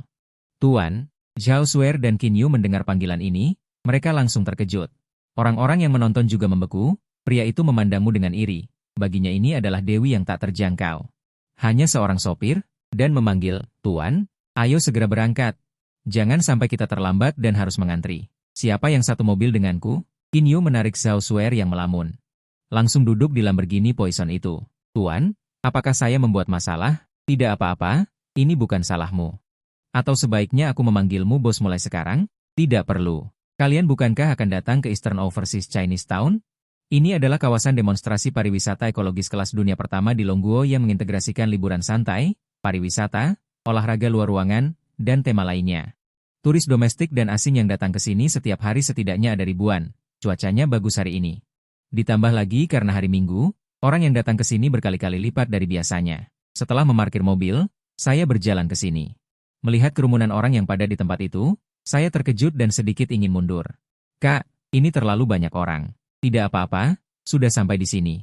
Tuan, Zhao Suer dan Qin Yu mendengar panggilan ini, mereka langsung terkejut. Orang-orang yang menonton juga membeku, pria itu memandangmu dengan iri. Baginya ini adalah dewi yang tak terjangkau. Hanya seorang sopir, dan memanggil, Tuan, ayo segera berangkat. Jangan sampai kita terlambat dan harus mengantri. Siapa yang satu mobil denganku? Qin Yu menarik Zhao Suer yang melamun. Langsung duduk di Lamborghini Poison itu. Tuan, apakah saya membuat masalah? Tidak apa-apa, ini bukan salahmu. Atau sebaiknya aku memanggilmu bos mulai sekarang? Tidak perlu. Kalian bukankah akan datang ke Eastern Overseas Chinese Town? Ini adalah kawasan demonstrasi pariwisata ekologis kelas dunia pertama di Longguo yang mengintegrasikan liburan santai, pariwisata, olahraga luar ruangan, dan tema lainnya. Turis domestik dan asing yang datang ke sini setiap hari setidaknya ada ribuan. Cuacanya bagus hari ini. Ditambah lagi karena hari Minggu, orang yang datang ke sini berkali-kali lipat dari biasanya. Setelah memarkir mobil, saya berjalan ke sini. Melihat kerumunan orang yang pada di tempat itu, saya terkejut dan sedikit ingin mundur. Kak, ini terlalu banyak orang. Tidak apa-apa, sudah sampai di sini.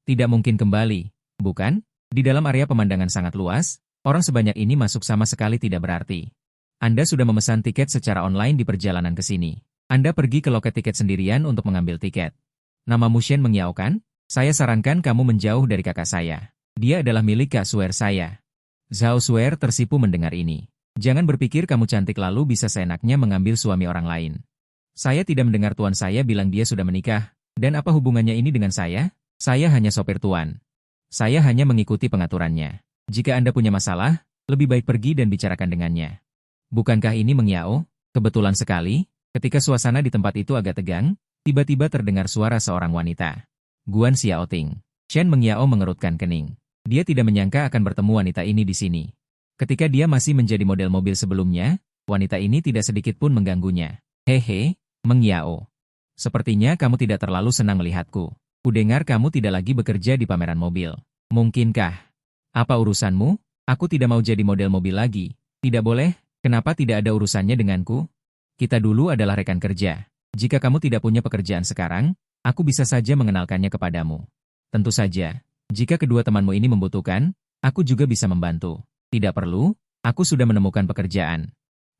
Tidak mungkin kembali, bukan? Di dalam area pemandangan sangat luas, orang sebanyak ini masuk sama sekali tidak berarti. Anda sudah memesan tiket secara online di perjalanan ke sini. Anda pergi ke loket tiket sendirian untuk mengambil tiket. Namamu Shen Mengyao kan? Saya sarankan kamu menjauh dari kakak saya. Dia adalah milik Kak Suer saya. Zhao Suer tersipu mendengar ini. Jangan berpikir kamu cantik lalu bisa seenaknya mengambil suami orang lain. Saya tidak mendengar tuan saya bilang dia sudah menikah. Dan apa hubungannya ini dengan saya? Saya hanya sopir tuan. Saya hanya mengikuti pengaturannya. Jika Anda punya masalah, lebih baik pergi dan bicarakan dengannya. Bukankah ini Mengyao? Kebetulan sekali, ketika suasana di tempat itu agak tegang, tiba-tiba terdengar suara seorang wanita. Guan Xiaoting. Shen Mengyao mengerutkan kening. Dia tidak menyangka akan bertemu wanita ini di sini. Ketika dia masih menjadi model mobil sebelumnya, wanita ini tidak sedikit pun mengganggunya. Hehe, Mengyao. Sepertinya kamu tidak terlalu senang melihatku. Kudengar kamu tidak lagi bekerja di pameran mobil. Mungkinkah? Apa urusanmu? Aku tidak mau jadi model mobil lagi. Tidak boleh? Kenapa tidak ada urusannya denganku? Kita dulu adalah rekan kerja. Jika kamu tidak punya pekerjaan sekarang, aku bisa saja mengenalkannya kepadamu. Tentu saja, jika kedua temanmu ini membutuhkan, aku juga bisa membantu. Tidak perlu, aku sudah menemukan pekerjaan.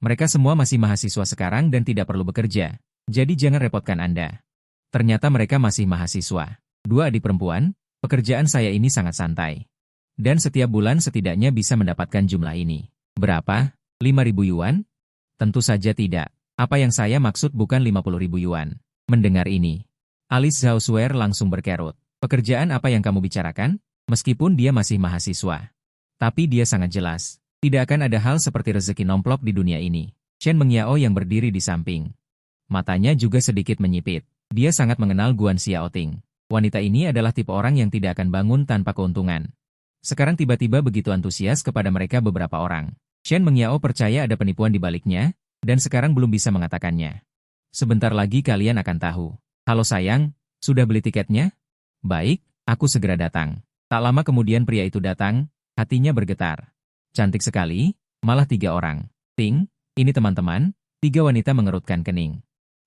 Mereka semua masih mahasiswa sekarang dan tidak perlu bekerja. Jadi jangan repotkan Anda. Ternyata mereka masih mahasiswa. 2 adik perempuan, pekerjaan saya ini sangat santai. Dan setiap bulan setidaknya bisa mendapatkan jumlah ini. Berapa? 5.000 yuan? Tentu saja tidak. Apa yang saya maksud bukan 50.000 yuan. Mendengar ini, alis Zhao Suer langsung berkerut. Pekerjaan apa yang kamu bicarakan? Meskipun dia masih mahasiswa. Tapi dia sangat jelas. Tidak akan ada hal seperti rezeki nomplok di dunia ini. Shen Mengyao yang berdiri di samping. Matanya juga sedikit menyipit. Dia sangat mengenal Guan Xiaoting. Wanita ini adalah tipe orang yang tidak akan bangun tanpa keuntungan. Sekarang tiba-tiba begitu antusias kepada mereka beberapa orang. Shen Mengyao percaya ada penipuan di baliknya, dan sekarang belum bisa mengatakannya. Sebentar lagi kalian akan tahu. Halo sayang, sudah beli tiketnya? Baik, aku segera datang. Tak lama kemudian pria itu datang, hatinya bergetar. Cantik sekali, malah 3 orang. Ting, ini teman-teman, 3 wanita mengerutkan kening.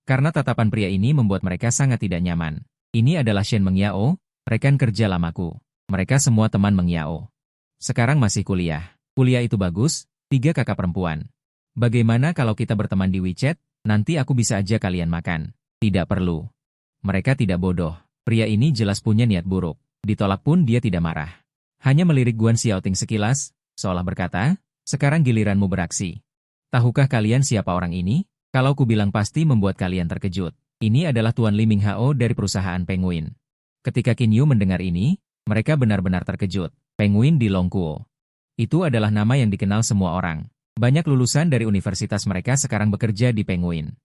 Karena tatapan pria ini membuat mereka sangat tidak nyaman. Ini adalah Shen Mengyao, rekan kerja lamaku. Mereka semua teman Mengyao. Sekarang masih kuliah. Kuliah itu bagus, 3 kakak perempuan. Bagaimana kalau kita berteman di WeChat, nanti aku bisa ajak kalian makan. Tidak perlu. Mereka tidak bodoh. Pria ini jelas punya niat buruk. Ditolak pun dia tidak marah. Hanya melirik Guan Xiaoting sekilas, seolah berkata, sekarang giliranmu beraksi. Tahukah kalian siapa orang ini? Kalau ku bilang pasti membuat kalian terkejut. Ini adalah Tuan Li Minghao dari perusahaan Penguin. Ketika Qin Yu mendengar ini, mereka benar-benar terkejut. Penguin di Longguo. Itu adalah nama yang dikenal semua orang. Banyak lulusan dari universitas mereka sekarang bekerja di Penguin.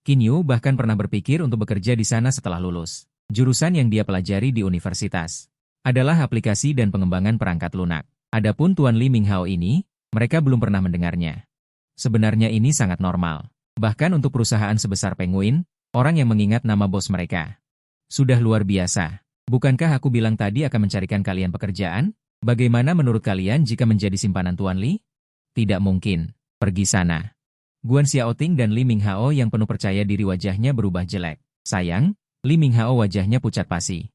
Qin Yu bahkan pernah berpikir untuk bekerja di sana setelah lulus. Jurusan yang dia pelajari di universitas adalah aplikasi dan pengembangan perangkat lunak. Adapun Tuan Li Minghao ini, mereka belum pernah mendengarnya. Sebenarnya ini sangat normal. Bahkan untuk perusahaan sebesar Penguin, orang yang mengingat nama bos mereka. Sudah luar biasa. Bukankah aku bilang tadi akan mencarikan kalian pekerjaan? Bagaimana menurut kalian jika menjadi simpanan Tuan Li? Tidak mungkin. Pergi sana. Guan Xiaoting dan Li Minghao yang penuh percaya diri wajahnya berubah jelek. Sayang, Li Minghao wajahnya pucat pasi.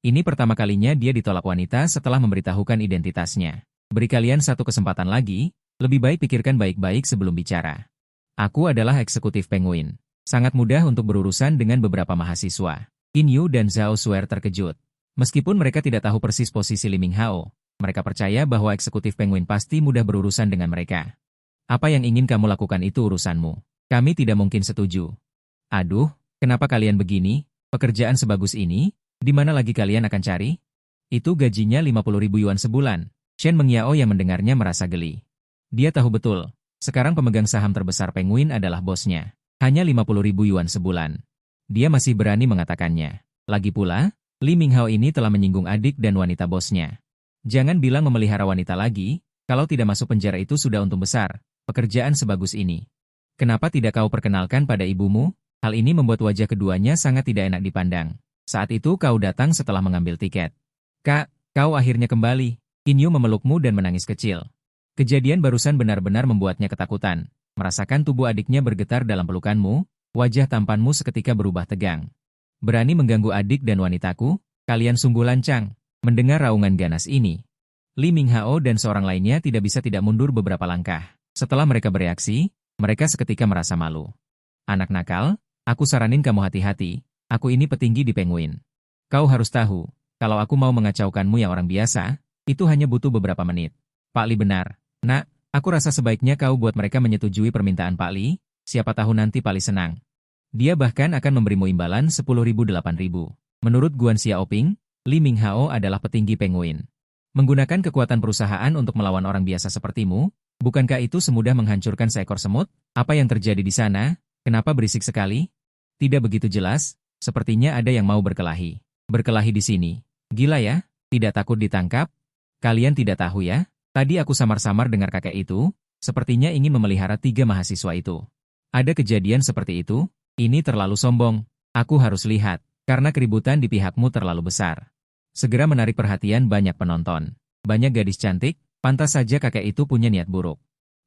Ini pertama kalinya dia ditolak wanita setelah memberitahukan identitasnya. Beri kalian satu kesempatan lagi, lebih baik pikirkan baik-baik sebelum bicara. Aku adalah eksekutif Penguin. Sangat mudah untuk berurusan dengan beberapa mahasiswa. Qin Yu dan Zhao Suer terkejut. Meskipun mereka tidak tahu persis posisi Li Minghao, mereka percaya bahwa eksekutif Penguin pasti mudah berurusan dengan mereka. Apa yang ingin kamu lakukan itu urusanmu. Kami tidak mungkin setuju. Aduh, kenapa kalian begini? Pekerjaan sebagus ini, di mana lagi kalian akan cari? Itu gajinya 50.000 yuan sebulan. Shen Mengyao yang mendengarnya merasa geli. Dia tahu betul, sekarang pemegang saham terbesar Penguin adalah bosnya. Hanya 50.000 yuan sebulan. Dia masih berani mengatakannya. Lagi pula, Li Minghao ini telah menyinggung adik dan wanita bosnya. Jangan bilang memelihara wanita lagi, kalau tidak masuk penjara itu sudah untung besar, pekerjaan sebagus ini. Kenapa tidak kau perkenalkan pada ibumu? Hal ini membuat wajah keduanya sangat tidak enak dipandang. Saat itu kau datang setelah mengambil tiket. Kak, kau akhirnya kembali. Qin Yu memelukmu dan menangis kecil. Kejadian barusan benar-benar membuatnya ketakutan. Merasakan tubuh adiknya bergetar dalam pelukanmu, wajah tampanmu seketika berubah tegang. Berani mengganggu adik dan wanitaku? Kalian sungguh lancang. Mendengar raungan ganas ini, Li Minghao dan seorang lainnya tidak bisa tidak mundur beberapa langkah. Setelah mereka bereaksi, mereka seketika merasa malu. Anak nakal, aku saranin kamu hati-hati, aku ini petinggi di Penguin. Kau harus tahu, kalau aku mau mengacaukanmu yang orang biasa, itu hanya butuh beberapa menit. Pak Li benar. Nak, aku rasa sebaiknya kau buat mereka menyetujui permintaan Pak Li, siapa tahu nanti Pak Li senang. Dia bahkan akan memberimu imbalan 10.000-8.000. Menurut Guan Xiaoping, Li Minghao adalah petinggi Penguin. Menggunakan kekuatan perusahaan untuk melawan orang biasa sepertimu, bukankah itu semudah menghancurkan seekor semut? Apa yang terjadi di sana? Kenapa berisik sekali? Tidak begitu jelas, sepertinya ada yang mau berkelahi. Berkelahi di sini. Gila ya? Tidak takut ditangkap? Kalian tidak tahu ya? Tadi aku samar-samar dengar kakek itu, sepertinya ingin memelihara 3 mahasiswa itu. Ada kejadian seperti itu? Ini terlalu sombong. Aku harus lihat, karena keributan di pihakmu terlalu besar. Segera menarik perhatian banyak penonton. Banyak gadis cantik, pantas saja kakek itu punya niat buruk.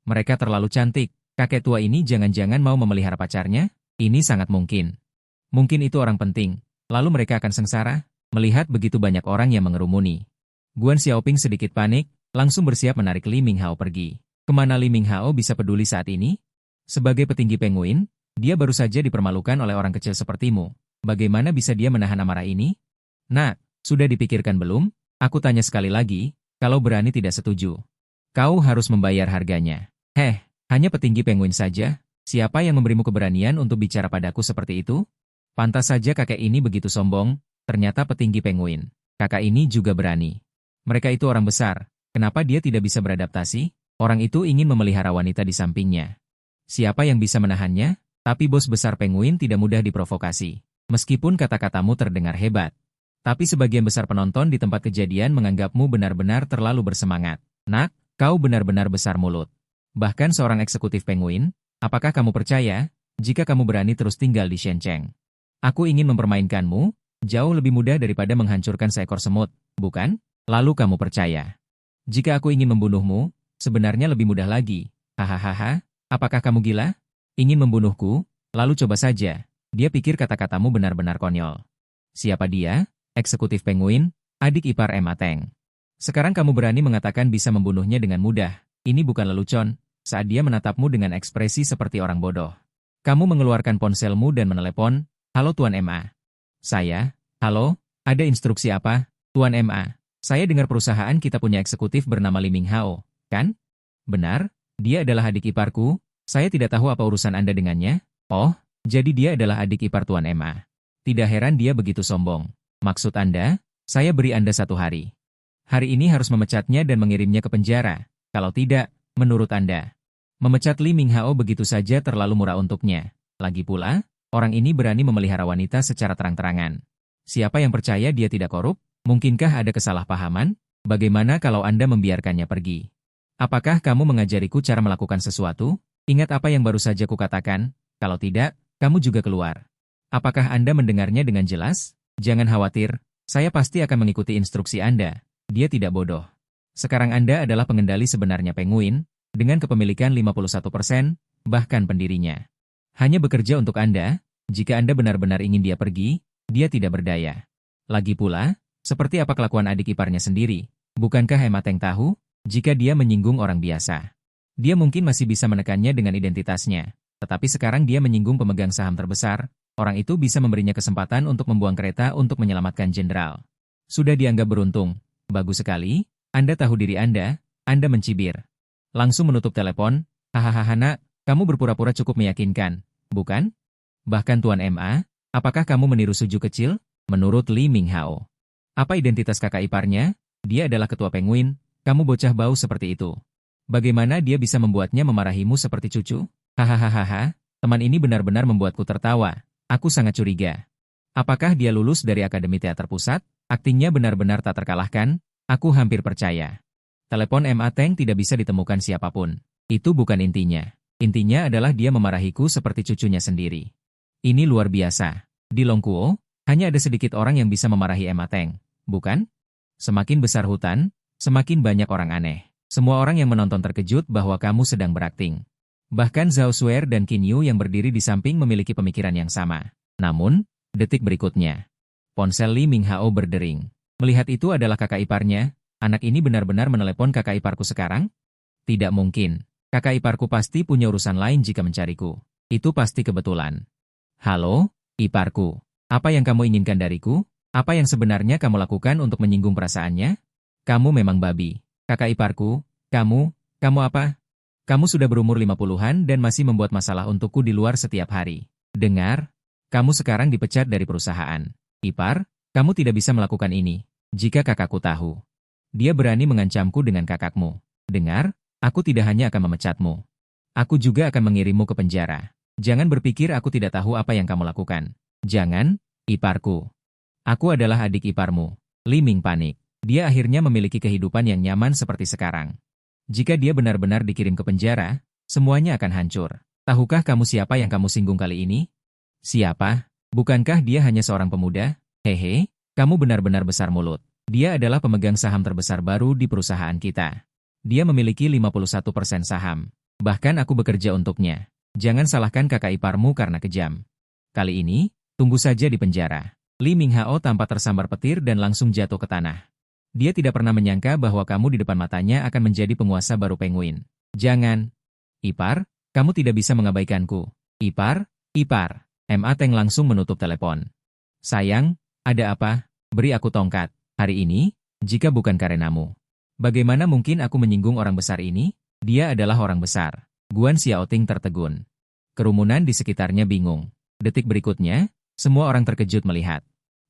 Mereka terlalu cantik, kakek tua ini jangan-jangan mau memelihara pacarnya? Ini sangat mungkin. Mungkin itu orang penting, lalu mereka akan sengsara, melihat begitu banyak orang yang mengerumuni. Guan Xiaoping sedikit panik, langsung bersiap menarik Li Minghao pergi. Kemana Li Minghao bisa peduli saat ini? Sebagai petinggi Penguin, dia baru saja dipermalukan oleh orang kecil sepertimu. Bagaimana bisa dia menahan amarah ini? Nak, sudah dipikirkan belum? Aku tanya sekali lagi, kalau berani tidak setuju. Kau harus membayar harganya. Hanya petinggi Penguin saja? Siapa yang memberimu keberanian untuk bicara padaku seperti itu? Pantas saja kakek ini begitu sombong, ternyata petinggi Penguin. Kakak ini juga berani. Mereka itu orang besar, kenapa dia tidak bisa beradaptasi? Orang itu ingin memelihara wanita di sampingnya. Siapa yang bisa menahannya? Tapi bos besar Penguin tidak mudah diprovokasi. Meskipun kata-katamu terdengar hebat. Tapi sebagian besar penonton di tempat kejadian menganggapmu benar-benar terlalu bersemangat. Nak, kau benar-benar besar mulut. Bahkan seorang eksekutif Penguin, apakah kamu percaya, jika kamu berani terus tinggal di Shenzhen? Aku ingin mempermainkanmu, jauh lebih mudah daripada menghancurkan seekor semut, bukan? Lalu kamu percaya. Jika aku ingin membunuhmu, sebenarnya lebih mudah lagi. Hahaha, apakah kamu gila? Ingin membunuhku? Lalu coba saja. Dia pikir kata-katamu benar-benar konyol. Siapa dia? Eksekutif Penguin, adik ipar Emma Teng. Sekarang kamu berani mengatakan bisa membunuhnya dengan mudah. Ini bukan lelucon, saat dia menatapmu dengan ekspresi seperti orang bodoh. Kamu mengeluarkan ponselmu dan menelepon, "Halo Tuan Emma." Saya, "Halo, ada instruksi apa?" "Tuan Emma, saya dengar perusahaan kita punya eksekutif bernama Li Minghao, kan?" "Benar, dia adalah adik iparku, saya tidak tahu apa urusan Anda dengannya." "Oh, jadi dia adalah adik ipar Tuan Emma." Tidak heran dia begitu sombong. "Maksud Anda, saya beri Anda 1 hari. Hari ini harus memecatnya dan mengirimnya ke penjara. Kalau tidak, menurut Anda, memecat Li Minghao begitu saja terlalu murah untuknya. Lagi pula, orang ini berani memelihara wanita secara terang-terangan. Siapa yang percaya dia tidak korup? Mungkinkah ada kesalahpahaman? Bagaimana kalau Anda membiarkannya pergi? Apakah kamu mengajariku cara melakukan sesuatu? Ingat apa yang baru saja kukatakan? Kalau tidak, kamu juga keluar. Apakah Anda mendengarnya dengan jelas? Jangan khawatir, saya pasti akan mengikuti instruksi Anda. Dia tidak bodoh. Sekarang Anda adalah pengendali sebenarnya Penguin, dengan kepemilikan 51%, bahkan pendirinya. Hanya bekerja untuk Anda, jika Anda benar-benar ingin dia pergi, dia tidak berdaya. Lagi pula, seperti apa kelakuan adik iparnya sendiri? Bukankah Emateng tahu? Jika dia menyinggung orang biasa, dia mungkin masih bisa menekannya dengan identitasnya. Tetapi sekarang dia menyinggung pemegang saham terbesar, orang itu bisa memberinya kesempatan untuk membuang kereta untuk menyelamatkan jenderal. Sudah dianggap beruntung. Bagus sekali, Anda tahu diri Anda mencibir. Langsung menutup telepon, hahaha nak, kamu berpura-pura cukup meyakinkan, bukan? Bahkan Tuan MA, apakah kamu meniru Suju kecil? Menurut Li Minghao. Apa identitas kakak iparnya? Dia adalah ketua Penguin. Kamu bocah bau seperti itu. Bagaimana dia bisa membuatnya memarahimu seperti cucu? Hahaha, teman ini benar-benar membuatku tertawa. Aku sangat curiga. Apakah dia lulus dari Akademi Teater Pusat? Aktingnya benar-benar tak terkalahkan. Aku hampir percaya. Telepon MA Teng tidak bisa ditemukan siapapun. Itu bukan intinya. Intinya adalah dia memarahiku seperti cucunya sendiri. Ini luar biasa. Di Longkuo, hanya ada sedikit orang yang bisa memarahi MA Teng, bukan? Semakin besar hutan, semakin banyak orang aneh. Semua orang yang menonton terkejut bahwa kamu sedang berakting. Bahkan Zhao Shuer dan Qin Yu yang berdiri di samping memiliki pemikiran yang sama. Namun, detik berikutnya, ponsel Li Minghao berdering. Melihat itu adalah kakak iparnya, anak ini benar-benar menelepon kakak iparku sekarang? Tidak mungkin. Kakak iparku pasti punya urusan lain jika mencariku. Itu pasti kebetulan. Halo, iparku. Apa yang kamu inginkan dariku? Apa yang sebenarnya kamu lakukan untuk menyinggung perasaannya? Kamu memang babi. Kakak iparku, kamu apa? Kamu sudah berumur 50-an dan masih membuat masalah untukku di luar setiap hari. Dengar, kamu sekarang dipecat dari perusahaan. Ipar, kamu tidak bisa melakukan ini. Jika kakakku tahu, dia berani mengancamku dengan kakakmu. Dengar, aku tidak hanya akan memecatmu. Aku juga akan mengirimmu ke penjara. Jangan berpikir aku tidak tahu apa yang kamu lakukan. Jangan, iparku. Aku adalah adik iparmu. Li Ming panik. Dia akhirnya memiliki kehidupan yang nyaman seperti sekarang. Jika dia benar-benar dikirim ke penjara, semuanya akan hancur. Tahukah kamu siapa yang kamu singgung kali ini? Siapa? Bukankah dia hanya seorang pemuda? Hehe, kamu benar-benar besar mulut. Dia adalah pemegang saham terbesar baru di perusahaan kita. Dia memiliki 51% saham. Bahkan aku bekerja untuknya. Jangan salahkan kakak iparmu karena kejam. Kali ini, tunggu saja di penjara. Li Minghao tampak tersambar petir dan langsung jatuh ke tanah. Dia tidak pernah menyangka bahwa kamu di depan matanya akan menjadi penguasa baru Penguin. Jangan. Ipar, kamu tidak bisa mengabaikanku. Ipar. MA Teng langsung menutup telepon. Sayang, ada apa? Beri aku tongkat. Hari ini, jika bukan karenamu. Bagaimana mungkin aku menyinggung orang besar ini? Dia adalah orang besar. Guan Xiaoting tertegun. Kerumunan di sekitarnya bingung. Detik berikutnya, semua orang terkejut melihat.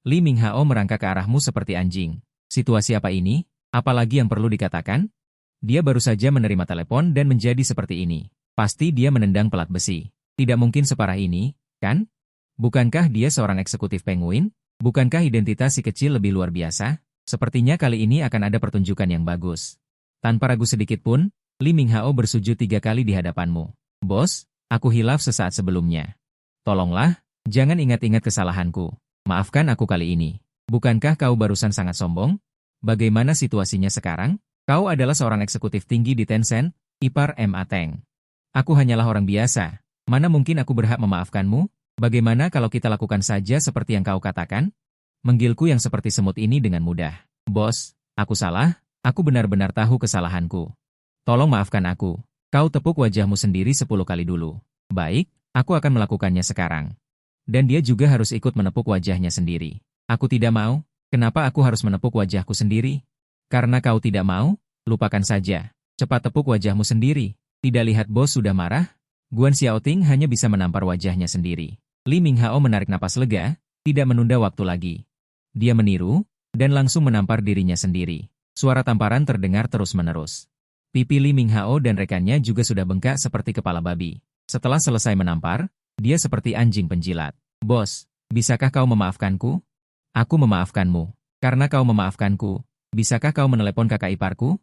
Li Minghao merangkak ke arahmu seperti anjing. Situasi apa ini? Apalagi yang perlu dikatakan? Dia baru saja menerima telepon dan menjadi seperti ini. Pasti dia menendang pelat besi. Tidak mungkin separah ini, kan? Bukankah dia seorang eksekutif Penguin? Bukankah identitas si kecil lebih luar biasa? Sepertinya kali ini akan ada pertunjukan yang bagus. Tanpa ragu sedikit pun, Li Minghao bersujud 3 kali di hadapanmu. Bos, aku hilaf sesaat sebelumnya. Tolonglah, jangan ingat-ingat kesalahanku. Maafkan aku kali ini. Bukankah kau barusan sangat sombong? Bagaimana situasinya sekarang? Kau adalah seorang eksekutif tinggi di Tencent, ipar MA Teng. Aku hanyalah orang biasa. Mana mungkin aku berhak memaafkanmu? Bagaimana kalau kita lakukan saja seperti yang kau katakan? Menggilku yang seperti semut ini dengan mudah. Bos, aku salah. Aku benar-benar tahu kesalahanku. Tolong maafkan aku. Kau tepuk wajahmu sendiri 10 kali dulu. Baik, aku akan melakukannya sekarang. Dan dia juga harus ikut menepuk wajahnya sendiri. Aku tidak mau. Kenapa aku harus menepuk wajahku sendiri? Karena kau tidak mau? Lupakan saja. Cepat tepuk wajahmu sendiri. Tidak lihat bos sudah marah? Guan Xiaoting hanya bisa menampar wajahnya sendiri. Li Minghao menarik napas lega, tidak menunda waktu lagi. Dia meniru, dan langsung menampar dirinya sendiri. Suara tamparan terdengar terus-menerus. Pipi Li Minghao dan rekannya juga sudah bengkak seperti kepala babi. Setelah selesai menampar, dia seperti anjing penjilat. Bos, bisakah kau memaafkanku? Aku memaafkanmu. Karena kau memaafkanku, bisakah kau menelepon kakak iparku?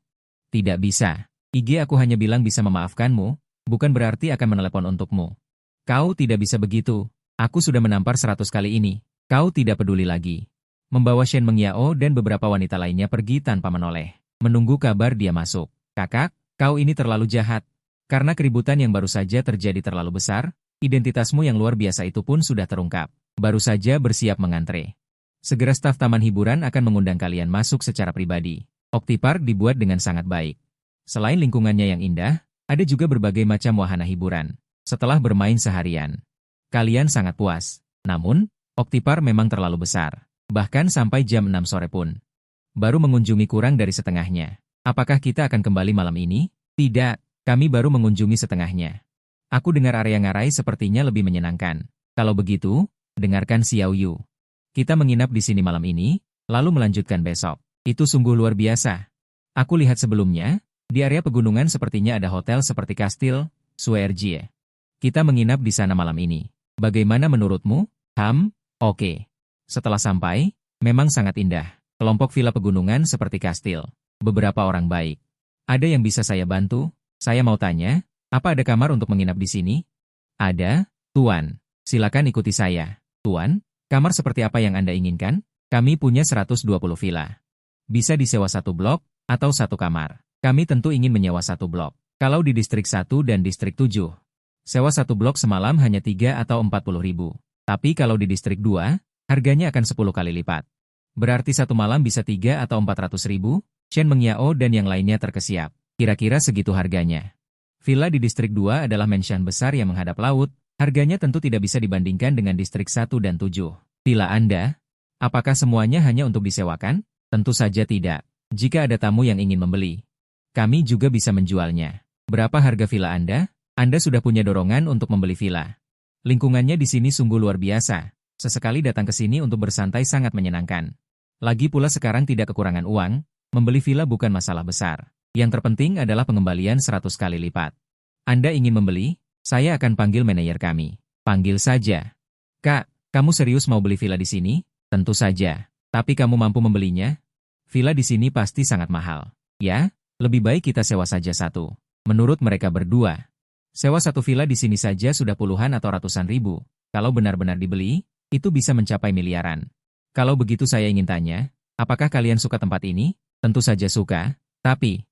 Tidak bisa. IG aku hanya bilang bisa memaafkanmu, bukan berarti akan menelepon untukmu. Kau tidak bisa begitu. Aku sudah menampar 100 kali ini. Kau tidak peduli lagi. Membawa Shen Mengyao dan beberapa wanita lainnya pergi tanpa menoleh. Menunggu kabar dia masuk. Kakak, kau ini terlalu jahat. Karena keributan yang baru saja terjadi terlalu besar, identitasmu yang luar biasa itu pun sudah terungkap. Baru saja bersiap mengantre. Segera staf taman hiburan akan mengundang kalian masuk secara pribadi. Optipark dibuat dengan sangat baik. Selain lingkungannya yang indah, ada juga berbagai macam wahana hiburan. Setelah bermain seharian, kalian sangat puas. Namun, Optipark memang terlalu besar. Bahkan sampai jam 6 sore pun. Baru mengunjungi kurang dari setengahnya. Apakah kita akan kembali malam ini? Tidak, kami baru mengunjungi setengahnya. Aku dengar area ngarai sepertinya lebih menyenangkan. Kalau begitu, dengarkan Xiao Yu. Kita menginap di sini malam ini, lalu melanjutkan besok. Itu sungguh luar biasa. Aku lihat sebelumnya, di area pegunungan sepertinya ada hotel seperti Kastil Suerjie. Kita menginap di sana malam ini. Bagaimana menurutmu? Oke. Setelah sampai, memang sangat indah. Kelompok villa pegunungan seperti kastil. Beberapa orang baik. Ada yang bisa saya bantu? Saya mau tanya, apa ada kamar untuk menginap di sini? Ada, Tuan. Silakan ikuti saya. Tuan, kamar seperti apa yang Anda inginkan? Kami punya 120 villa. Bisa disewa satu blok, atau satu kamar. Kami tentu ingin menyewa satu blok. Kalau di distrik 1 dan distrik 7, sewa satu blok semalam hanya 3 atau 40 ribu. Tapi kalau di distrik 2, harganya akan 10 kali lipat. Berarti satu malam bisa 3 atau 400 ribu? Shen Mengyao dan yang lainnya terkesiap. Kira-kira segitu harganya. Villa di distrik 2 adalah mansion besar yang menghadap laut. Harganya tentu tidak bisa dibandingkan dengan distrik 1 dan 7. Villa Anda? Apakah semuanya hanya untuk disewakan? Tentu saja tidak. Jika ada tamu yang ingin membeli, kami juga bisa menjualnya. Berapa harga villa Anda? Anda sudah punya dorongan untuk membeli villa. Lingkungannya di sini sungguh luar biasa. Sesekali datang ke sini untuk bersantai sangat menyenangkan. Lagi pula sekarang tidak kekurangan uang, membeli villa bukan masalah besar. Yang terpenting adalah pengembalian 100 kali lipat. Anda ingin membeli? Saya akan panggil manajer kami. Panggil saja. Kak, kamu serius mau beli villa di sini? Tentu saja. Tapi kamu mampu membelinya? Villa di sini pasti sangat mahal. Ya, lebih baik kita sewa saja satu. Menurut mereka berdua, sewa satu villa di sini saja sudah puluhan atau ratusan ribu. Kalau benar-benar dibeli, itu bisa mencapai miliaran. Kalau begitu saya ingin tanya, apakah kalian suka tempat ini? Tentu saja suka, tapi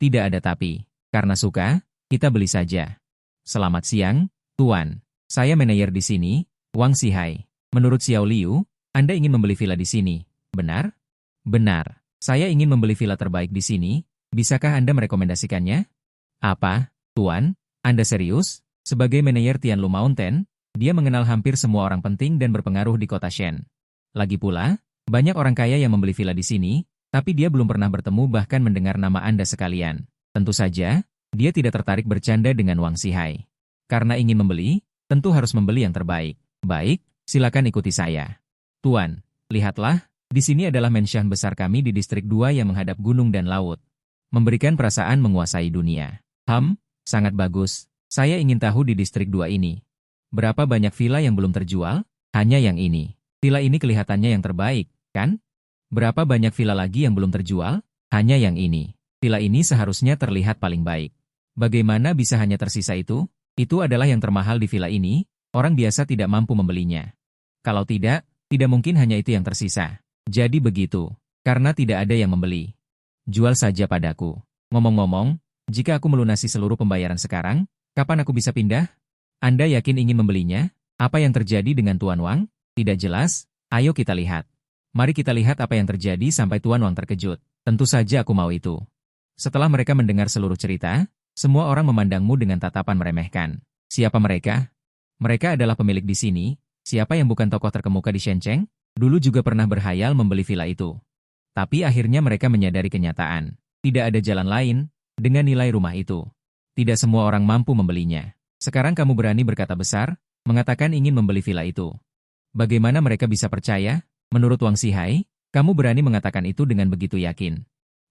tidak ada tapi. Karena suka, kita beli saja. Selamat siang, Tuan. Saya manajer di sini, Wang Xihai. Menurut Xiao Liu, Anda ingin membeli villa di sini, benar? Benar. Saya ingin membeli villa terbaik di sini. Bisakah Anda merekomendasikannya? Apa, Tuan? Anda serius? Sebagai manajer Tianlu Mountain, dia mengenal hampir semua orang penting dan berpengaruh di kota Shen. Lagi pula, banyak orang kaya yang membeli villa di sini, tapi dia belum pernah bertemu bahkan mendengar nama Anda sekalian. Tentu saja, dia tidak tertarik bercanda dengan Wang Xihai. Karena ingin membeli, tentu harus membeli yang terbaik. Baik, silakan ikuti saya. Tuan, lihatlah, di sini adalah mansion besar kami di distrik 2 yang menghadap gunung dan laut. Memberikan perasaan menguasai dunia. Sangat bagus. Saya ingin tahu di distrik 2 ini. Berapa banyak villa yang belum terjual? Hanya yang ini. Villa ini kelihatannya yang terbaik, kan? Berapa banyak villa lagi yang belum terjual? Hanya yang ini. Villa ini seharusnya terlihat paling baik. Bagaimana bisa hanya tersisa itu? Itu adalah yang termahal di villa ini, orang biasa tidak mampu membelinya. Kalau tidak mungkin hanya itu yang tersisa. Jadi begitu, karena tidak ada yang membeli. Jual saja padaku. Ngomong-ngomong, jika aku melunasi seluruh pembayaran sekarang, kapan aku bisa pindah? Anda yakin ingin membelinya? Apa yang terjadi dengan Tuan Wang? Tidak jelas, ayo kita lihat. Mari kita lihat apa yang terjadi sampai Tuan Wang terkejut. Tentu saja aku mau itu. Setelah mereka mendengar seluruh cerita, semua orang memandangmu dengan tatapan meremehkan. Siapa mereka? Mereka adalah pemilik di sini. Siapa yang bukan tokoh terkemuka di Shenzhen? Dulu juga pernah berhayal membeli villa itu. Tapi akhirnya mereka menyadari kenyataan. Tidak ada jalan lain dengan nilai rumah itu. Tidak semua orang mampu membelinya. Sekarang kamu berani berkata besar, mengatakan ingin membeli villa itu. Bagaimana mereka bisa percaya? Menurut Wang Xihai, kamu berani mengatakan itu dengan begitu yakin.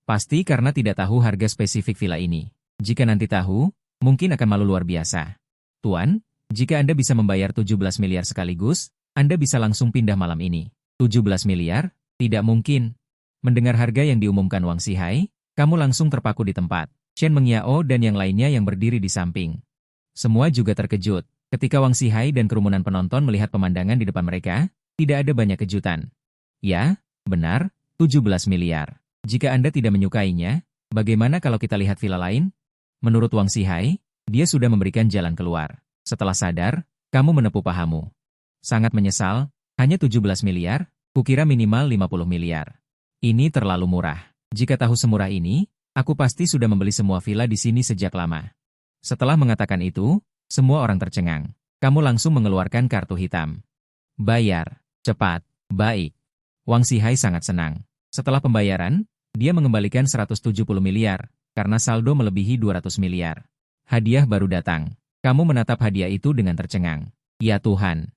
Pasti karena tidak tahu harga spesifik villa ini. Jika nanti tahu, mungkin akan malu luar biasa. Tuan, jika Anda bisa membayar 17 miliar sekaligus, Anda bisa langsung pindah malam ini. 17 miliar? Tidak mungkin. Mendengar harga yang diumumkan Wang Xihai, kamu langsung terpaku di tempat. Chen Mengyao dan yang lainnya yang berdiri di samping. Semua juga terkejut. Ketika Wang Xihai dan kerumunan penonton melihat pemandangan di depan mereka, tidak ada banyak kejutan. Ya, benar, 17 miliar. Jika Anda tidak menyukainya, bagaimana kalau kita lihat villa lain? Menurut Wang Xihai, dia sudah memberikan jalan keluar. Setelah sadar, kamu menepuk pahamu. Sangat menyesal, hanya 17 miliar, kukira minimal 50 miliar. Ini terlalu murah. Jika tahu semurah ini, aku pasti sudah membeli semua villa di sini sejak lama. Setelah mengatakan itu, semua orang tercengang. Kamu langsung mengeluarkan kartu hitam. Bayar, cepat, baik. Wang Xihai sangat senang. Setelah pembayaran, dia mengembalikan 170 miliar, karena saldo melebihi 200 miliar. Hadiah baru datang. Kamu menatap hadiah itu dengan tercengang. Ya Tuhan,